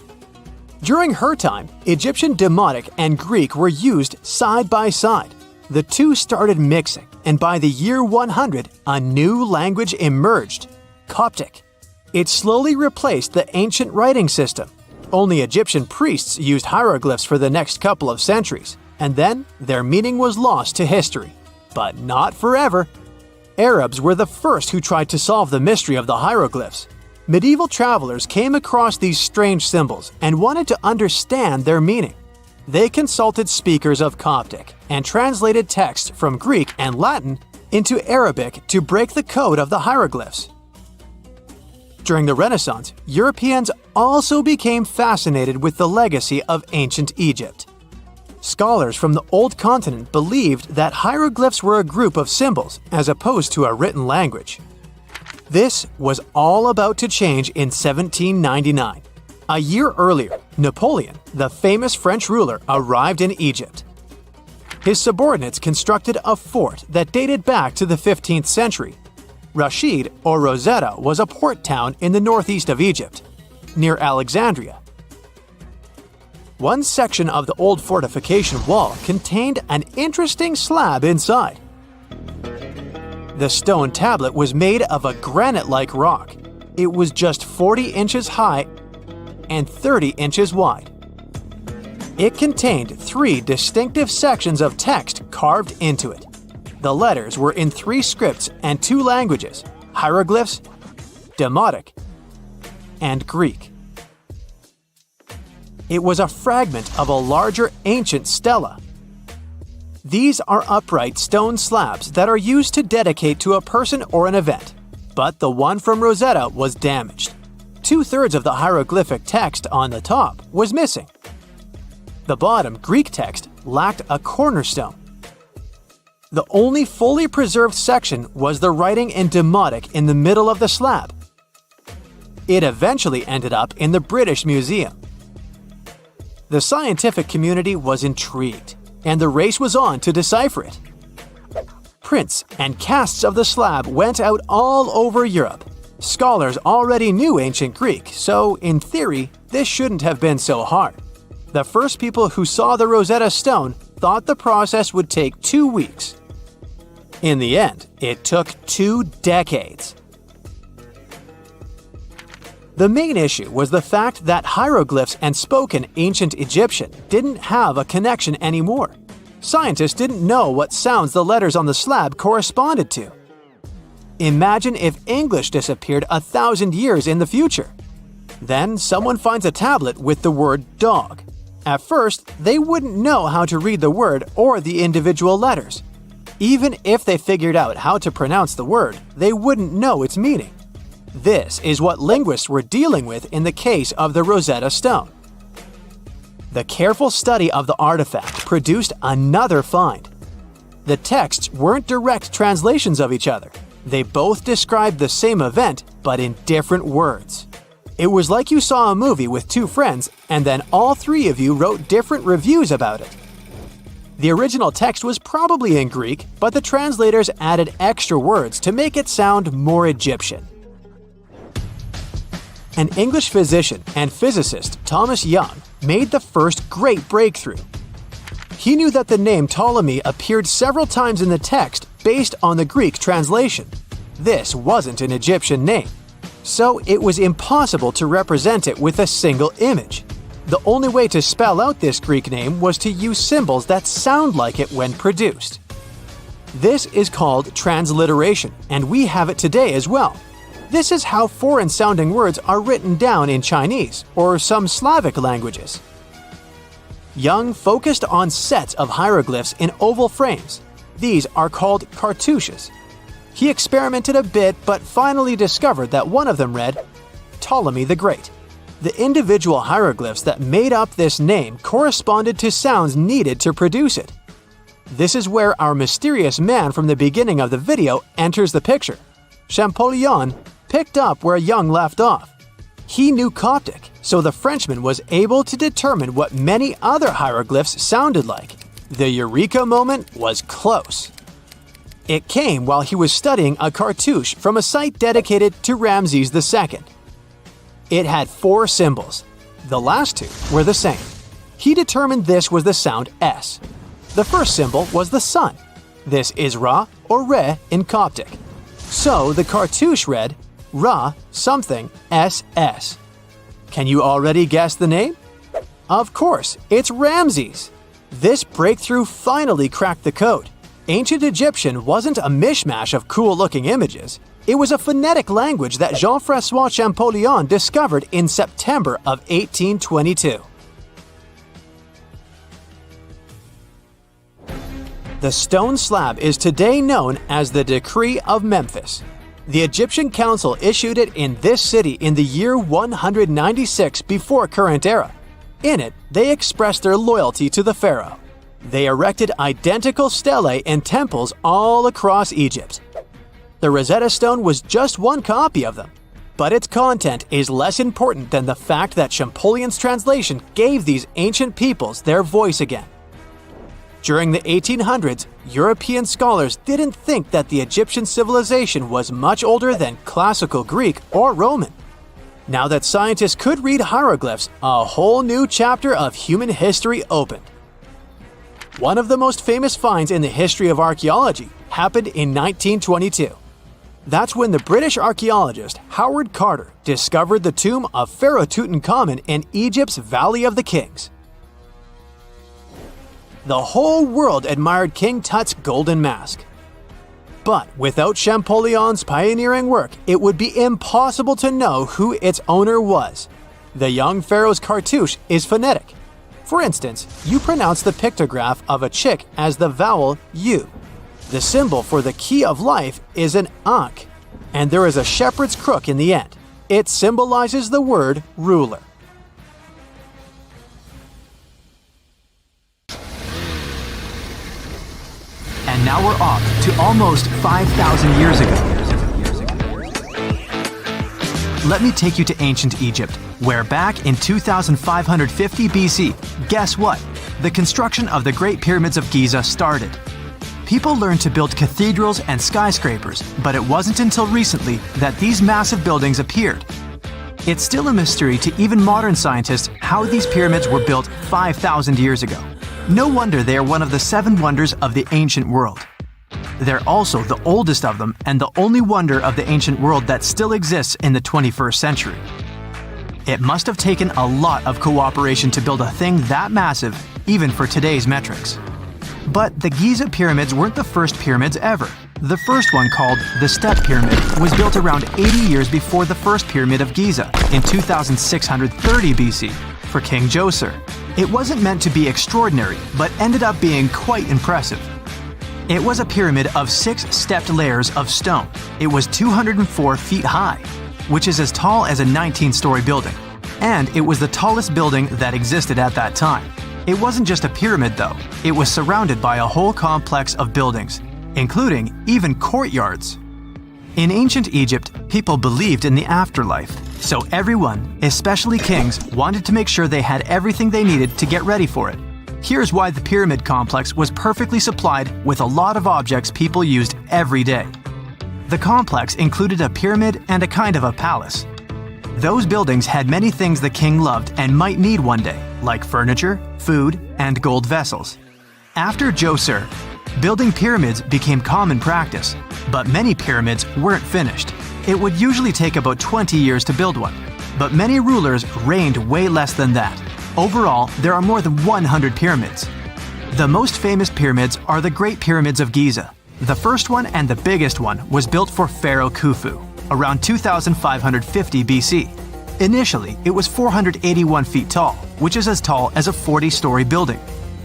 During her time, Egyptian Demotic and Greek were used side by side. The two started mixing, and by the year 100, a new language emerged, Coptic. It slowly replaced the ancient writing system. Only Egyptian priests used hieroglyphs for the next couple of centuries, and then their meaning was lost to history. But not forever. Arabs were the first who tried to solve the mystery of the hieroglyphs. Medieval travelers came across these strange symbols and wanted to understand their meaning. They consulted speakers of Coptic and translated text from Greek and Latin into Arabic to break the code of the hieroglyphs. During the Renaissance, Europeans also became fascinated with the legacy of ancient Egypt. Scholars from the Old Continent believed that hieroglyphs were a group of symbols as opposed to a written language. This was all about to change in 1799. A year earlier, Napoleon, the famous French ruler, arrived in Egypt. His subordinates constructed a fort that dated back to the 15th century. Rashid, or Rosetta, was a port town in the northeast of Egypt, near Alexandria. One section of the old fortification wall contained an interesting slab inside. The stone tablet was made of a granite-like rock. It was just 40 inches high and 30 inches wide. It contained 3 distinctive sections of text carved into it. The letters were in 3 scripts and 2 languages: hieroglyphs, Demotic, and Greek. It was a fragment of a larger ancient stela. These are upright stone slabs that are used to dedicate to a person or an event, but the one from Rosetta was damaged. 2/3 of the hieroglyphic text on the top was missing. The bottom Greek text lacked a cornerstone. The only fully preserved section was the writing in Demotic in the middle of the slab. It eventually ended up in the British Museum. The scientific community was intrigued, and the race was on to decipher it. Prints and casts of the slab went out all over Europe. Scholars already knew ancient Greek, so in theory, this shouldn't have been so hard. The first people who saw the Rosetta Stone thought the process would take 2 weeks. In the end, it took 2 decades. The main issue was the fact that hieroglyphs and spoken ancient Egyptian didn't have a connection anymore. Scientists didn't know what sounds the letters on the slab corresponded to. Imagine if English disappeared 1,000 years in the future. Then someone finds a tablet with the word dog. At first, they wouldn't know how to read the word or the individual letters. Even if they figured out how to pronounce the word, they wouldn't know its meaning. This is what linguists were dealing with in the case of the Rosetta Stone. The careful study of the artifact produced another find. The texts weren't direct translations of each other. They both described the same event, but in different words. It was like you saw a movie with 2 friends, and then all 3 of you wrote different reviews about it. The original text was probably in Greek, but the translators added extra words to make it sound more Egyptian. An English physician and physicist, Thomas Young, made the first great breakthrough. He knew that the name Ptolemy appeared several times in the text based on the Greek translation. This wasn't an Egyptian name, so it was impossible to represent it with a single image. The only way to spell out this Greek name was to use symbols that sound like it when produced. This is called transliteration, and we have it today as well. This is how foreign-sounding words are written down in Chinese or some Slavic languages. Young focused on sets of hieroglyphs in oval frames. These are called cartouches. He experimented a bit but finally discovered that one of them read, Ptolemy the Great. The individual hieroglyphs that made up this name corresponded to sounds needed to produce it. This is where our mysterious man from the beginning of the video enters the picture. Champollion picked up where Young left off. He knew Coptic, so the Frenchman was able to determine what many other hieroglyphs sounded like. The eureka moment was close. It came while he was studying a cartouche from a site dedicated to Ramses II. It had 4 symbols. The last 2 were the same. He determined this was the sound S. The first symbol was the sun. This is Ra or Re in Coptic. So the cartouche read Ra something SS. Can you already guess the name? Of course, it's Ramses. This breakthrough finally cracked the code. Ancient Egyptian wasn't a mishmash of cool-looking images. It was a phonetic language that Jean-François Champollion discovered in September of 1822. The stone slab is today known as the Decree of Memphis. The Egyptian Council issued it in this city in the year 196 before current era. In it, they expressed their loyalty to the pharaoh. They erected identical stelae in temples all across Egypt. The Rosetta Stone was just one copy of them, but its content is less important than the fact that Champollion's translation gave these ancient peoples their voice again. During the 1800s, European scholars didn't think that the Egyptian civilization was much older than classical Greek or Roman. Now that scientists could read hieroglyphs, a whole new chapter of human history opened. One of the most famous finds in the history of archaeology happened in 1922. That's when the British archaeologist Howard Carter discovered the tomb of Pharaoh Tutankhamun in Egypt's Valley of the Kings. The whole world admired King Tut's golden mask. But without Champollion's pioneering work, it would be impossible to know who its owner was. The young pharaoh's cartouche is phonetic. For instance, you pronounce the pictograph of a chick as the vowel U. The symbol for the key of life is an ankh, and there is a shepherd's crook in the end. It symbolizes the word ruler. And now we're off to almost 5,000 years ago. Let me take you to ancient Egypt, where back in 2550 BC, guess what? The construction of the Great Pyramids of Giza started. People learned to build cathedrals and skyscrapers, but it wasn't until recently that these massive buildings appeared. It's still a mystery to even modern scientists how these pyramids were built 5,000 years ago. No wonder they are one of the 7 wonders of the ancient world. They're also the oldest of them and the only wonder of the ancient world that still exists in the 21st century. It must have taken a lot of cooperation to build a thing that massive, even for today's metrics. But the Giza pyramids weren't the first pyramids ever. The first one, called the Step Pyramid, was built around 80 years before the first Pyramid of Giza in 2630 BC for King Djoser. It wasn't meant to be extraordinary, but ended up being quite impressive. It was a pyramid of 6 stepped layers of stone. It was 204 feet high, which is as tall as a 19-story building. And it was the tallest building that existed at that time. It wasn't just a pyramid though, it was surrounded by a whole complex of buildings, including even courtyards. In ancient Egypt, people believed in the afterlife, so everyone, especially kings, wanted to make sure they had everything they needed to get ready for it. Here's why the pyramid complex was perfectly supplied with a lot of objects people used every day. The complex included a pyramid and a kind of a palace. Those buildings had many things the king loved and might need one day, like furniture, food, and gold vessels. After Djoser, building pyramids became common practice, but many pyramids weren't finished. It would usually take about 20 years to build one, but many rulers reigned way less than that. Overall, there are more than 100 pyramids. The most famous pyramids are the Great Pyramids of Giza. The first one and the biggest one was built for Pharaoh Khufu, around 2550 BC. Initially, it was 481 feet tall, which is as tall as a 40-story building.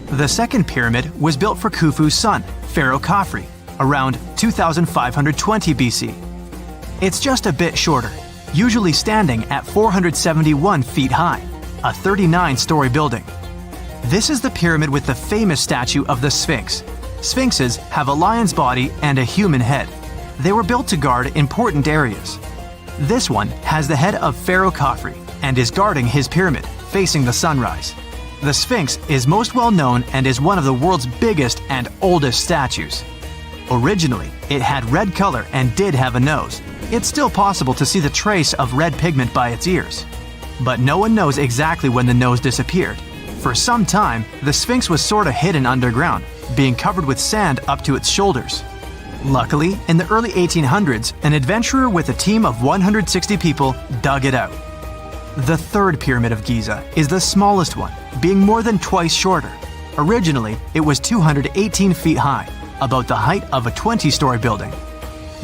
The second pyramid was built for Khufu's son, Pharaoh Khafre, around 2520 BC. It's just a bit shorter, usually standing at 471 feet high, a 39-story building. This is the pyramid with the famous statue of the Sphinx. Sphinxes have a lion's body and a human head. They were built to guard important areas. This one has the head of Pharaoh Khafre and is guarding his pyramid, facing the sunrise. The Sphinx is most well known and is one of the world's biggest and oldest statues. Originally, it had red color and did have a nose. It's still possible to see the trace of red pigment by its ears. But no one knows exactly when the nose disappeared. For some time, the Sphinx was sort of hidden underground, being covered with sand up to its shoulders. Luckily, in the early 1800s, an adventurer with a team of 160 people dug it out. The third Pyramid of Giza is the smallest one, being more than twice shorter. Originally, it was 218 feet high, about the height of a 20-story building.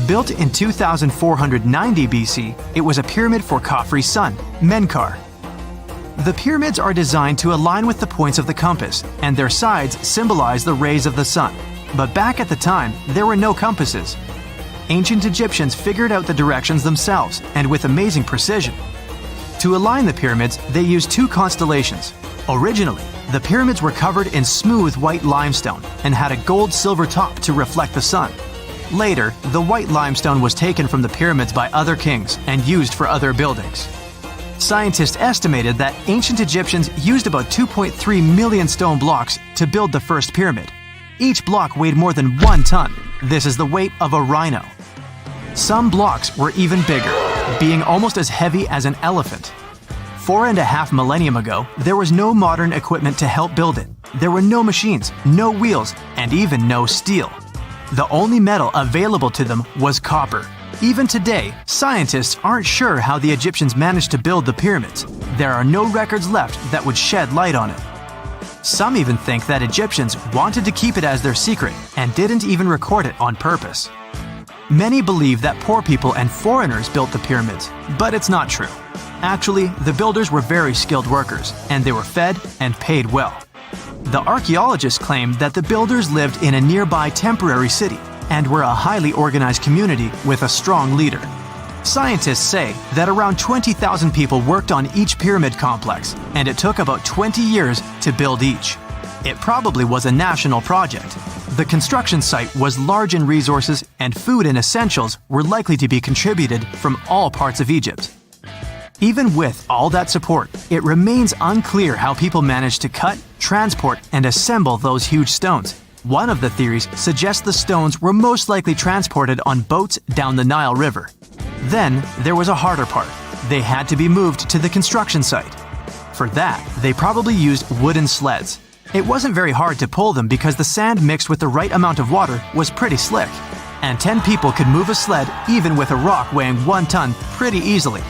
Built in 2490 BC, it was a pyramid for Khafre's son, Menkaure. The pyramids are designed to align with the points of the compass, and their sides symbolize the rays of the sun. But back at the time, there were no compasses. Ancient Egyptians figured out the directions themselves, and with amazing precision. To align the pyramids, they used 2 constellations. Originally, the pyramids were covered in smooth white limestone and had a gold-silver top to reflect the sun. Later, the white limestone was taken from the pyramids by other kings and used for other buildings. Scientists estimated that ancient Egyptians used about 2.3 million stone blocks to build the first pyramid. Each block weighed more than 1 ton. This is the weight of a rhino. Some blocks were even bigger, being almost as heavy as an elephant. 4.5 millennium ago, there was no modern equipment to help build it. There were no machines, no wheels, and even no steel. The only metal available to them was copper. Even today, scientists aren't sure how the Egyptians managed to build the pyramids. There are no records left that would shed light on it. Some even think that Egyptians wanted to keep it as their secret and didn't even record it on purpose. Many believe that poor people and foreigners built the pyramids, but it's not true. Actually, the builders were very skilled workers, and they were fed and paid well. The archaeologists claim that the builders lived in a nearby temporary city and were a highly organized community with a strong leader. Scientists say that around 20,000 people worked on each pyramid complex, and it took about 20 years to build each. It probably was a national project. The construction site was large in resources, and food and essentials were likely to be contributed from all parts of Egypt. Even with all that support, it remains unclear how people managed to cut, transport, and assemble those huge stones. One of the theories suggests the stones were most likely transported on boats down the Nile River. Then, there was a harder part, they had to be moved to the construction site. For that, they probably used wooden sleds. It wasn't very hard to pull them because the sand mixed with the right amount of water was pretty slick. And 10 people could move a sled even with a rock weighing 1 ton pretty easily.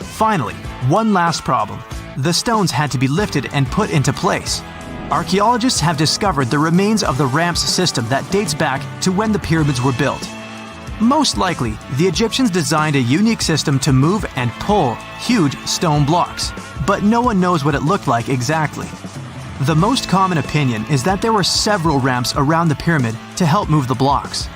Finally, one last problem. The stones had to be lifted and put into place. Archaeologists have discovered the remains of the ramps system that dates back to when the pyramids were built. Most likely, the Egyptians designed a unique system to move and pull huge stone blocks, but no one knows what it looked like exactly. The most common opinion is that there were several ramps around the pyramid to help move the blocks.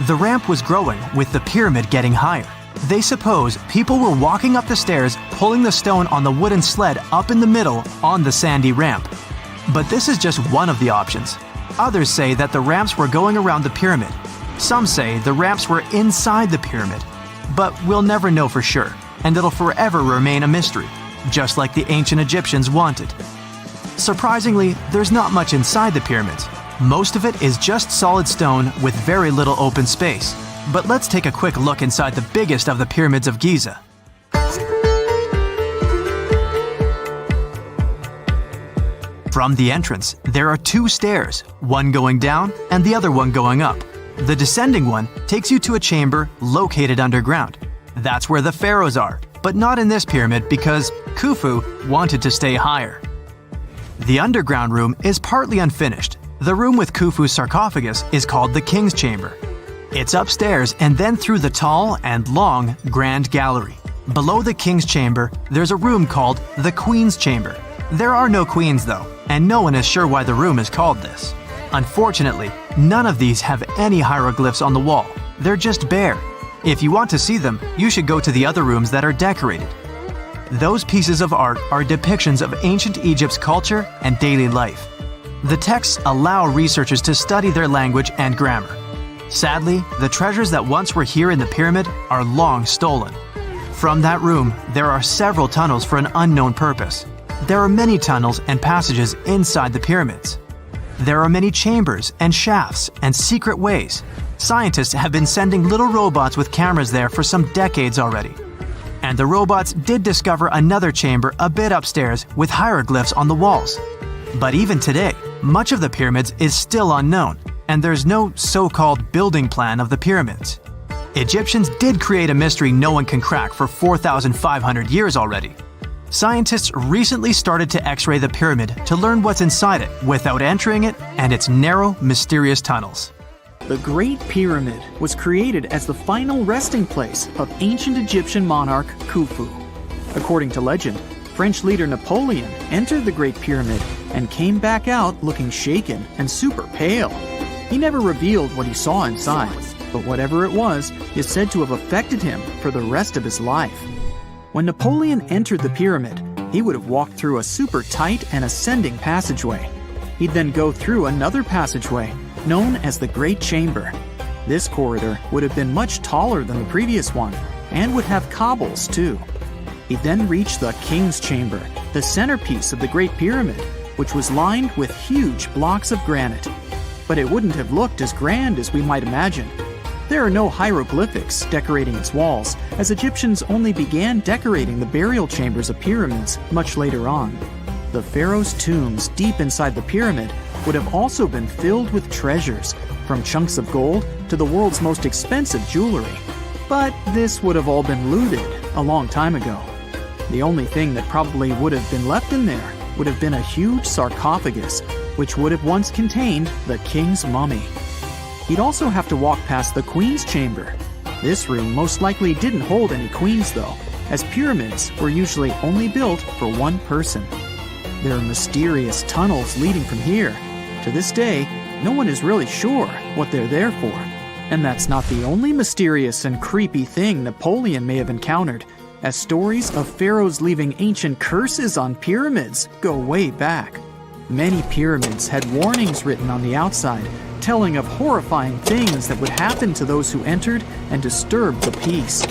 The ramp was growing with the pyramid getting higher. They suppose people were walking up the stairs, pulling the stone on the wooden sled up in the middle on the sandy ramp. But this is just one of the options. Others say that the ramps were going around the pyramid. Some say the ramps were inside the pyramid. But we'll never know for sure, and it'll forever remain a mystery, just like the ancient Egyptians wanted. Surprisingly, there's not much inside the pyramids. Most of it is just solid stone with very little open space. But let's take a quick look inside the biggest of the pyramids of Giza. From the entrance, there are 2 stairs, one going down and the other one going up. The descending one takes you to a chamber located underground. That's where the pharaohs are, but not in this pyramid because Khufu wanted to stay higher. The underground room is partly unfinished. The room with Khufu's sarcophagus is called the King's Chamber. It's upstairs and then through the tall and long Grand Gallery. Below the King's Chamber, there's a room called the Queen's Chamber. There are no queens though, and no one is sure why the room is called this. Unfortunately, none of these have any hieroglyphs on the wall. They're just bare. If you want to see them, you should go to the other rooms that are decorated. Those pieces of art are depictions of ancient Egypt's culture and daily life. The texts allow researchers to study their language and grammar. Sadly, the treasures that once were here in the pyramid are long stolen. From that room, there are several tunnels for an unknown purpose. There are many tunnels and passages inside the pyramids. There are many chambers and shafts and secret ways. Scientists have been sending little robots with cameras there for some decades already. And the robots did discover another chamber a bit upstairs with hieroglyphs on the walls. But even today, much of the pyramids is still unknown, and there's no so-called building plan of the pyramids. Egyptians did create a mystery no one can crack for 4,500 years already. Scientists recently started to X-ray the pyramid to learn what's inside it without entering it and its narrow, mysterious tunnels. The Great Pyramid was created as the final resting place of ancient Egyptian monarch Khufu. According to legend, French leader Napoleon entered the Great Pyramid and came back out looking shaken and super pale. He never revealed what he saw inside, but whatever it was is said to have affected him for the rest of his life. When Napoleon entered the pyramid, he would have walked through a super tight and ascending passageway. He'd then go through another passageway, known as the Great Chamber. This corridor would have been much taller than the previous one, and would have cobbles too. He'd then reach the King's Chamber, the centerpiece of the Great Pyramid, which was lined with huge blocks of granite. But it wouldn't have looked as grand as we might imagine. There are no hieroglyphics decorating its walls, as Egyptians only began decorating the burial chambers of pyramids much later on. The pharaoh's tombs deep inside the pyramid would have also been filled with treasures, from chunks of gold to the world's most expensive jewelry. But this would have all been looted a long time ago. The only thing that probably would have been left in there would have been a huge sarcophagus, which would have once contained the king's mummy. He'd also have to walk past the Queen's Chamber. This room most likely didn't hold any queens though, as pyramids were usually only built for one person. There are mysterious tunnels leading from here. To this day, no one is really sure what they're there for. And that's not the only mysterious and creepy thing Napoleon may have encountered, as stories of pharaohs leaving ancient curses on pyramids go way back. Many pyramids had warnings written on the outside, telling of horrifying things that would happen to those who entered and disturbed the peace.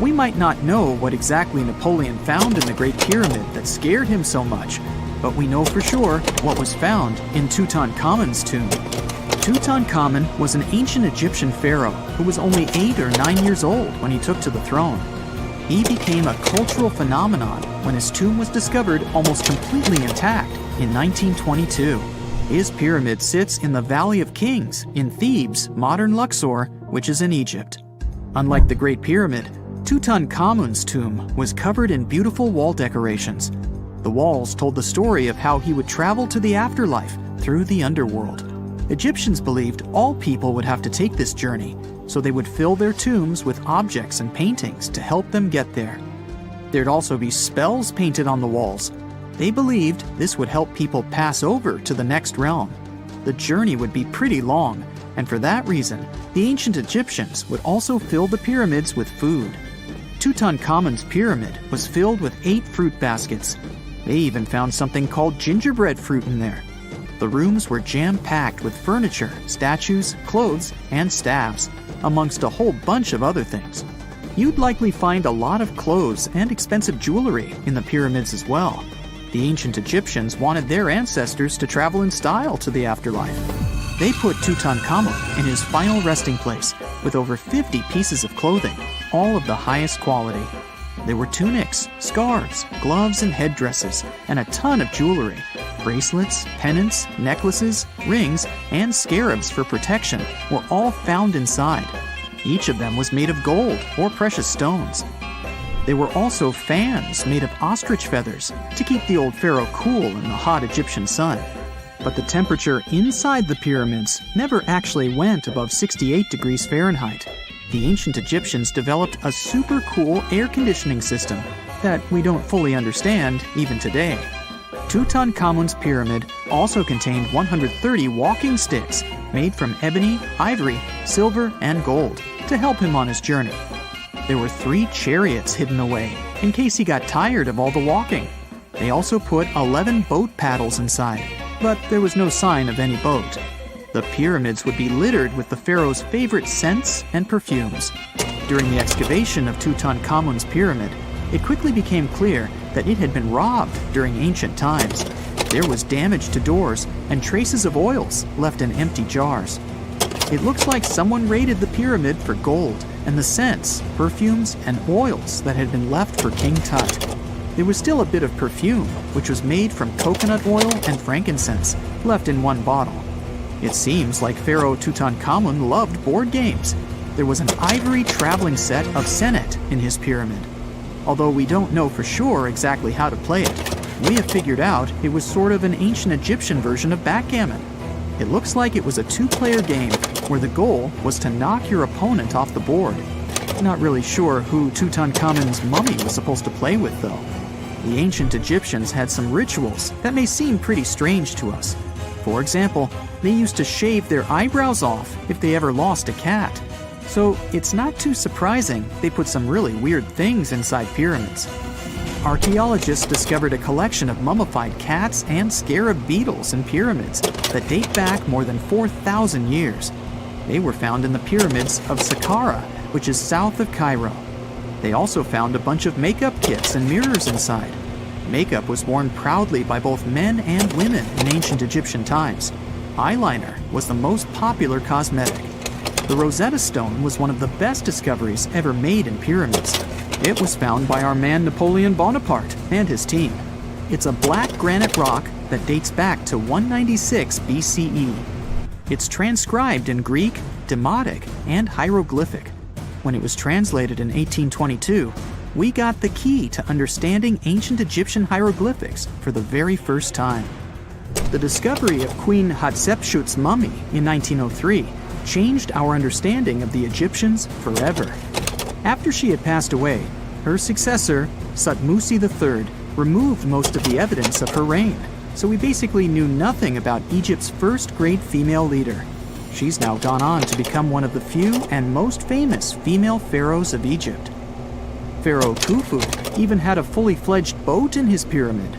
We might not know what exactly Napoleon found in the Great Pyramid that scared him so much, but we know for sure what was found in Tutankhamun's tomb. Tutankhamun was an ancient Egyptian pharaoh who was only 8 or 9 years old when he took to the throne. He became a cultural phenomenon when his tomb was discovered almost completely intact in 1922. His pyramid sits in the Valley of Kings in Thebes, modern Luxor, which is in Egypt. Unlike the Great Pyramid, Tutankhamun's tomb was covered in beautiful wall decorations. The walls told the story of how he would travel to the afterlife through the underworld. Egyptians believed all people would have to take this journey, so they would fill their tombs with objects and paintings to help them get there. There'd also be spells painted on the walls. They believed this would help people pass over to the next realm. The journey would be pretty long, and for that reason, the ancient Egyptians would also fill the pyramids with food. Tutankhamun's pyramid was filled with 8 fruit baskets. They even found something called gingerbread fruit in there. The rooms were jam-packed with furniture, statues, clothes, and staffs, amongst a whole bunch of other things. You'd likely find a lot of clothes and expensive jewelry in the pyramids as well. The ancient Egyptians wanted their ancestors to travel in style to the afterlife. They put Tutankhamun in his final resting place with over 50 pieces of clothing, all of the highest quality. There were tunics, scarves, gloves, and headdresses, and a ton of jewelry. Bracelets, pendants, necklaces, rings, and scarabs for protection were all found inside. Each of them was made of gold or precious stones. There were also fans made of ostrich feathers to keep the old pharaoh cool in the hot Egyptian sun. But the temperature inside the pyramids never actually went above 68 degrees Fahrenheit. The ancient Egyptians developed a super cool air conditioning system that we don't fully understand even today. Tutankhamun's pyramid also contained 130 walking sticks made from ebony, ivory, silver, and gold to help him on his journey. There were 3 chariots hidden away in case he got tired of all the walking. They also put 11 boat paddles inside, but there was no sign of any boat. The pyramids would be littered with the pharaoh's favorite scents and perfumes. During the excavation of Tutankhamun's pyramid, it quickly became clear that it had been robbed during ancient times. There was damage to doors and traces of oils left in empty jars. It looks like someone raided the pyramid for gold and the scents, perfumes, and oils that had been left for King Tut. There was still a bit of perfume, which was made from coconut oil and frankincense, left in one bottle. It seems like Pharaoh Tutankhamun loved board games. There was an ivory traveling set of Senet in his pyramid. Although we don't know for sure exactly how to play it, we have figured out it was sort of an ancient Egyptian version of backgammon. It looks like it was a 2-player game where the goal was to knock your opponent off the board. Not really sure who Tutankhamun's mummy was supposed to play with, though. The ancient Egyptians had some rituals that may seem pretty strange to us. For example, they used to shave their eyebrows off if they ever lost a cat. So it's not too surprising they put some really weird things inside pyramids. Archaeologists discovered a collection of mummified cats and scarab beetles in pyramids that date back more than 4,000 years. They were found in the pyramids of Saqqara, which is south of Cairo. They also found a bunch of makeup kits and mirrors inside. Makeup was worn proudly by both men and women in ancient Egyptian times. Eyeliner was the most popular cosmetic. The Rosetta Stone was one of the best discoveries ever made in pyramids. It was found by our man Napoleon Bonaparte and his team. It's a black granite rock that dates back to 196 BCE. It's transcribed in Greek, Demotic, and hieroglyphic. When it was translated in 1822, we got the key to understanding ancient Egyptian hieroglyphics for the very first time. The discovery of Queen Hatshepsut's mummy in 1903 changed our understanding of the Egyptians forever. After she had passed away, her successor, Thutmose III, removed most of the evidence of her reign, so we basically knew nothing about Egypt's first great female leader. She's now gone on to become one of the few and most famous female pharaohs of Egypt. Pharaoh Khufu even had a fully fledged boat in his pyramid.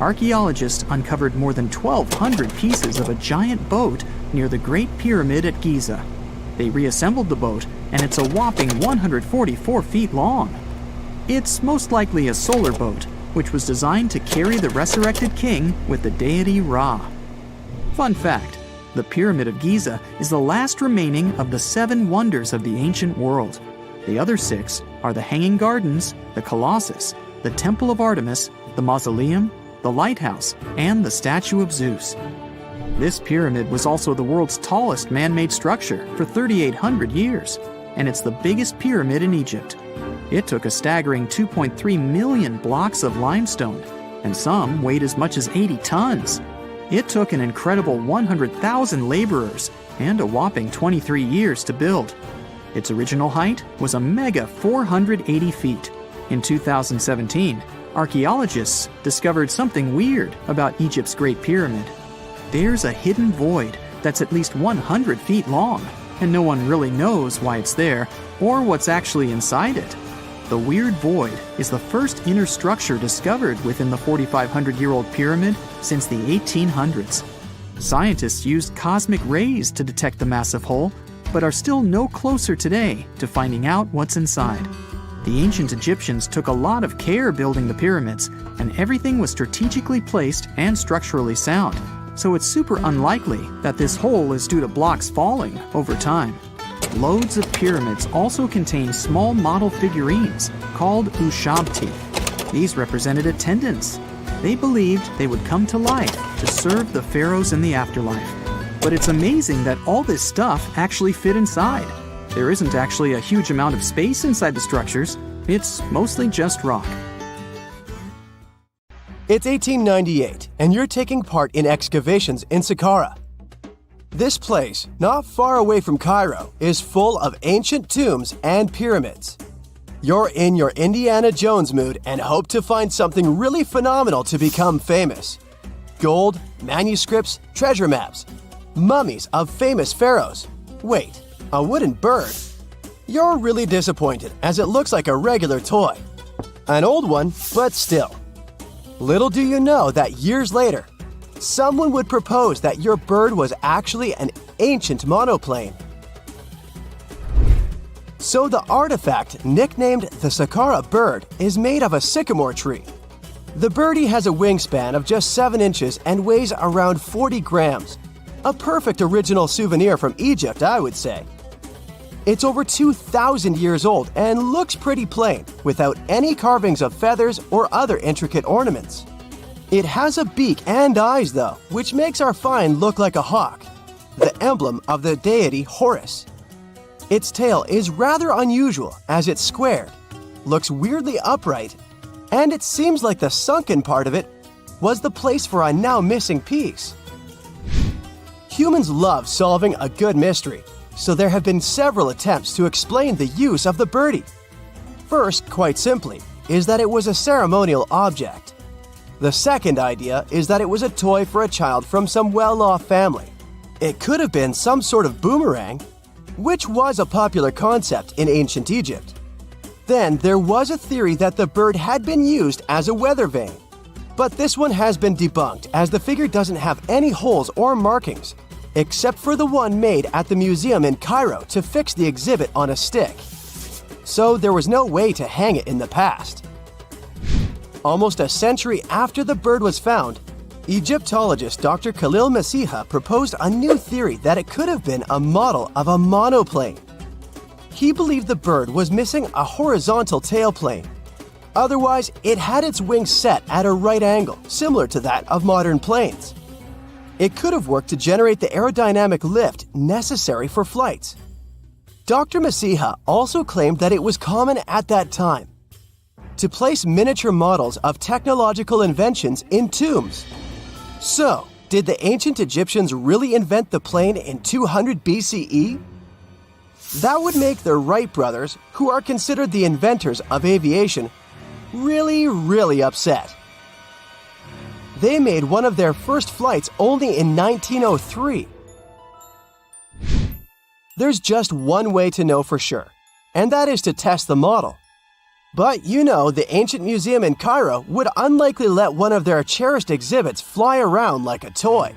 Archaeologists uncovered more than 1,200 pieces of a giant boat near the Great Pyramid at Giza. They reassembled the boat, and it's a whopping 144 feet long. It's most likely a solar boat, which was designed to carry the resurrected king with the deity Ra. Fun fact, the Pyramid of Giza is the last remaining of the 7 wonders of the ancient world. The other 6 are the Hanging Gardens, the Colossus, the Temple of Artemis, the Mausoleum, the Lighthouse, and the Statue of Zeus. This pyramid was also the world's tallest man-made structure for 3,800 years, and it's the biggest pyramid in Egypt. It took a staggering 2.3 million blocks of limestone, and some weighed as much as 80 tons. It took an incredible 100,000 laborers and a whopping 23 years to build. Its original height was a mega 480 feet. In 2017, archaeologists discovered something weird about Egypt's Great Pyramid. There's a hidden void that's at least 100 feet long, and no one really knows why it's there or what's actually inside it. The weird void is the first inner structure discovered within the 4,500-year-old pyramid since the 1800s. Scientists used cosmic rays to detect the massive hole, but are still no closer today to finding out what's inside. The ancient Egyptians took a lot of care building the pyramids, and everything was strategically placed and structurally sound, so it's super unlikely that this hole is due to blocks falling over time. Loads of pyramids also contain small model figurines called ushabti. These represented attendants. They believed they would come to life to serve the pharaohs in the afterlife. But it's amazing that all this stuff actually fit inside. There isn't actually a huge amount of space inside the structures. It's mostly just rock. It's 1898, and you're taking part in excavations in Saqqara. This place, not far away from Cairo, is full of ancient tombs and pyramids. You're in your Indiana Jones mood and hope to find something really phenomenal to become famous. Gold, manuscripts, treasure maps, mummies of famous pharaohs. Wait, a wooden bird? You're really disappointed as it looks like a regular toy. An old one, but still. Little do you know that years later, someone would propose that your bird was actually an ancient monoplane. So the artifact, nicknamed the Saqqara bird, is made of a sycamore tree. The birdie has a wingspan of just 7 inches and weighs around 40 grams. A perfect original souvenir from Egypt, I would say. It's over 2,000 years old and looks pretty plain, without any carvings of feathers or other intricate ornaments. It has a beak and eyes, though, which makes our find look like a hawk, the emblem of the deity Horus. Its tail is rather unusual as it's squared, looks weirdly upright, and it seems like the sunken part of it was the place for a now missing piece. Humans love solving a good mystery, so there have been several attempts to explain the use of the birdie. First, quite simply, is that it was a ceremonial object. The second idea is that it was a toy for a child from some well-off family. It could have been some sort of boomerang, which was a popular concept in ancient Egypt. Then there was a theory that the bird had been used as a weather vane. But this one has been debunked as the figure doesn't have any holes or markings, except for the one made at the museum in Cairo to fix the exhibit on a stick. So there was no way to hang it in the past. Almost a century after the bird was found, Egyptologist Dr. Khalil Masiha proposed a new theory that it could have been a model of a monoplane. He believed the bird was missing a horizontal tailplane. Otherwise, it had its wings set at a right angle, similar to that of modern planes. It could have worked to generate the aerodynamic lift necessary for flights. Dr. Masiha also claimed that it was common at that time to place miniature models of technological inventions in tombs. So, did the ancient Egyptians really invent the plane in 200 BCE? That would make the Wright brothers, who are considered the inventors of aviation, really upset. They made one of their first flights only in 1903. There's just one way to know for sure, and that is to test the model. But you know, the ancient museum in Cairo would unlikely let one of their cherished exhibits fly around like a toy.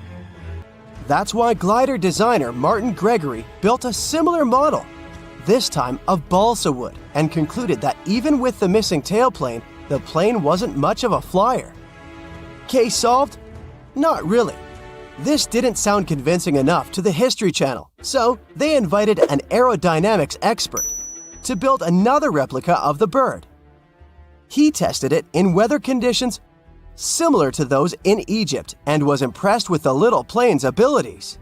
That's why glider designer Martin Gregory built a similar model, this time of balsa wood, and concluded that even with the missing tailplane, the plane wasn't much of a flyer. Case solved? Not really. This didn't sound convincing enough to the History Channel, so they invited an aerodynamics expert to build another replica of the bird. He tested it in weather conditions similar to those in Egypt and was impressed with the little plane's abilities.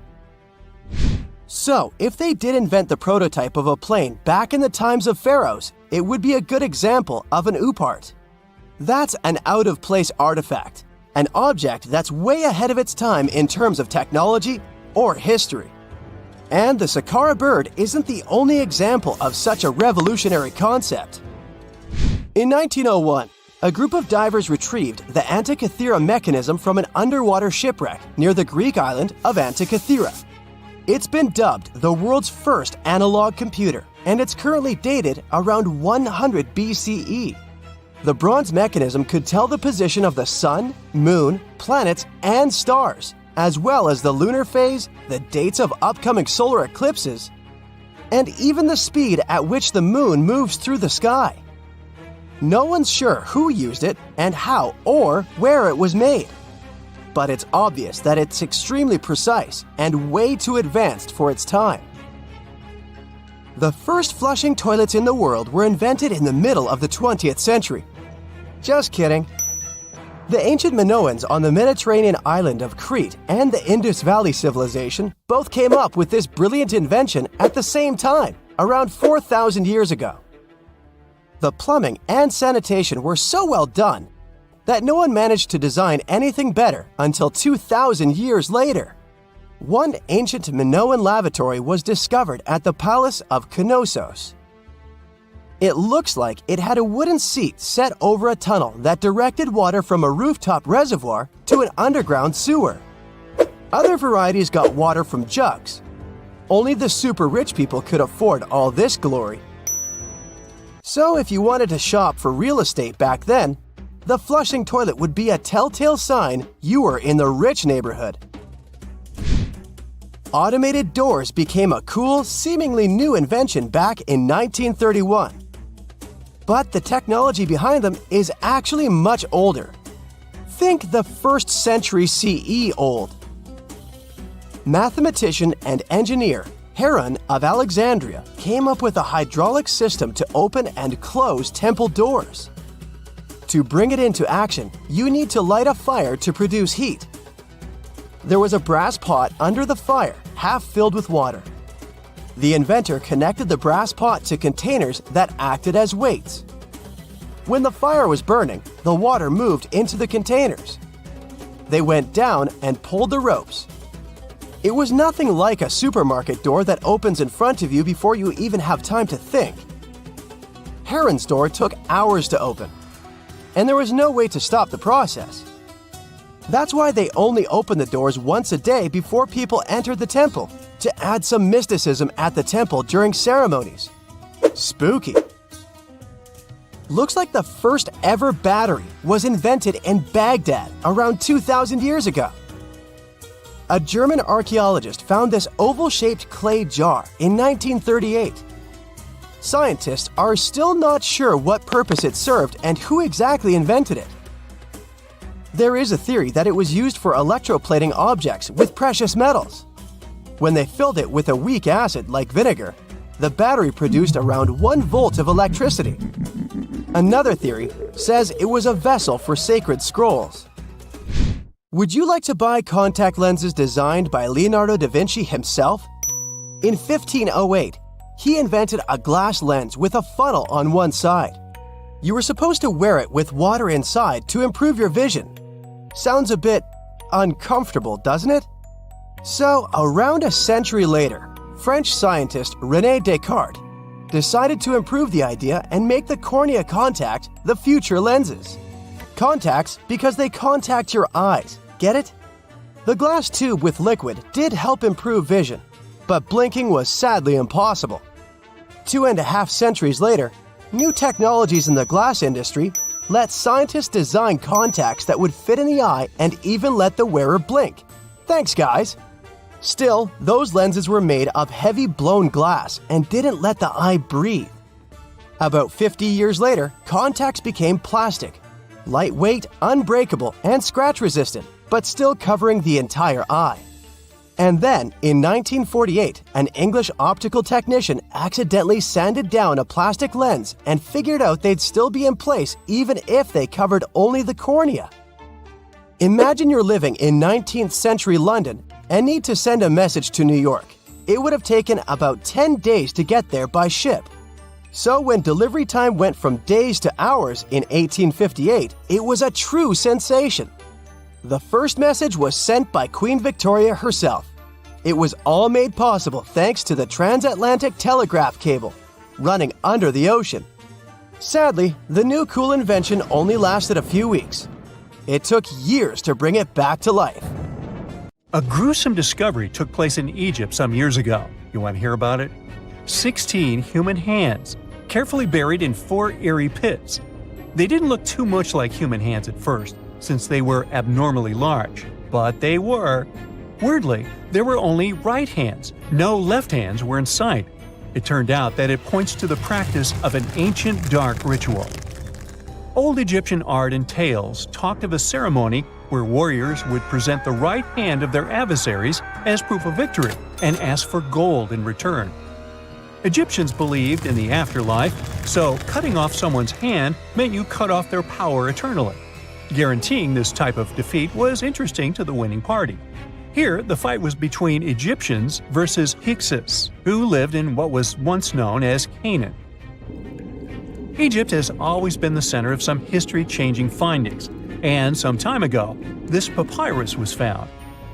So, if they did invent the prototype of a plane back in the times of pharaohs, it would be a good example of an oupart. That's an out-of-place artifact, an object that's way ahead of its time in terms of technology or history. And the Saqqara bird isn't the only example of such a revolutionary concept. In 1901, a group of divers retrieved the Antikythera mechanism from an underwater shipwreck near the Greek island of Antikythera. It's been dubbed the world's first analog computer, and it's currently dated around 100 BCE. The bronze mechanism could tell the position of the sun, moon, planets, and stars, as well as the lunar phase, the dates of upcoming solar eclipses, and even the speed at which the moon moves through the sky. No one's sure who used it and how or where it was made. But it's obvious that it's extremely precise and way too advanced for its time. The first flushing toilets in the world were invented in the middle of the 20th century. Just kidding. The ancient Minoans on the Mediterranean island of Crete and the Indus Valley civilization both came up with this brilliant invention at the same time, around 4,000 years ago. The plumbing and sanitation were so well done that no one managed to design anything better until 2,000 years later. One ancient Minoan lavatory was discovered at the Palace of Knossos. It looks like it had a wooden seat set over a tunnel that directed water from a rooftop reservoir to an underground sewer. Other varieties got water from jugs. Only the super rich people could afford all this glory. So if you wanted to shop for real estate back then, the flushing toilet would be a telltale sign you were in the rich neighborhood. Automated doors became a cool, seemingly new invention back in 1931. But the technology behind them is actually much older. Think the 1st century CE old. Mathematician and engineer Heron of Alexandria came up with a hydraulic system to open and close temple doors. To bring it into action, you need to light a fire to produce heat. There was a brass pot under the fire, half filled with water. The inventor connected the brass pot to containers that acted as weights. When the fire was burning, the water moved into the containers. They went down and pulled the ropes. It was nothing like a supermarket door that opens in front of you before you even have time to think. Heron's door took hours to open, and there was no way to stop the process. That's why they only opened the doors once a day before people entered the temple, to add some mysticism at the temple during ceremonies. Spooky. Looks like the first ever battery was invented in Baghdad around 2,000 years ago. A German archaeologist found this oval-shaped clay jar in 1938. Scientists are still not sure what purpose it served and who exactly invented it. There is a theory that it was used for electroplating objects with precious metals. When they filled it with a weak acid like vinegar, the battery produced around 1 volt of electricity. Another theory says it was a vessel for sacred scrolls. Would you like to buy contact lenses designed by Leonardo da Vinci himself? In 1508, he invented a glass lens with a funnel on one side. You were supposed to wear it with water inside to improve your vision. Sounds a bit uncomfortable, doesn't it? So, around a century later, French scientist René Descartes decided to improve the idea and make the cornea contact the future lenses. Contacts because they contact your eyes, get it? The glass tube with liquid did help improve vision, but blinking was sadly impossible. 2.5 centuries later, new technologies in the glass industry let scientists design contacts that would fit in the eye and even let the wearer blink. Thanks, guys! Still, those lenses were made of heavy blown glass and didn't let the eye breathe. About 50 years later, contacts became plastic, lightweight, unbreakable, and scratch-resistant, but still covering the entire eye. And then, in 1948, an English optical technician accidentally sanded down a plastic lens and figured out they'd still be in place even if they covered only the cornea. Imagine you're living in 19th century London and need to send a message to New York. It would have taken about 10 days to get there by ship. So when delivery time went from days to hours in 1858, it was a true sensation. The first message was sent by Queen Victoria herself. It was all made possible thanks to the transatlantic telegraph cable, running under the ocean. Sadly, the new cool invention only lasted a few weeks. It took years to bring it back to life. A gruesome discovery took place in Egypt some years ago. You want to hear about it? 16 human hands, carefully buried in 4 eerie pits. They didn't look too much like human hands at first, since they were abnormally large, but they were. Weirdly, there were only right hands. No left hands were in sight. It turned out that it points to the practice of an ancient dark ritual. Old Egyptian art and tales talked of a ceremony where warriors would present the right hand of their adversaries as proof of victory and ask for gold in return. Egyptians believed in the afterlife, so cutting off someone's hand meant you cut off their power eternally. Guaranteeing this type of defeat was interesting to the winning party. Here, the fight was between Egyptians versus Hyksos, who lived in what was once known as Canaan. Egypt has always been the center of some history-changing findings, and some time ago, this papyrus was found.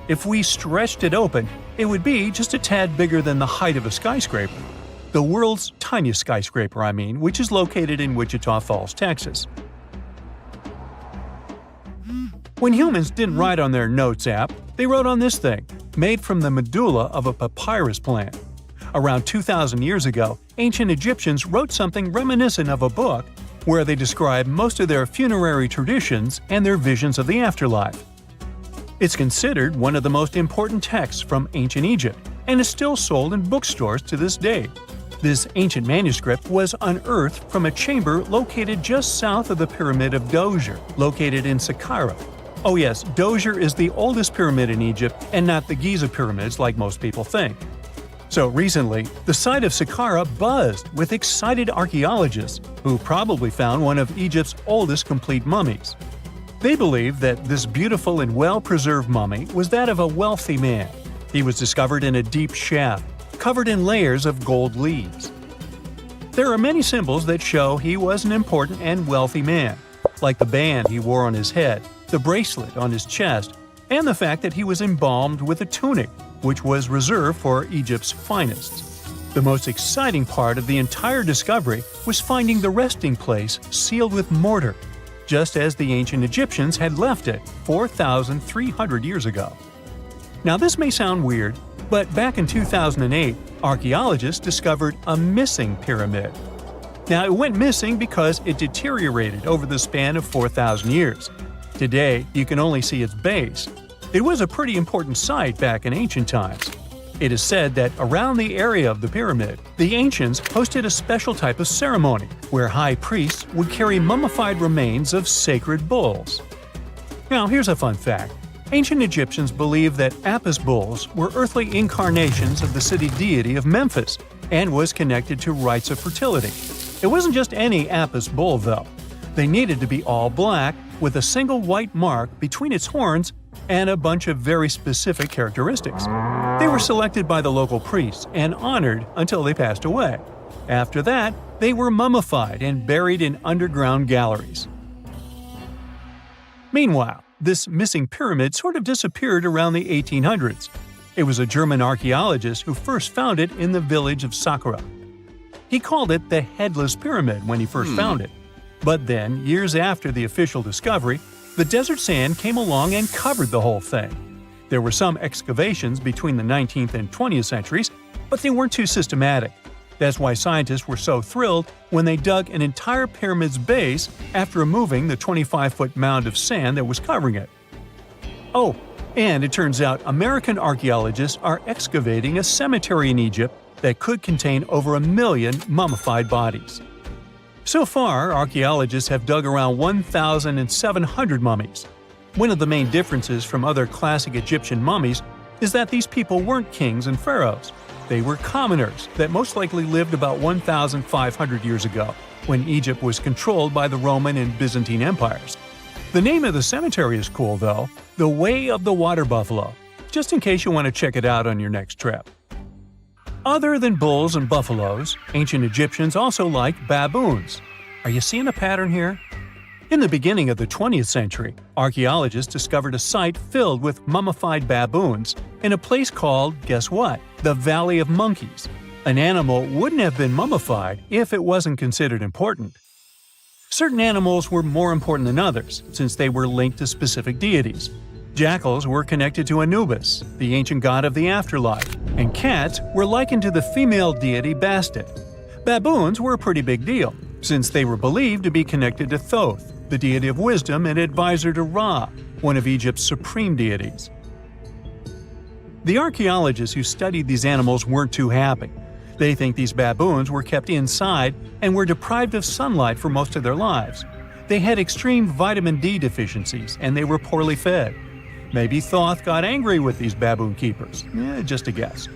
If we stretched it open, it would be just a tad bigger than the height of a skyscraper. The world's tiniest skyscraper, which is located in Wichita Falls, Texas. When humans didn't write on their notes app, they wrote on this thing, made from the medulla of a papyrus plant. Around 2,000 years ago, ancient Egyptians wrote something reminiscent of a book where they describe most of their funerary traditions and their visions of the afterlife. It's considered one of the most important texts from ancient Egypt and is still sold in bookstores to this day. This ancient manuscript was unearthed from a chamber located just south of the Pyramid of Giza, located in Saqqara. Oh yes, Giza is the oldest pyramid in Egypt and not the Giza pyramids like most people think. So recently, the site of Saqqara buzzed with excited archaeologists who probably found one of Egypt's oldest complete mummies. They believe that this beautiful and well-preserved mummy was that of a wealthy man. He was discovered in a deep shaft, covered in layers of gold leaves. There are many symbols that show he was an important and wealthy man, like the band he wore on his head, the bracelet on his chest, and the fact that he was embalmed with a tunic, which was reserved for Egypt's finest. The most exciting part of the entire discovery was finding the resting place sealed with mortar, just as the ancient Egyptians had left it 4,300 years ago. Now this may sound weird, but back in 2008, archaeologists discovered a missing pyramid. Now it went missing because it deteriorated over the span of 4,000 years. Today, you can only see its base. It was a pretty important site back in ancient times. It is said that around the area of the pyramid, the ancients hosted a special type of ceremony where high priests would carry mummified remains of sacred bulls. Now here's a fun fact. Ancient Egyptians believed that Apis bulls were earthly incarnations of the city deity of Memphis and was connected to rites of fertility. It wasn't just any Apis bull, though. They needed to be all black, with a single white mark between its horns and a bunch of very specific characteristics. They were selected by the local priests and honored until they passed away. After that, they were mummified and buried in underground galleries. Meanwhile, this missing pyramid sort of disappeared around the 1800s. It was a German archaeologist who first found it in the village of Saqqara. He called it the Headless Pyramid when he first found it. But then, years after the official discovery, the desert sand came along and covered the whole thing. There were some excavations between the 19th and 20th centuries, but they weren't too systematic. That's why scientists were so thrilled when they dug an entire pyramid's base after removing the 25-foot mound of sand that was covering it. Oh, and it turns out American archaeologists are excavating a cemetery in Egypt that could contain over 1 million mummified bodies. So far, archaeologists have dug around 1,700 mummies. One of the main differences from other classic Egyptian mummies is that these people weren't kings and pharaohs. They were commoners that most likely lived about 1,500 years ago, when Egypt was controlled by the Roman and Byzantine empires. The name of the cemetery is cool, though, the Way of the Water Buffalo, just in case you want to check it out on your next trip. Other than bulls and buffaloes, ancient Egyptians also liked baboons. Are you seeing a pattern here? In the beginning of the 20th century, archaeologists discovered a site filled with mummified baboons in a place called, guess what? The Valley of Monkeys. An animal wouldn't have been mummified if it wasn't considered important. Certain animals were more important than others, since they were linked to specific deities. Jackals were connected to Anubis, the ancient god of the afterlife, and cats were likened to the female deity Bastet. Baboons were a pretty big deal, since they were believed to be connected to Thoth, the deity of wisdom and advisor to Ra, one of Egypt's supreme deities. The archaeologists who studied these animals weren't too happy. They think these baboons were kept inside and were deprived of sunlight for most of their lives. They had extreme vitamin D deficiencies and they were poorly fed. Maybe Thoth got angry with these baboon keepers. Just a guess.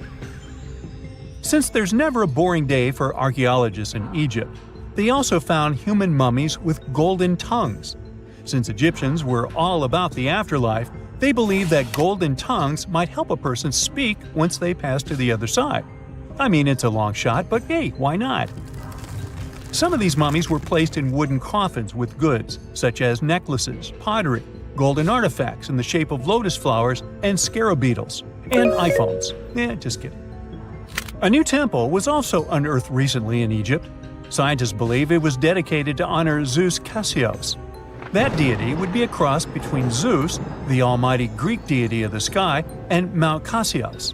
Since there's never a boring day for archaeologists in Egypt, they also found human mummies with golden tongues. Since Egyptians were all about the afterlife, they believed that golden tongues might help a person speak once they pass to the other side. I mean, it's a long shot, but hey, why not? Some of these mummies were placed in wooden coffins with goods, such as necklaces, pottery, golden artifacts in the shape of lotus flowers and scarab beetles, and iPhones. Just kidding. A new temple was also unearthed recently in Egypt. Scientists believe it was dedicated to honor Zeus Cassios. That deity would be a cross between Zeus, the almighty Greek deity of the sky, and Mount Cassios.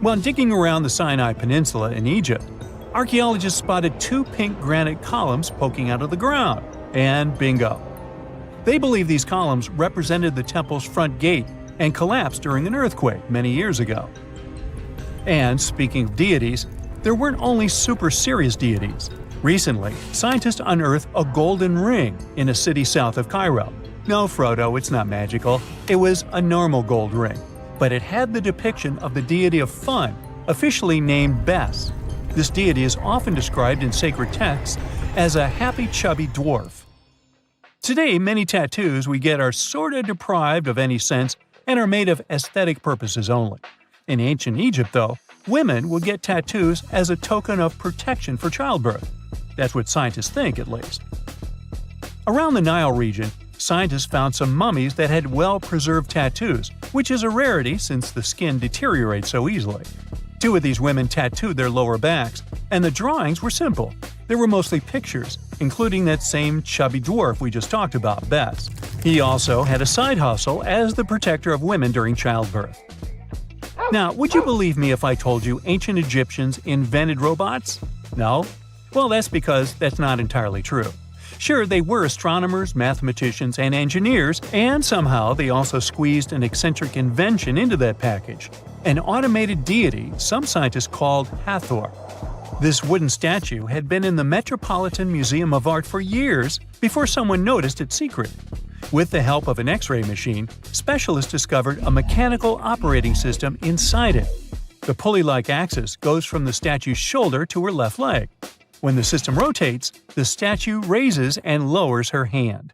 While digging around the Sinai Peninsula in Egypt, archaeologists spotted 2 pink granite columns poking out of the ground, and bingo. They believe these columns represented the temple's front gate and collapsed during an earthquake many years ago. And speaking of deities, there weren't only super serious deities. Recently, scientists unearthed a golden ring in a city south of Cairo. No, Frodo, it's not magical. It was a normal gold ring, but it had the depiction of the deity of fun, officially named Bes. This deity is often described in sacred texts as a happy chubby dwarf. Today, many tattoos we get are sorta deprived of any sense and are made of aesthetic purposes only. In ancient Egypt, though, women would get tattoos as a token of protection for childbirth. That's what scientists think, at least. Around the Nile region, scientists found some mummies that had well-preserved tattoos, which is a rarity since the skin deteriorates so easily. 2 of these women tattooed their lower backs, and the drawings were simple. They were mostly pictures, including that same chubby dwarf we just talked about, Bes. He also had a side hustle as the protector of women during childbirth. Now, would you believe me if I told you ancient Egyptians invented robots? No? Well, that's because that's not entirely true. Sure, they were astronomers, mathematicians, and engineers, and somehow they also squeezed an eccentric invention into that package – an automated deity some scientists called Hathor. This wooden statue had been in the Metropolitan Museum of Art for years before someone noticed its secret. With the help of an X-ray machine, specialists discovered a mechanical operating system inside it. The pulley-like axis goes from the statue's shoulder to her left leg. When the system rotates, the statue raises and lowers her hand.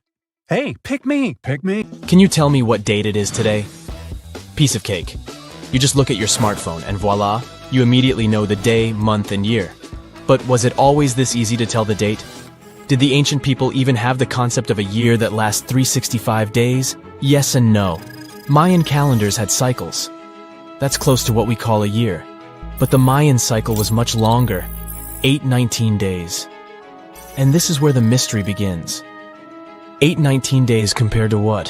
Hey, pick me, pick me. Can you tell me what date it is today? Piece of cake. You just look at your smartphone and voila, you immediately know the day, month, and year. But was it always this easy to tell the date? Did the ancient people even have the concept of a year that lasts 365 days? Yes and no. Mayan calendars had cycles. That's close to what we call a year. But the Mayan cycle was much longer, 819 days. And this is where the mystery begins. 819 days compared to what?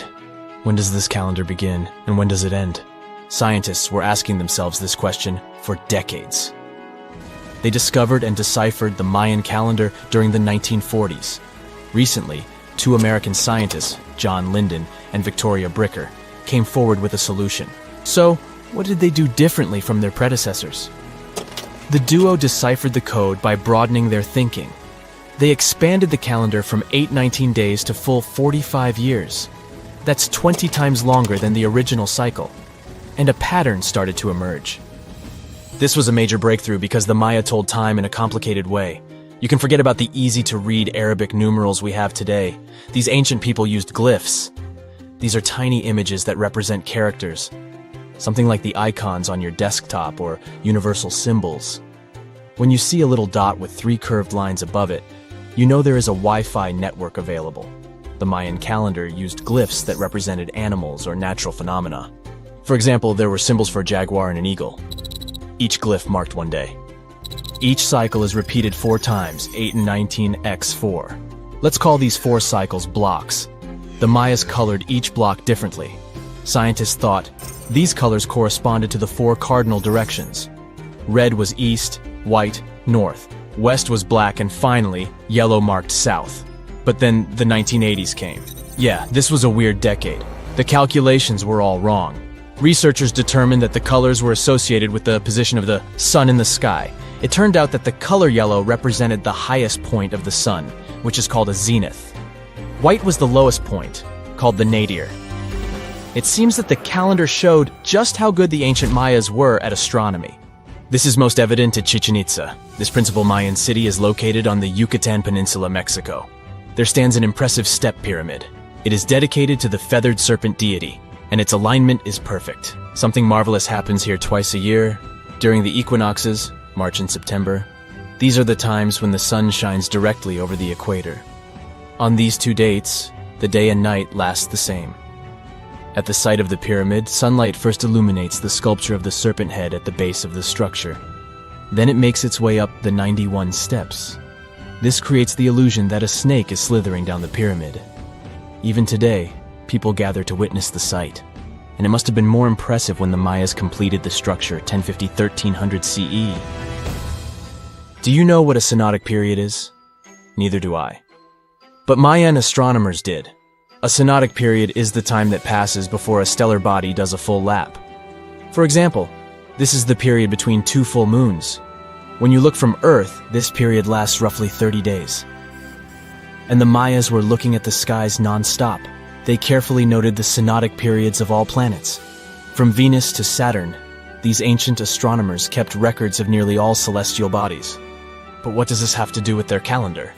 When does this calendar begin, and when does it end? Scientists were asking themselves this question for decades. They discovered and deciphered the Mayan calendar during the 1940s. Recently, 2 American scientists, John Linden and Victoria Bricker, came forward with a solution. So, what did they do differently from their predecessors? The duo deciphered the code by broadening their thinking. They expanded the calendar from 819 days to full 45 years. That's 20 times longer than the original cycle. and a pattern started to emerge. This was a major breakthrough because the Maya told time in a complicated way. You can forget about the easy-to-read Arabic numerals we have today. These ancient people used glyphs. These are tiny images that represent characters, something like the icons on your desktop or universal symbols. When you see a little dot with 3 curved lines above it, you know there is a Wi-Fi network available. The Mayan calendar used glyphs that represented animals or natural phenomena. For example, there were symbols for a jaguar and an eagle. Each glyph marked one day. Each cycle is repeated 4 times, 8 and 19 x 4. Let's call these 4 cycles blocks. The Mayas colored each block differently. Scientists thought these colors corresponded to the 4 cardinal directions. Red was east, white, north. West was black, and finally, yellow marked south. But then the 1980s came. Yeah, this was a weird decade. The calculations were all wrong. Researchers determined that the colors were associated with the position of the sun in the sky. It turned out that the color yellow represented the highest point of the sun, which is called a zenith. White was the lowest point, called the nadir. It seems that the calendar showed just how good the ancient Mayas were at astronomy. This is most evident at Chichen Itza. This principal Mayan city is located on the Yucatan Peninsula, Mexico. There stands an impressive step pyramid. It is dedicated to the feathered serpent deity, and its alignment is perfect. Something marvelous happens here twice a year, during the equinoxes, March and September. These are the times when the sun shines directly over the equator. On these 2 dates, the day and night last the same. At the site of the pyramid, sunlight first illuminates the sculpture of the serpent head at the base of the structure. Then it makes its way up the 91 steps. This creates the illusion that a snake is slithering down the pyramid. Even today, people gather to witness the sight. And it must have been more impressive when the Mayas completed the structure 1050-1300 CE. Do you know what a synodic period is? Neither do I. But Mayan astronomers did. A synodic period is the time that passes before a stellar body does a full lap. For example, this is the period between 2 full moons. When you look from Earth, this period lasts roughly 30 days. And the Mayas were looking at the skies non-stop. They carefully noted the synodic periods of all planets. From Venus to Saturn, these ancient astronomers kept records of nearly all celestial bodies. But what does this have to do with their calendar?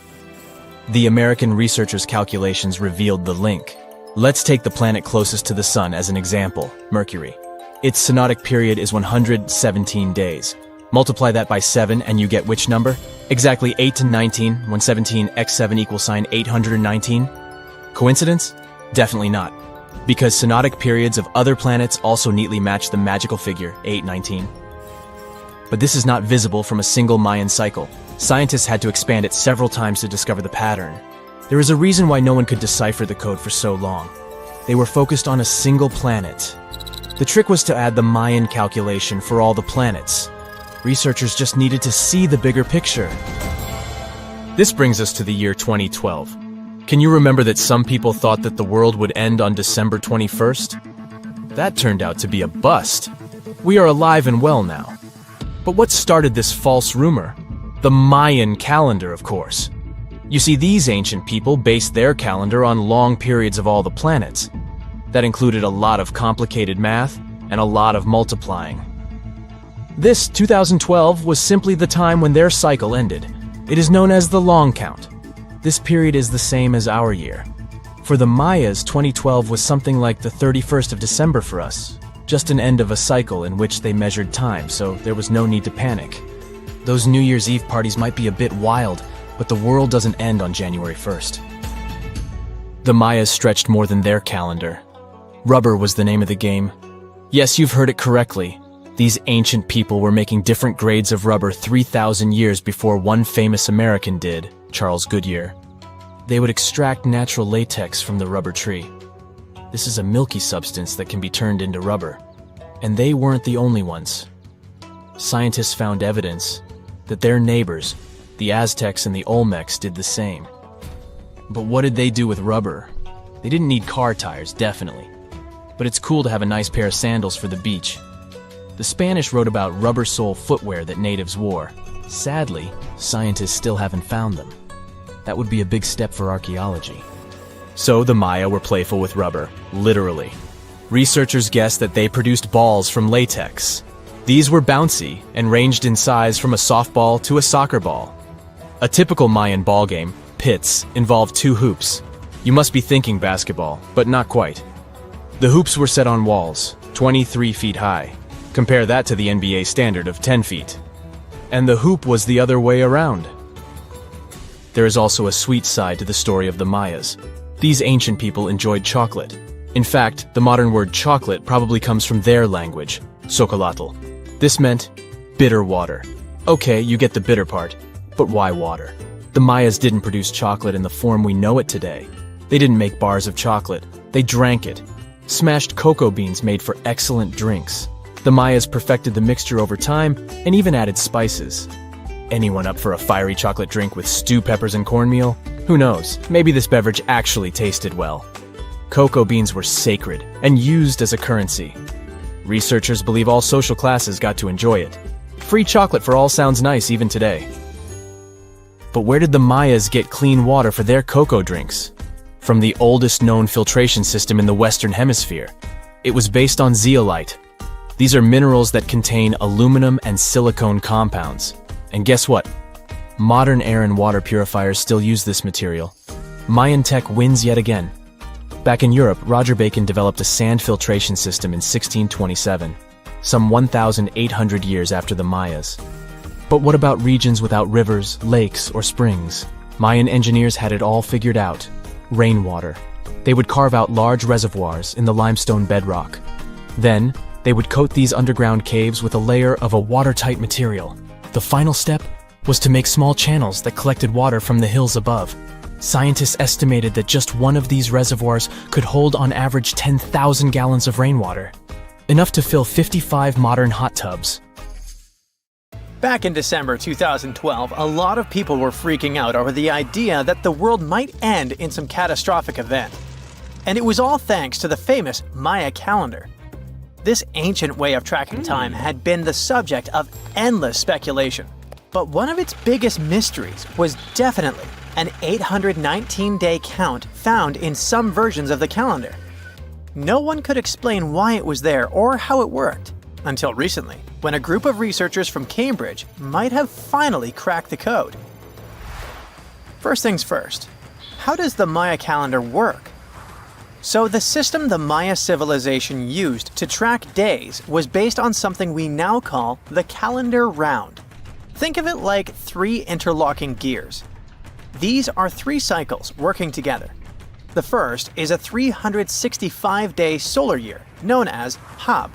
The American researchers' calculations revealed the link. Let's take the planet closest to the Sun as an example, Mercury. Its synodic period is 117 days. Multiply that by 7 and you get which number? Exactly 8 to 19, when 17 x 7 equals sign 819? Coincidence? Definitely not. Because synodic periods of other planets also neatly match the magical figure 819. But this is not visible from a single Mayan cycle. Scientists had to expand it several times to discover the pattern. There is a reason why no one could decipher the code for so long. They were focused on a single planet. The trick was to add the Mayan calculation for all the planets. Researchers just needed to see the bigger picture. This brings us to the year 2012. Can you remember that some people thought that the world would end on December 21st? That turned out to be a bust. We are alive and well now. But what started this false rumor? The Mayan calendar, of course. You see, these ancient people based their calendar on long periods of all the planets. That included a lot of complicated math and a lot of multiplying. This 2012 was simply the time when their cycle ended. It is known as the long count. This period is the same as our year. For the Mayas, 2012 was something like the 31st of December for us. Just an end of a cycle in which they measured time, so there was no need to panic. Those New Year's Eve parties might be a bit wild, but the world doesn't end on January 1st. The Mayas stretched more than their calendar. Rubber was the name of the game. Yes, you've heard it correctly. These ancient people were making different grades of rubber 3,000 years before one famous American did, Charles Goodyear. They would extract natural latex from the rubber tree. This is a milky substance that can be turned into rubber. And they weren't the only ones. Scientists found evidence that their neighbors, the Aztecs and the Olmecs, did the same. But what did they do with rubber? They didn't need car tires, definitely. But it's cool to have a nice pair of sandals for the beach. The Spanish wrote about rubber sole footwear that natives wore. Sadly, scientists still haven't found them. That would be a big step for archaeology. So the Maya were playful with rubber, literally. Researchers guess that they produced balls from latex. These were bouncy and ranged in size from a softball to a soccer ball. A typical Mayan ball game, pits, involved 2 hoops. You must be thinking basketball, but not quite. The hoops were set on walls, 23 feet high. Compare that to the NBA standard of 10 feet. And the hoop was the other way around. There is also a sweet side to the story of the Mayas. These ancient people enjoyed chocolate. In fact, the modern word chocolate probably comes from their language, xocolotl. This meant bitter water. Okay, you get the bitter part, but why water? The Mayas didn't produce chocolate in the form we know it today. They didn't make bars of chocolate, they drank it. Smashed cocoa beans made for excellent drinks. The Mayas perfected the mixture over time and even added spices. Anyone up for a fiery chocolate drink with stew peppers and cornmeal? Who knows, maybe this beverage actually tasted well. Cocoa beans were sacred and used as a currency. Researchers believe all social classes got to enjoy it. Free chocolate for all sounds nice even today. But where did the Mayas get clean water for their cocoa drinks? From the oldest known filtration system in the Western Hemisphere. It was based on zeolite. These are minerals that contain aluminum and silicone compounds. And guess what? Modern air and water purifiers still use this material. Mayan tech wins yet again. Back in Europe, Roger Bacon developed a sand filtration system in 1627, some 1,800 years after the Mayas. But what about regions without rivers, lakes, or springs? Mayan engineers had it all figured out. Rainwater. They would carve out large reservoirs in the limestone bedrock. Then, they would coat these underground caves with a layer of a watertight material. The final step was to make small channels that collected water from the hills above. Scientists estimated that just one of these reservoirs could hold on average 10,000 gallons of rainwater, enough to fill 55 modern hot tubs. Back in December 2012, a lot of people were freaking out over the idea that the world might end in some catastrophic event. And it was all thanks to the famous Maya calendar. This ancient way of tracking time had been the subject of endless speculation. But one of its biggest mysteries was definitely an 819-day count found in some versions of the calendar. No one could explain why it was there or how it worked, until recently, when a group of researchers from Cambridge might have finally cracked the code. First things first, how does the Maya calendar work? So the system the Maya civilization used to track days was based on something we now call the calendar round. Think of it like 3 interlocking gears. These are 3 cycles working together. The first is a 365-day solar year, known as Hab.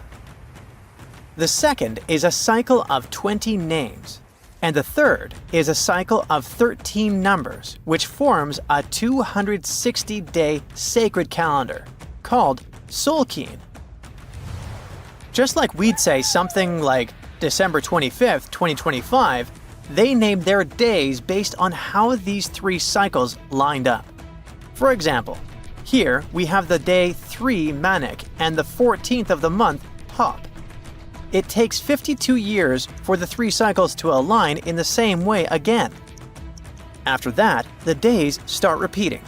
The second is a cycle of 20 names. And the third is a cycle of 13 numbers, which forms a 260-day sacred calendar, called Solkeen. Just like we'd say something like December 25th, 2025, they named their days based on how these 3 cycles lined up. For example, here we have the day 3 Manik and the 14th of the month Hop. It takes 52 years for the 3 cycles to align in the same way again. After that, the days start repeating.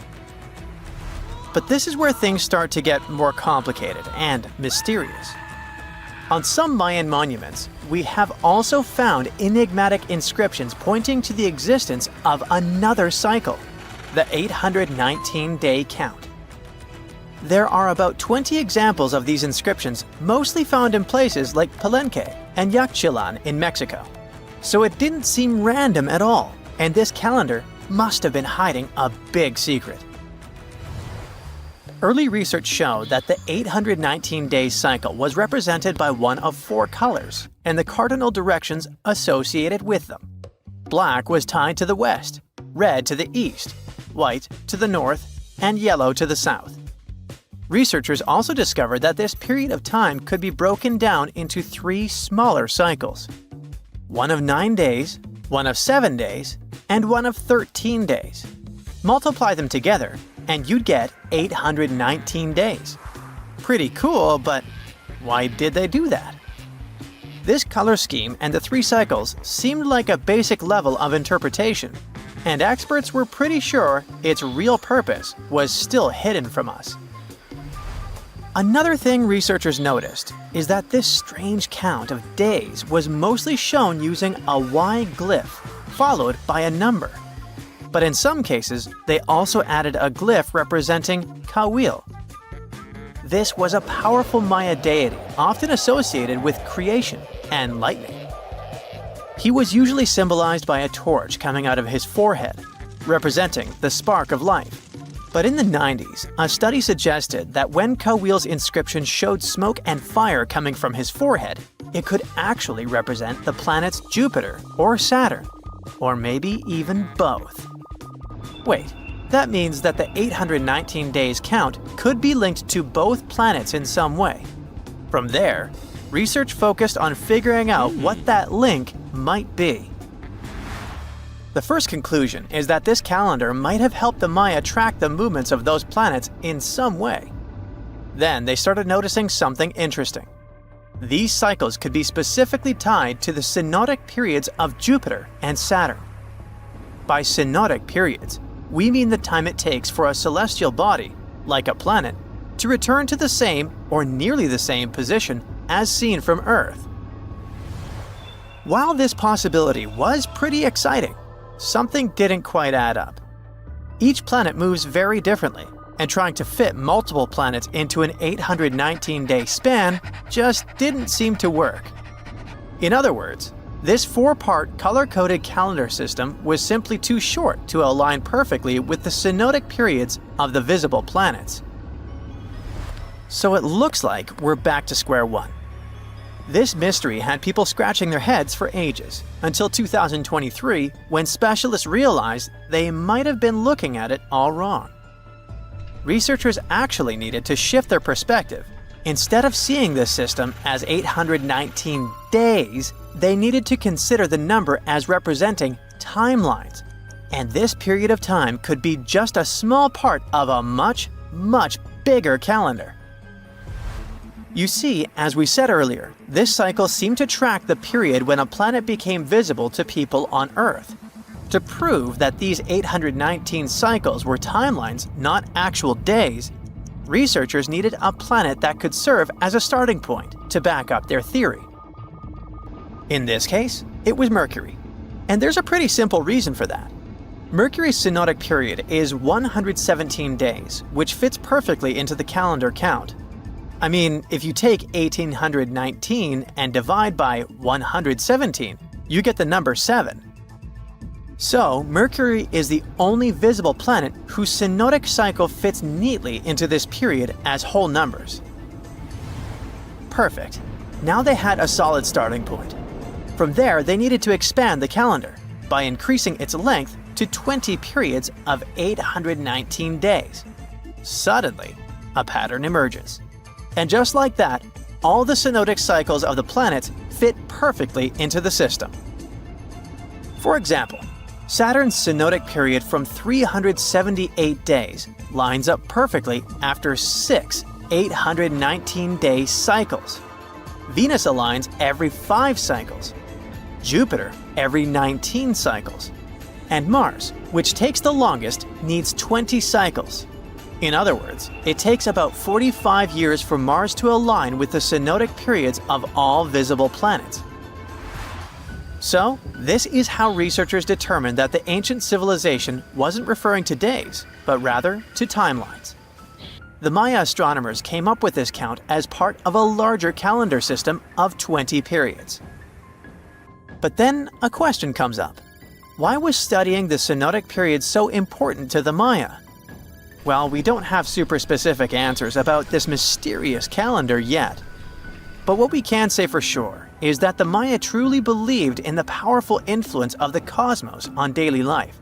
But this is where things start to get more complicated and mysterious. On some Mayan monuments, we have also found enigmatic inscriptions pointing to the existence of another cycle, the 819-day count. There are about 20 examples of these inscriptions, mostly found in places like Palenque and Yaxchilan in Mexico. So it didn't seem random at all, and this calendar must have been hiding a big secret. Early research showed that the 819-day cycle was represented by one of 4 colors and the cardinal directions associated with them. Black was tied to the west, red to the east, white to the north, and yellow to the south. Researchers also discovered that this period of time could be broken down into 3 smaller cycles. One of 9 days, one of 7 days, and one of 13 days. Multiply them together, and you'd get 819 days. Pretty cool, but why did they do that? This color scheme and the 3 cycles seemed like a basic level of interpretation, and experts were pretty sure its real purpose was still hidden from us. Another thing researchers noticed is that this strange count of days was mostly shown using a Y glyph, followed by a number. But in some cases, they also added a glyph representing Kawil. This was a powerful Maya deity, often associated with creation and lightning. He was usually symbolized by a torch coming out of his forehead, representing the spark of life. But in the 90s, a study suggested that when Kawil's inscription showed smoke and fire coming from his forehead, it could actually represent the planets Jupiter or Saturn, or maybe even both. Wait, that means that the 819 days count could be linked to both planets in some way. From there, research focused on figuring out what that link might be. The first conclusion is that this calendar might have helped the Maya track the movements of those planets in some way. Then they started noticing something interesting. These cycles could be specifically tied to the synodic periods of Jupiter and Saturn. By synodic periods, we mean the time it takes for a celestial body, like a planet, to return to the same or nearly the same position as seen from Earth. While this possibility was pretty exciting, something didn't quite add up. Each planet moves very differently, and trying to fit multiple planets into an 819-day span just didn't seem to work. In other words, this 4-part color-coded calendar system was simply too short to align perfectly with the synodic periods of the visible planets. So it looks like we're back to square one. This mystery had people scratching their heads for ages, until 2023, when specialists realized they might have been looking at it all wrong. Researchers actually needed to shift their perspective. Instead of seeing this system as 819 days, they needed to consider the number as representing timelines. And this period of time could be just a small part of a much, much bigger calendar. You see, as we said earlier, this cycle seemed to track the period when a planet became visible to people on Earth. To prove that these 819 cycles were timelines, not actual days, researchers needed a planet that could serve as a starting point to back up their theory. In this case, it was Mercury. And there's a pretty simple reason for that. Mercury's synodic period is 117 days, which fits perfectly into the calendar count. I mean, if you take 1819 and divide by 117, you get the number 7. So, Mercury is the only visible planet whose synodic cycle fits neatly into this period as whole numbers. Perfect. Now they had a solid starting point. From there, they needed to expand the calendar by increasing its length to 20 periods of 819 days. Suddenly, a pattern emerges. And just like that, all the synodic cycles of the planets fit perfectly into the system. For example, Saturn's synodic period from 378 days lines up perfectly after 6 819-day cycles. Venus aligns every 5 cycles. Jupiter every 19 cycles. And Mars, which takes the longest, needs 20 cycles. In other words, it takes about 45 years for Mars to align with the synodic periods of all visible planets. So, this is how researchers determined that the ancient civilization wasn't referring to days, but rather to timelines. The Maya astronomers came up with this count as part of a larger calendar system of 20 periods. But then a question comes up. Why was studying the synodic period so important to the Maya? Well, we don't have super specific answers about this mysterious calendar yet. But what we can say for sure is that the Maya truly believed in the powerful influence of the cosmos on daily life.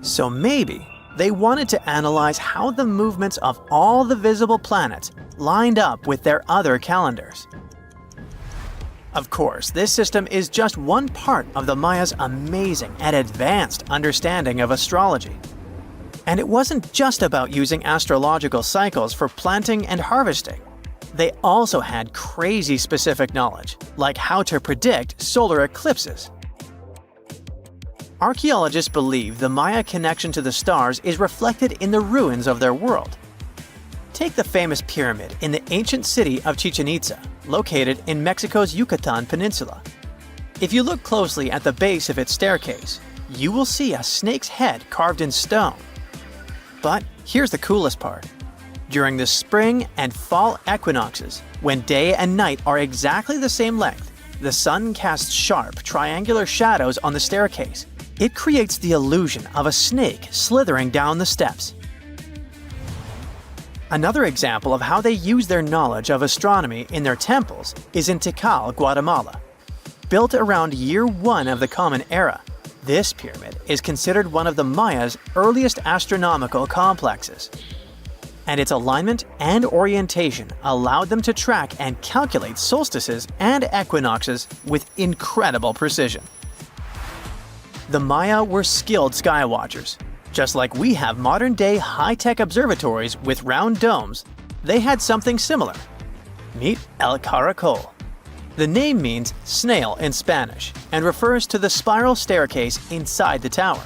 So maybe they wanted to analyze how the movements of all the visible planets lined up with their other calendars. Of course, this system is just one part of the Maya's amazing and advanced understanding of astrology. And it wasn't just about using astrological cycles for planting and harvesting. They also had crazy specific knowledge, like how to predict solar eclipses. Archaeologists believe the Maya connection to the stars is reflected in the ruins of their world. Take the famous pyramid in the ancient city of Chichen Itza, located in Mexico's Yucatan Peninsula. If you look closely at the base of its staircase, you will see a snake's head carved in stone. But here's the coolest part. During the spring and fall equinoxes, when day and night are exactly the same length, the sun casts sharp, triangular shadows on the staircase. It creates the illusion of a snake slithering down the steps. Another example of how they use their knowledge of astronomy in their temples is in Tikal, Guatemala. Built around year 1 of the Common Era, this pyramid is considered one of the Mayas' earliest astronomical complexes. And its alignment and orientation allowed them to track and calculate solstices and equinoxes with incredible precision. The Maya were skilled skywatchers. Just like we have modern-day high-tech observatories with round domes, they had something similar. Meet El Caracol. The name means snail in Spanish and refers to the spiral staircase inside the tower.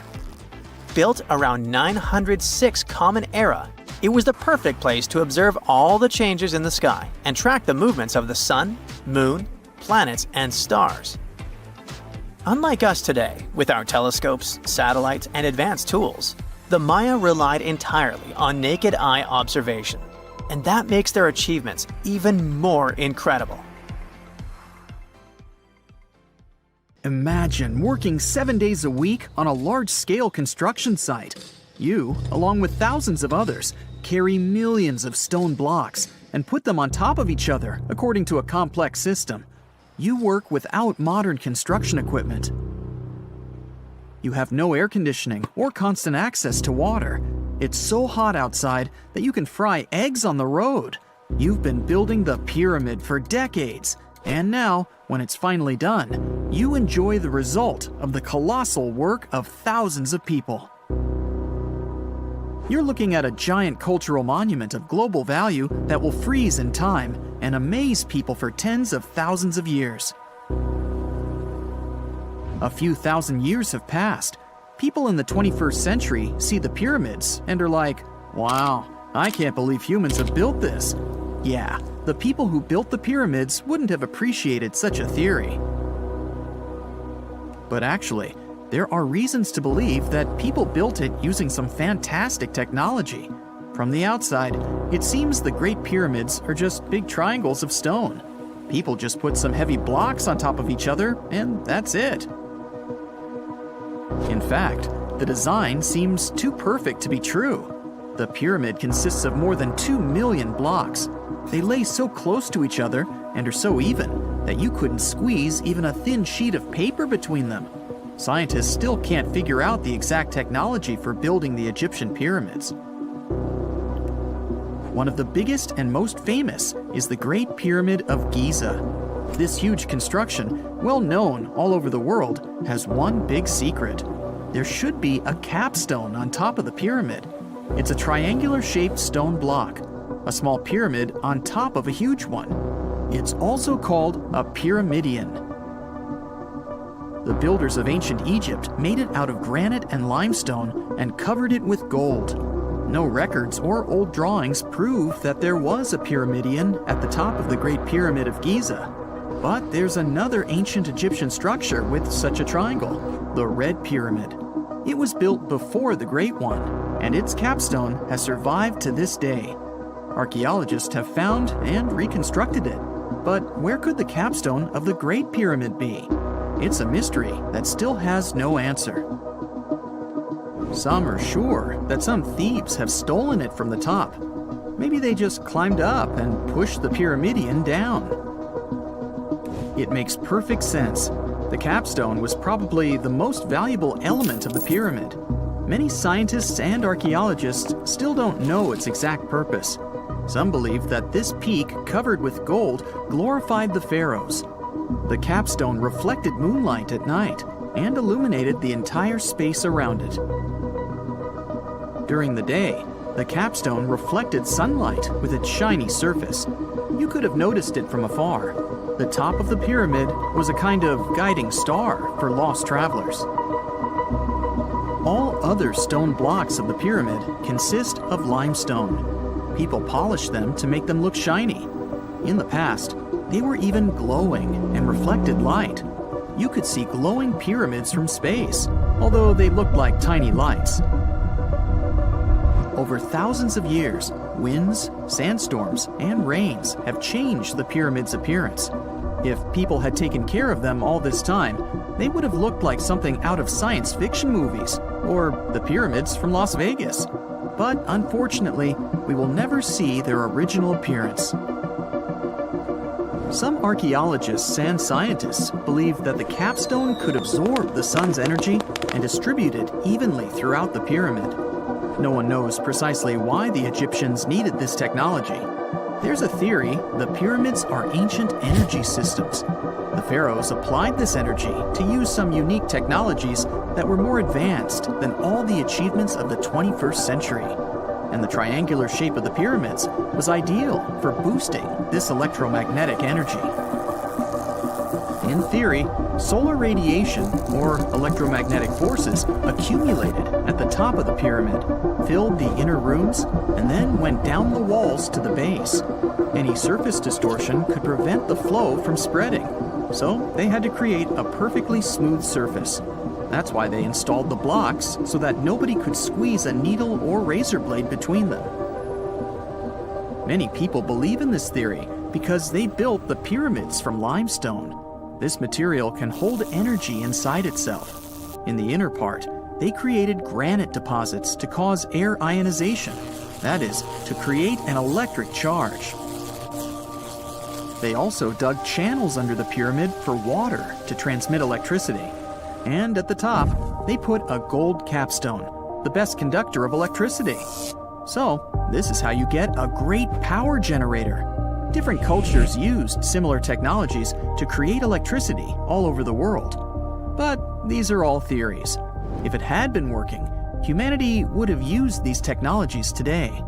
Built around 906 Common Era, it was the perfect place to observe all the changes in the sky and track the movements of the sun, moon, planets, and stars. Unlike us today, with our telescopes, satellites, and advanced tools, the Maya relied entirely on naked eye observation, and that makes their achievements even more incredible. Imagine working 7 days a week on a large-scale construction site. You, along with thousands of others, carry millions of stone blocks and put them on top of each other according to a complex system. You work without modern construction equipment. You have no air conditioning or constant access to water. It's so hot outside that you can fry eggs on the road. You've been building the pyramid for decades, and now, when it's finally done, you enjoy the result of the colossal work of thousands of people. You're looking at a giant cultural monument of global value that will freeze in time and amaze people for tens of thousands of years. A few thousand years have passed. People in the 21st century see the pyramids and are like, wow, I can't believe humans have built this. Yeah, the people who built the pyramids wouldn't have appreciated such a theory. But actually, there are reasons to believe that people built it using some fantastic technology. From the outside, it seems the Great Pyramids are just big triangles of stone. People just put some heavy blocks on top of each other, and that's it. In fact, the design seems too perfect to be true. The pyramid consists of more than 2 million blocks. They lay so close to each other and are so even that you couldn't squeeze even a thin sheet of paper between them. Scientists still can't figure out the exact technology for building the Egyptian pyramids. One of the biggest and most famous is the Great Pyramid of Giza. This huge construction, well known all over the world, has one big secret. There should be a capstone on top of the pyramid. It's a triangular-shaped stone block, a small pyramid on top of a huge one. It's also called a pyramidion. The builders of ancient Egypt made it out of granite and limestone and covered it with gold. No records or old drawings prove that there was a pyramidion at the top of the Great Pyramid of Giza. But there's another ancient Egyptian structure with such a triangle, the Red Pyramid. It was built before the Great One, and its capstone has survived to this day. Archaeologists have found and reconstructed it. But where could the capstone of the Great Pyramid be? It's a mystery that still has no answer. Some are sure that some thieves have stolen it from the top. Maybe they just climbed up and pushed the pyramidion down. It makes perfect sense. The capstone was probably the most valuable element of the pyramid. Many scientists and archaeologists still don't know its exact purpose. Some believe that this peak covered with gold glorified the pharaohs. The capstone reflected moonlight at night and illuminated the entire space around it. During the day, the capstone reflected sunlight with its shiny surface. You could have noticed it from afar. The top of the pyramid was a kind of guiding star for lost travelers. All other stone blocks of the pyramid consist of limestone. people polished them to make them look shiny. In the past, they were even glowing and reflected light. You could see glowing pyramids from space, although they looked like tiny lights. Over thousands of years, winds, sandstorms, and rains have changed the pyramid's appearance. If people had taken care of them all this time, they would have looked like something out of science fiction movies, or the pyramids from Las Vegas. But unfortunately, we will never see their original appearance. Some archaeologists and scientists believe that the capstone could absorb the sun's energy and distribute it evenly throughout the pyramid. No one knows precisely why the Egyptians needed this technology. There's a theory the pyramids are ancient energy systems. The pharaohs applied this energy to use some unique technologies that were more advanced than all the achievements of the 21st century. And the triangular shape of the pyramids was ideal for boosting this electromagnetic energy. In theory, solar radiation, or electromagnetic forces, accumulated at the top of the pyramid, filled the inner rooms, and then went down the walls to the base. Any surface distortion could prevent the flow from spreading, so they had to create a perfectly smooth surface. That's why they installed the blocks so that nobody could squeeze a needle or razor blade between them. Many people believe in this theory because they built the pyramids from limestone. This material can hold energy inside itself. In the inner part, they created granite deposits to cause air ionization, that is, to create an electric charge. They also dug channels under the pyramid for water to transmit electricity. And at the top, they put a gold capstone, the best conductor of electricity. So, this is how you get a great power generator. Different cultures used similar technologies to create electricity all over the world. But these are all theories. If it had been working, humanity would have used these technologies today.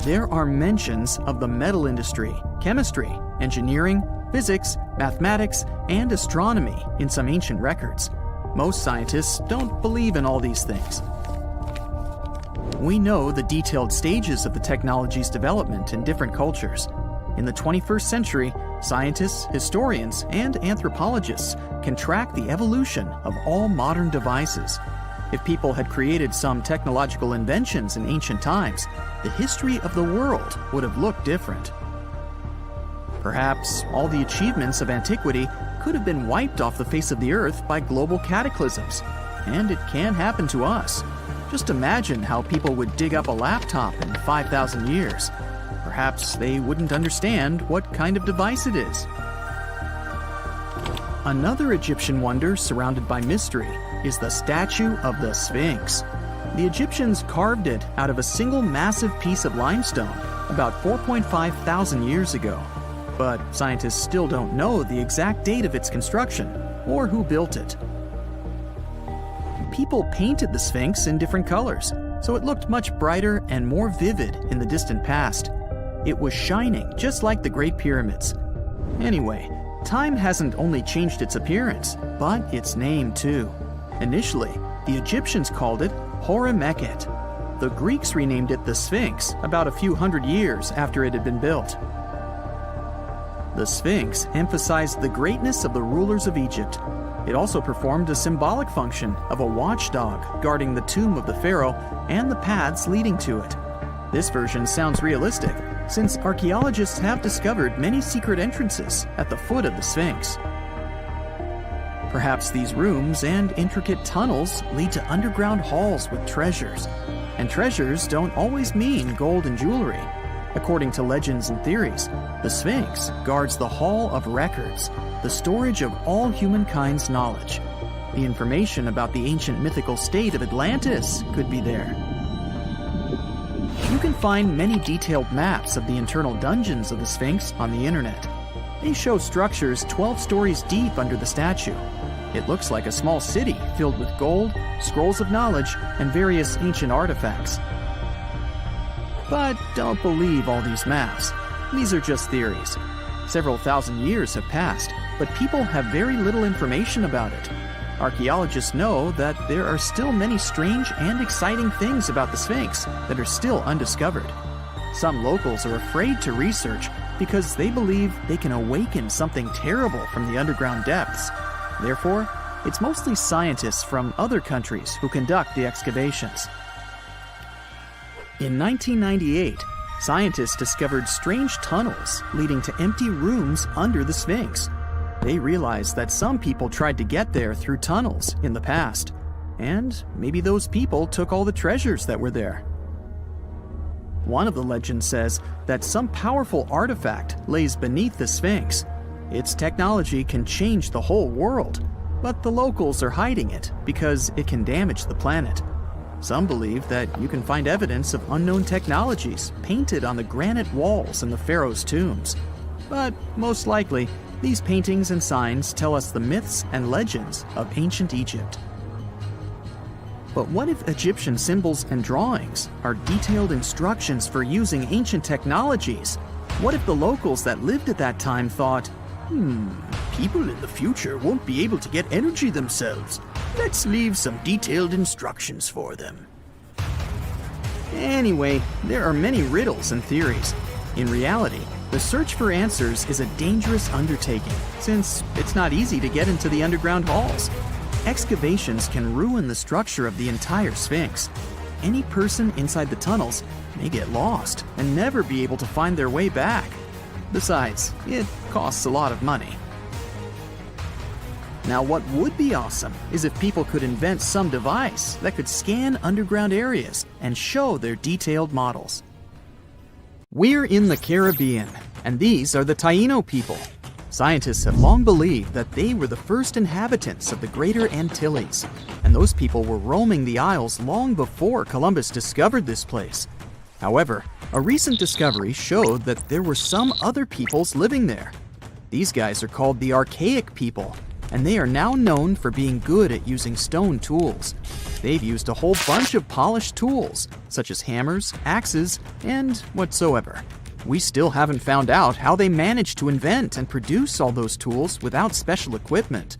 There are mentions of the metal industry, chemistry, engineering, physics, mathematics, and astronomy in some ancient records. Most scientists don't believe in all these things. We know the detailed stages of the technology's development in different cultures. In the 21st century, scientists, historians, and anthropologists can track the evolution of all modern devices. If people had created some technological inventions in ancient times, the history of the world would have looked different. Perhaps all the achievements of antiquity could have been wiped off the face of the earth by global cataclysms, and it can happen to us. Just imagine how people would dig up a laptop in 5,000 years. Perhaps they wouldn't understand what kind of device it is. Another Egyptian wonder surrounded by mystery is the statue of the Sphinx. The Egyptians carved it out of a single massive piece of limestone about 4.5 thousand years ago. But scientists still don't know the exact date of its construction or who built it. People painted the Sphinx in different colors, so it looked much brighter and more vivid in the distant past. It was shining just like the Great Pyramids. Anyway, time hasn't only changed its appearance, but its name too. Initially, the Egyptians called it Hor-Mekhet. The Greeks renamed it the Sphinx about a few hundred years after it had been built. The Sphinx emphasized the greatness of the rulers of Egypt. It also performed a symbolic function of a watchdog guarding the tomb of the pharaoh and the paths leading to it. This version sounds realistic, since archaeologists have discovered many secret entrances at the foot of the Sphinx. Perhaps these rooms and intricate tunnels lead to underground halls with treasures. And treasures don't always mean gold and jewelry. According to legends and theories, the Sphinx guards the Hall of Records, the storage of all humankind's knowledge. The information about the ancient mythical state of Atlantis could be there. You can find many detailed maps of the internal dungeons of the Sphinx on the internet. They show structures 12 stories deep under the statue. It looks like a small city filled with gold, scrolls of knowledge, and various ancient artifacts. But don't believe all these maps. These are just theories. Several thousand years have passed, but people have very little information about it. Archaeologists know that there are still many strange and exciting things about the Sphinx that are still undiscovered. Some locals are afraid to research because they believe they can awaken something terrible from the underground depths. Therefore, it's mostly scientists from other countries who conduct the excavations. In 1998, scientists discovered strange tunnels leading to empty rooms under the Sphinx. They realized that some people tried to get there through tunnels in the past, and maybe those people took all the treasures that were there. One of the legends says that some powerful artifact lays beneath the Sphinx. Its technology can change the whole world, but the locals are hiding it because it can damage the planet. Some believe that you can find evidence of unknown technologies painted on the granite walls in the pharaoh's tombs. But most likely, these paintings and signs tell us the myths and legends of ancient Egypt. But what if Egyptian symbols and drawings are detailed instructions for using ancient technologies? What if the locals that lived at that time thought, people in the future won't be able to get energy themselves. Let's leave some detailed instructions for them. Anyway, there are many riddles and theories. In reality, the search for answers is a dangerous undertaking, since it's not easy to get into the underground halls. Excavations can ruin the structure of the entire Sphinx. Any person inside the tunnels may get lost and never be able to find their way back. Besides, it costs a lot of money. Now, what would be awesome is if people could invent some device that could scan underground areas and show their detailed models. We're in the Caribbean, and these are the Taino people. Scientists have long believed that they were the first inhabitants of the Greater Antilles, and those people were roaming the Isles long before Columbus discovered this place. However, a recent discovery showed that there were some other peoples living there. These guys are called the Archaic people, and they are now known for being good at using stone tools. They've used a whole bunch of polished tools, such as hammers, axes, and whatsoever. We still haven't found out how they managed to invent and produce all those tools without special equipment.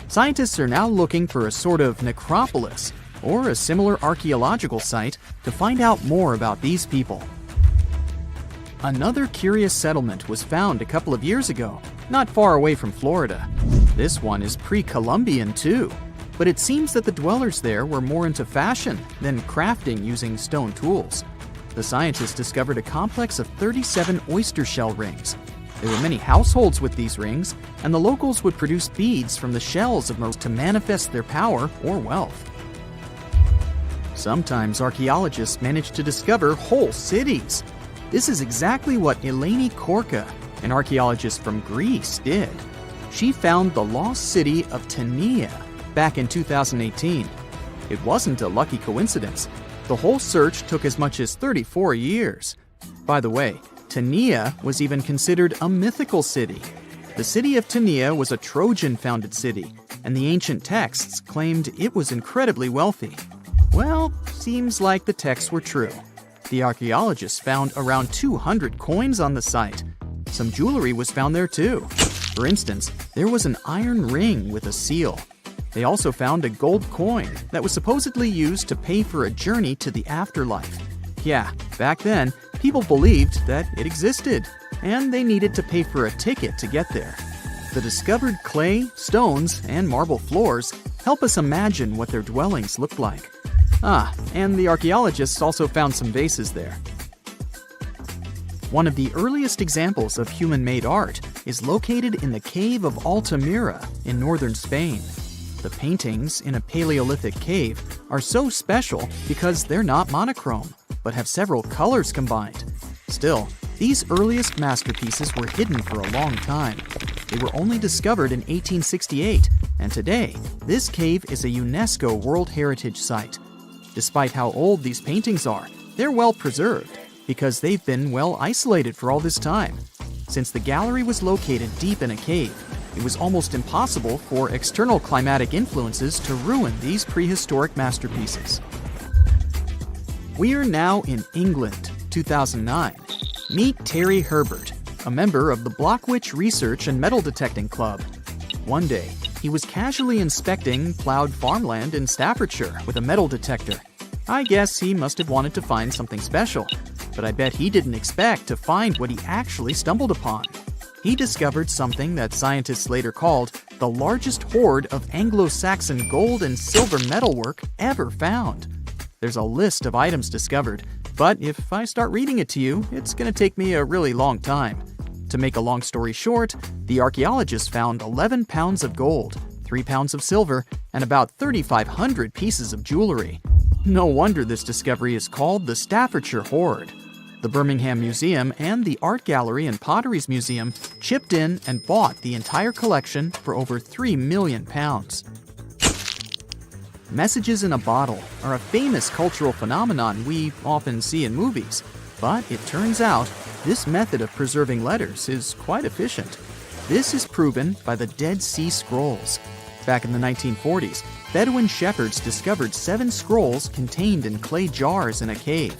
Scientists are now looking for a sort of necropolis or a similar archaeological site to find out more about these people. Another curious settlement was found a couple of years ago, not far away from Florida. This one is pre-Columbian too, but it seems that the dwellers there were more into fashion than crafting using stone tools. The scientists discovered a complex of 37 oyster shell rings. There were many households with these rings, and the locals would produce beads from the shells of most to manifest their power or wealth. Sometimes archaeologists manage to discover whole cities. This is exactly what Eleni Korka, an archaeologist from Greece, did. She found the lost city of Tania back in 2018. It wasn't a lucky coincidence. The whole search took as much as 34 years. By the way, Tania was even considered a mythical city. The city of Tania was a Trojan-founded city, and the ancient texts claimed it was incredibly wealthy. Well, seems like the texts were true. The archaeologists found around 200 coins on the site. Some jewelry was found there too. For instance, there was an iron ring with a seal. They also found a gold coin that was supposedly used to pay for a journey to the afterlife. Yeah, back then, people believed that it existed, and they needed to pay for a ticket to get there. The discovered clay, stones, and marble floors help us imagine what their dwellings looked like. And the archaeologists also found some vases there. One of the earliest examples of human-made art is located in the cave of Altamira in northern Spain. The paintings in a Paleolithic cave are so special because they're not monochrome, but have several colors combined. Still, these earliest masterpieces were hidden for a long time. They were only discovered in 1868, and today, this cave is a UNESCO World Heritage Site. Despite how old these paintings are, they're well preserved because they've been well isolated for all this time. Since the gallery was located deep in a cave, it was almost impossible for external climatic influences to ruin these prehistoric masterpieces. We are now in England, 2009. Meet Terry Herbert, a member of the Blockwitch Research and Metal Detecting Club. One day, He was casually inspecting plowed farmland in Staffordshire with a metal detector. I guess he must have wanted to find something special, but I bet he didn't expect to find what he actually stumbled upon. He discovered something that scientists later called the largest hoard of Anglo-Saxon gold and silver metalwork ever found. There's a list of items discovered, but if I start reading it to you, it's going to take me a really long time. To make a long story short, the archaeologists found 11 pounds of gold, 3 pounds of silver, and about 3,500 pieces of jewelry. No wonder this discovery is called the Staffordshire Hoard. The Birmingham Museum and the Art Gallery and Potteries Museum chipped in and bought the entire collection for over £3 million. Messages in a bottle are a famous cultural phenomenon we often see in movies, but it turns out this method of preserving letters is quite efficient. This is proven by the Dead Sea Scrolls. Back in the 1940s, Bedouin shepherds discovered 7 scrolls contained in clay jars in a cave.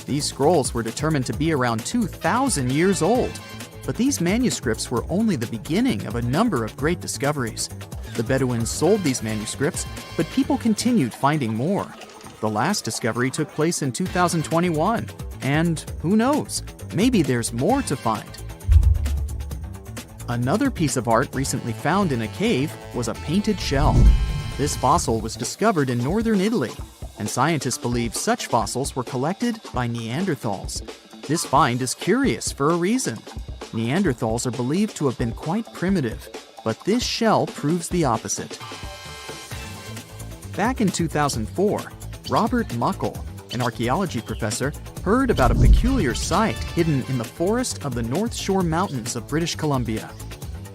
These scrolls were determined to be around 2,000 years old. But these manuscripts were only the beginning of a number of great discoveries. The Bedouins sold these manuscripts, but people continued finding more. The last discovery took place in 2021, and who knows, maybe there's more to find. Another piece of art recently found in a cave was a painted shell. This fossil was discovered in northern Italy, and scientists believe such fossils were collected by Neanderthals. This find is curious for a reason. Neanderthals are believed to have been quite primitive, but this shell proves the opposite. Back in 2004, Robert Muckle, an archaeology professor, heard about a peculiar site hidden in the forest of the North Shore Mountains of British Columbia.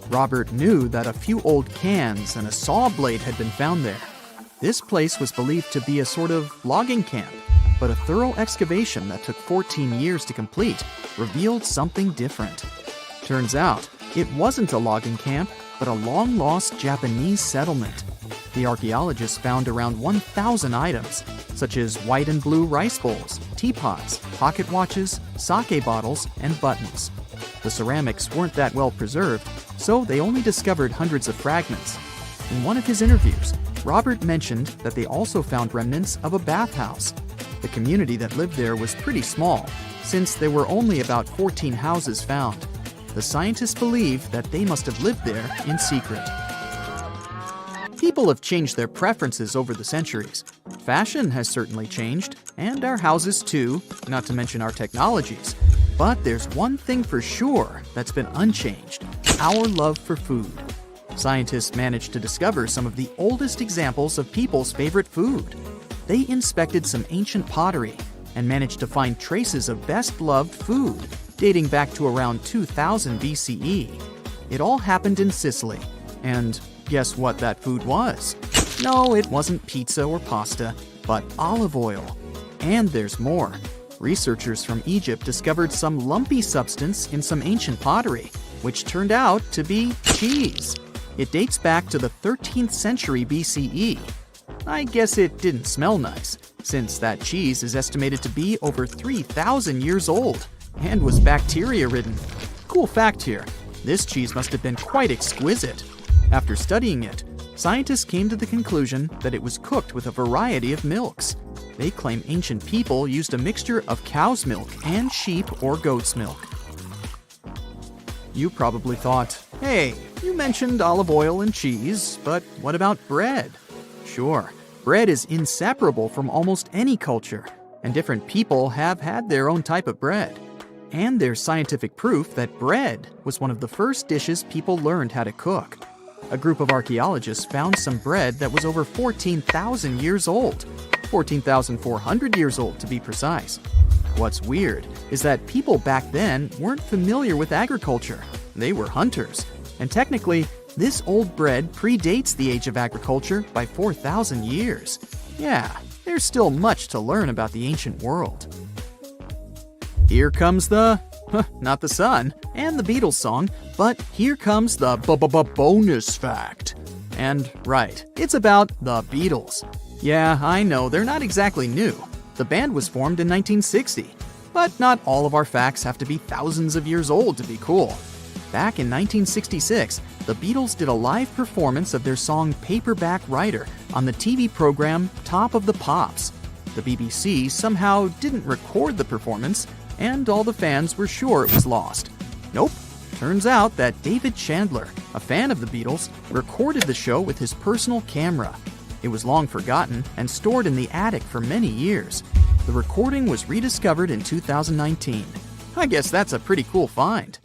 Robert knew that a few old cans and a saw blade had been found there. This place was believed to be a sort of logging camp, but a thorough excavation that took 14 years to complete revealed something different. Turns out, it wasn't a logging camp, but a long-lost Japanese settlement. The archaeologists found around 1,000 items, such as white and blue rice bowls, teapots, pocket watches, sake bottles, and buttons. The ceramics weren't that well preserved, so they only discovered hundreds of fragments. In one of his interviews, Robert mentioned that they also found remnants of a bathhouse. The community that lived there was pretty small, since there were only about 14 houses found. The scientists believe that they must have lived there in secret. People have changed their preferences over the centuries. Fashion has certainly changed, and our houses too, not to mention our technologies. But there's one thing for sure that's been unchanged: our love for food. Scientists managed to discover some of the oldest examples of people's favorite food. They inspected some ancient pottery and managed to find traces of best-loved food dating back to around 2000 BCE. It all happened in Sicily. And guess what that food was? No, it wasn't pizza or pasta, but olive oil. And there's more. Researchers from Egypt discovered some lumpy substance in some ancient pottery, which turned out to be cheese. It dates back to the 13th century BCE. I guess it didn't smell nice, since that cheese is estimated to be over 3,000 years old and was bacteria-ridden. Cool fact here, this cheese must have been quite exquisite. After studying it, scientists came to the conclusion that it was cooked with a variety of milks. They claim ancient people used a mixture of cow's milk and sheep or goat's milk. You probably thought, hey, you mentioned olive oil and cheese, but what about bread? Sure, bread is inseparable from almost any culture, and different people have had their own type of bread. And there's scientific proof that bread was one of the first dishes people learned how to cook. A group of archaeologists found some bread that was over 14,000 years old. 14,400 years old to be precise. What's weird is that people back then weren't familiar with agriculture. They were hunters. And technically, this old bread predates the age of agriculture by 4,000 years. Yeah, there's still much to learn about the ancient world. Here comes the, not the sun, and the Beatles song, but here comes the bonus fact. And right, it's about the Beatles. Yeah, I know, they're not exactly new. The band was formed in 1960. But not all of our facts have to be thousands of years old to be cool. Back in 1966, the Beatles did a live performance of their song Paperback Writer on the TV program Top of the Pops. The BBC somehow didn't record the performance, and all the fans were sure it was lost. Nope. Turns out that David Chandler, a fan of the Beatles, recorded the show with his personal camera. It was long forgotten and stored in the attic for many years. The recording was rediscovered in 2019. I guess that's a pretty cool find.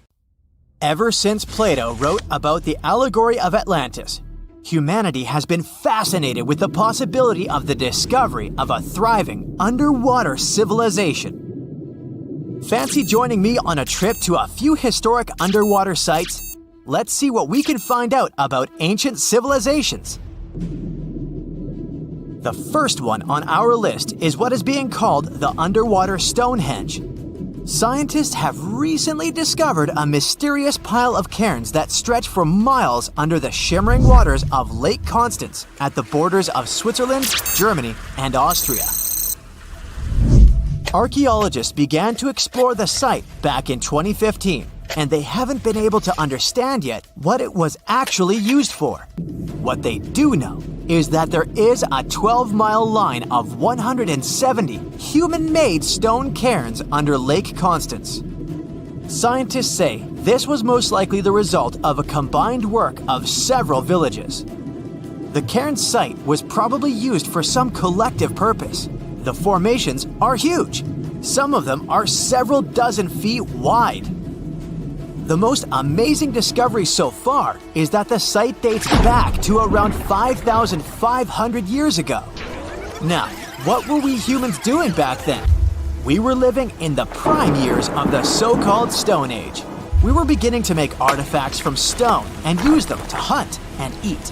Ever since Plato wrote about the allegory of Atlantis, humanity has been fascinated with the possibility of the discovery of a thriving underwater civilization. Fancy joining me on a trip to a few historic underwater sites? Let's see what we can find out about ancient civilizations. The first one on our list is what is being called the underwater Stonehenge. Scientists have recently discovered a mysterious pile of cairns that stretch for miles under the shimmering waters of Lake Constance at the borders of Switzerland, Germany, and Austria. Archaeologists began to explore the site back in 2015, and they haven't been able to understand yet what it was actually used for. What they do know is that there is a 12-mile line of 170 human-made stone cairns under Lake Constance. Scientists say this was most likely the result of a combined work of several villages. The cairn site was probably used for some collective purpose. The formations are huge. Some of them are several dozen feet wide. The most amazing discovery so far is that the site dates back to around 5,500 years ago. Now, what were we humans doing back then? We were living in the prime years of the so-called Stone Age. We were beginning to make artifacts from stone and use them to hunt and eat.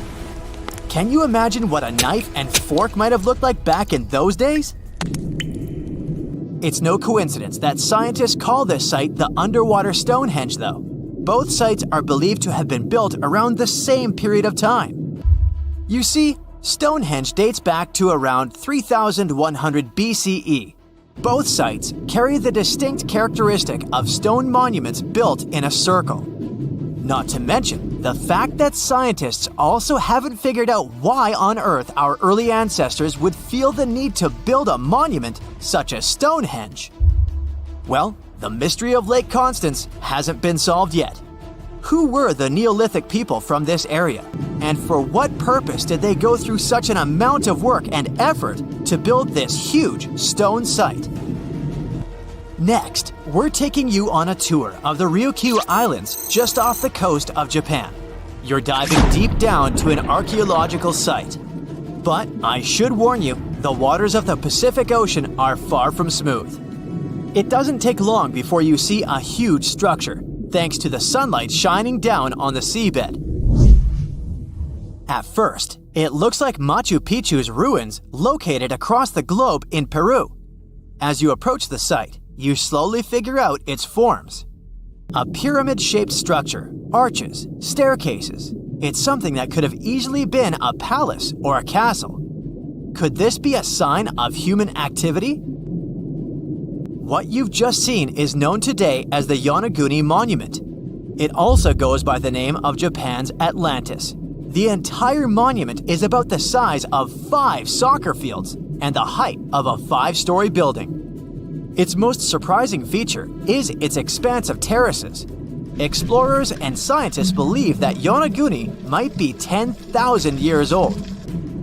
Can you imagine what a knife and fork might have looked like back in those days? It's no coincidence that scientists call this site the underwater Stonehenge, though. Both sites are believed to have been built around the same period of time. You see, Stonehenge dates back to around 3100 BCE. Both sites carry the distinct characteristic of stone monuments built in a circle. Not to mention the fact that scientists also haven't figured out why on earth our early ancestors would feel the need to build a monument such as Stonehenge. Well, the mystery of Lake Constance hasn't been solved yet. Who were the Neolithic people from this area? And for what purpose did they go through such an amount of work and effort to build this huge stone site? Next, we're taking you on a tour of the Ryukyu Islands just off the coast of Japan. You're diving deep down to an archaeological site. But I should warn you, the waters of the Pacific Ocean are far from smooth. It doesn't take long before you see a huge structure, thanks to the sunlight shining down on the seabed. At first, it looks like Machu Picchu's ruins located across the globe in Peru. As you approach the site, you slowly figure out its forms. A pyramid-shaped structure, arches, staircases. It's something that could have easily been a palace or a castle. Could this be a sign of human activity? What you've just seen is known today as the Yonaguni Monument. It also goes by the name of Japan's Atlantis. The entire monument is about the size of 5 soccer fields and the height of a 5-story building. Its most surprising feature is its expanse of terraces. Explorers and scientists believe that Yonaguni might be 10,000 years old.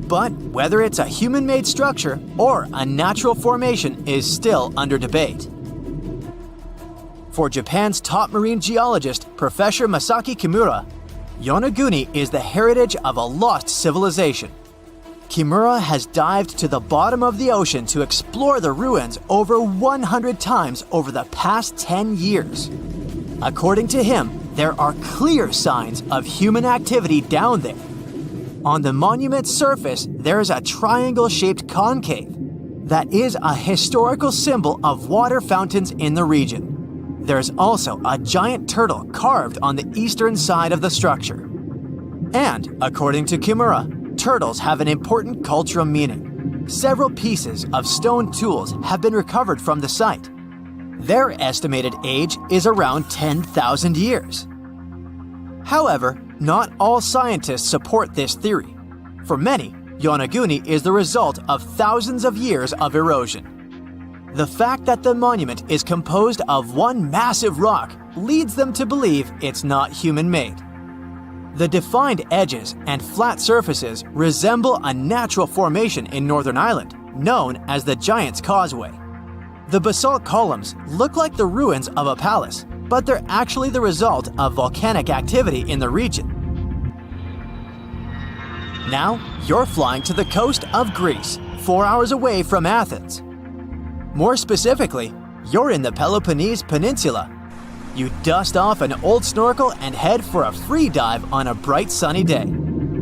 But whether it's a human-made structure or a natural formation is still under debate. For Japan's top marine geologist, Professor Masaki Kimura, Yonaguni is the heritage of a lost civilization. Kimura has dived to the bottom of the ocean to explore the ruins over 100 times over the past 10 years. According to him, there are clear signs of human activity down there. On the monument's surface, there is a triangle-shaped concave that is a historical symbol of water fountains in the region. There's also a giant turtle carved on the eastern side of the structure. And, according to Kimura, turtles have an important cultural meaning. Several pieces of stone tools have been recovered from the site. Their estimated age is around 10,000 years. However, not all scientists support this theory. For many, Yonaguni is the result of thousands of years of erosion. The fact that the monument is composed of one massive rock leads them to believe it's not human-made. The defined edges and flat surfaces resemble a natural formation in Northern Ireland, known as the Giant's Causeway. The basalt columns look like the ruins of a palace, but they're actually the result of volcanic activity in the region. Now, you're flying to the coast of Greece, 4 hours away from Athens. More specifically, you're in the Peloponnese Peninsula. You dust off an old snorkel and head for a free dive on a bright sunny day.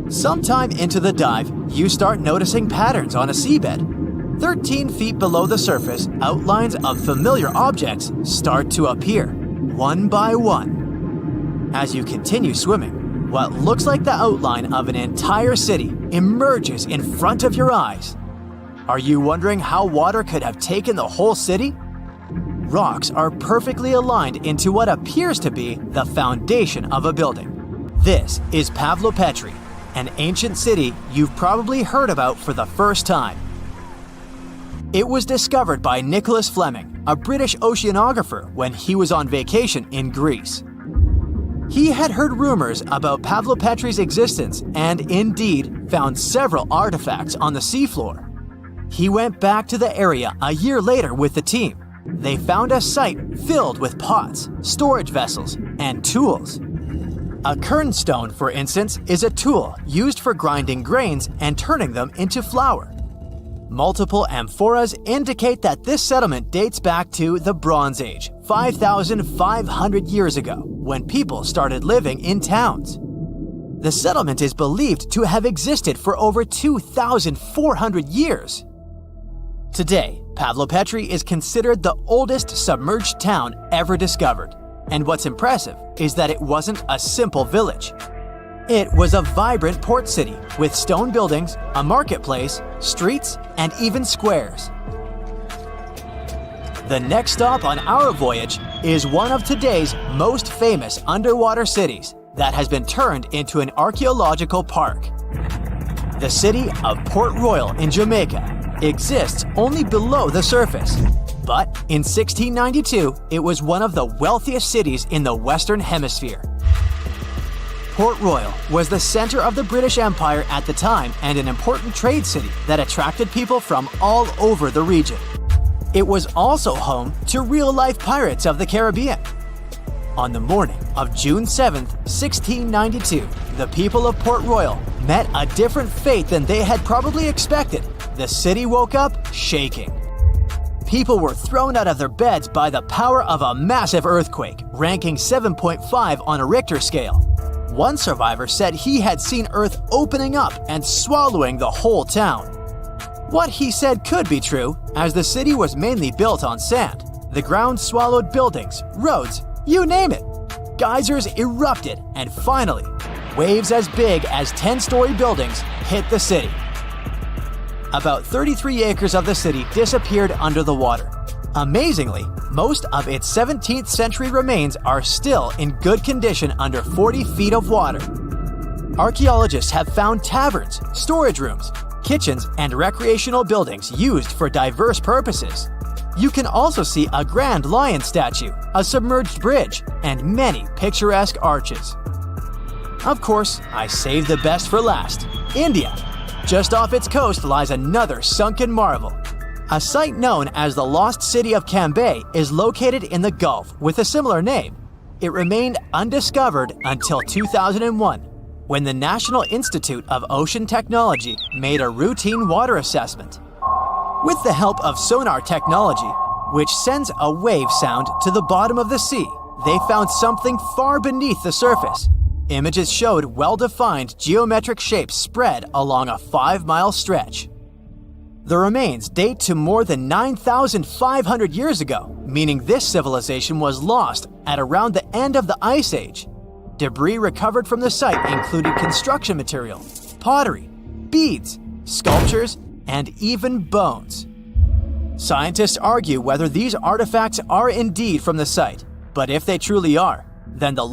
Sometime into the dive, you start noticing patterns on a seabed. 13 feet below the surface, outlines of familiar objects start to appear, one by one. As you continue swimming, what looks like the outline of an entire city emerges in front of your eyes. Are you wondering how water could have taken the whole city? Rocks are perfectly aligned into what appears to be the foundation of a building. This is Pavlopetri, an ancient city you've probably heard about for the first time. It was discovered by Nicholas Fleming, a British oceanographer, when he was on vacation in Greece. He had heard rumors about Pavlopetri's existence and indeed found several artifacts on the seafloor. He went back to the area a year later with the team. They found a site filled with pots, storage vessels, and tools. A kernstone, for instance, is a tool used for grinding grains and turning them into flour. Multiple amphoras indicate that this settlement dates back to the Bronze Age, 5,500 years ago, when people started living in towns. The settlement is believed to have existed for over 2,400 years. Today, Pavlopetri is considered the oldest submerged town ever discovered, and what's impressive is that it wasn't a simple village. It was a vibrant port city with stone buildings, a marketplace, streets, and even squares. The next stop on our voyage is one of today's most famous underwater cities that has been turned into an archaeological park. The city of Port Royal in Jamaica exists only below the surface, but in 1692 it was one of the wealthiest cities in the Western Hemisphere. Port Royal was the center of the British Empire at the time and an important trade city that attracted people from all over the region. It was also home to real-life pirates of the Caribbean. On the morning of June 7, 1692, the people of Port Royal met a different fate than they had probably expected. The city woke up shaking. People were thrown out of their beds by the power of a massive earthquake, ranking 7.5 on a Richter scale. One survivor said he had seen Earth opening up and swallowing the whole town. What he said could be true, as the city was mainly built on sand. The ground swallowed buildings, roads, you name it. Geysers erupted, and finally, waves as big as 10-story buildings hit the city. About 33 acres of the city disappeared under the water. Amazingly, most of its 17th century remains are still in good condition under 40 feet of water. Archaeologists have found taverns, storage rooms, kitchens, and recreational buildings used for diverse purposes. You can also see a grand lion statue, a submerged bridge, and many picturesque arches. Of course, I saved the best for last: India. Just off its coast lies another sunken marvel. A site known as the Lost City of Cambay is located in the Gulf with a similar name. It remained undiscovered until 2001, when the National Institute of Ocean Technology made a routine water assessment. With the help of sonar technology, which sends a wave sound to the bottom of the sea, they found something far beneath the surface. Images showed well-defined geometric shapes spread along a 5-mile stretch. The remains date to more than 9,500 years ago, meaning this civilization was lost at around the end of the Ice Age. Debris recovered from the site included construction material, pottery, beads, sculptures, and even bones. Scientists argue whether these artifacts are indeed from the site, but if they truly are, then the